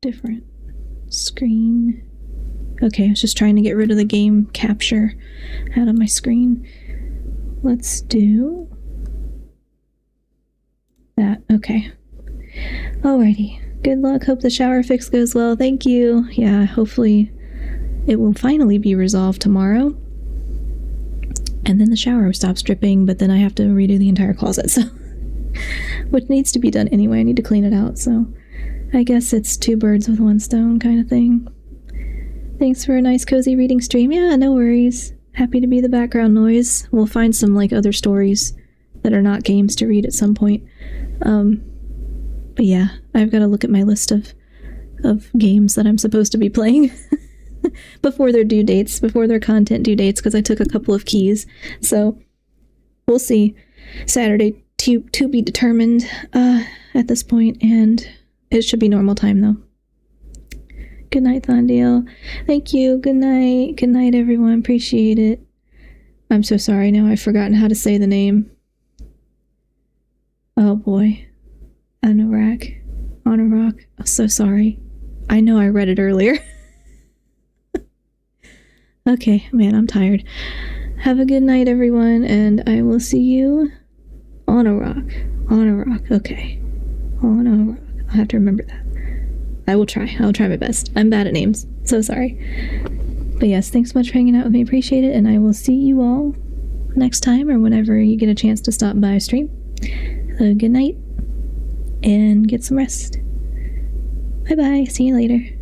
different screen. Okay, I was just trying to get rid of the game capture out of my screen. Let's do that. Okay. Alrighty. Good luck. Hope the shower fix goes well. Thank you. Yeah, hopefully it will finally be resolved tomorrow. And then the shower stops dripping, but then I have to redo the entire closet, so which needs to be done anyway. I need to clean it out, so I guess it's 2 birds with 1 stone kind of thing. Thanks for a nice cozy reading stream. Yeah, no worries. Happy to be the background noise. We'll find some like other stories that are not games to read at some point. But yeah, I've got to look at my list of games that I'm supposed to be playing before their due dates, before their content due dates, because I took a couple of keys. So we'll see. Saturday to be determined at this point, and it should be normal time though. Good night, Thondale. Thank you. Good night. Good night, everyone. Appreciate it. I'm so sorry now. I've forgotten how to say the name. Oh boy. Anorak. I'm so sorry. I know I read it earlier. Okay, man, I'm tired. Have a good night, everyone, and I will see you on a rock. On a rock. Okay. On a rock. I'll have to remember that. I will try. I'll try my best. I'm bad at names. So sorry. But yes, thanks so much for hanging out with me. Appreciate it. And I will see you all next time or whenever you get a chance to stop by a stream. So good night and get some rest. Bye-bye. See you later.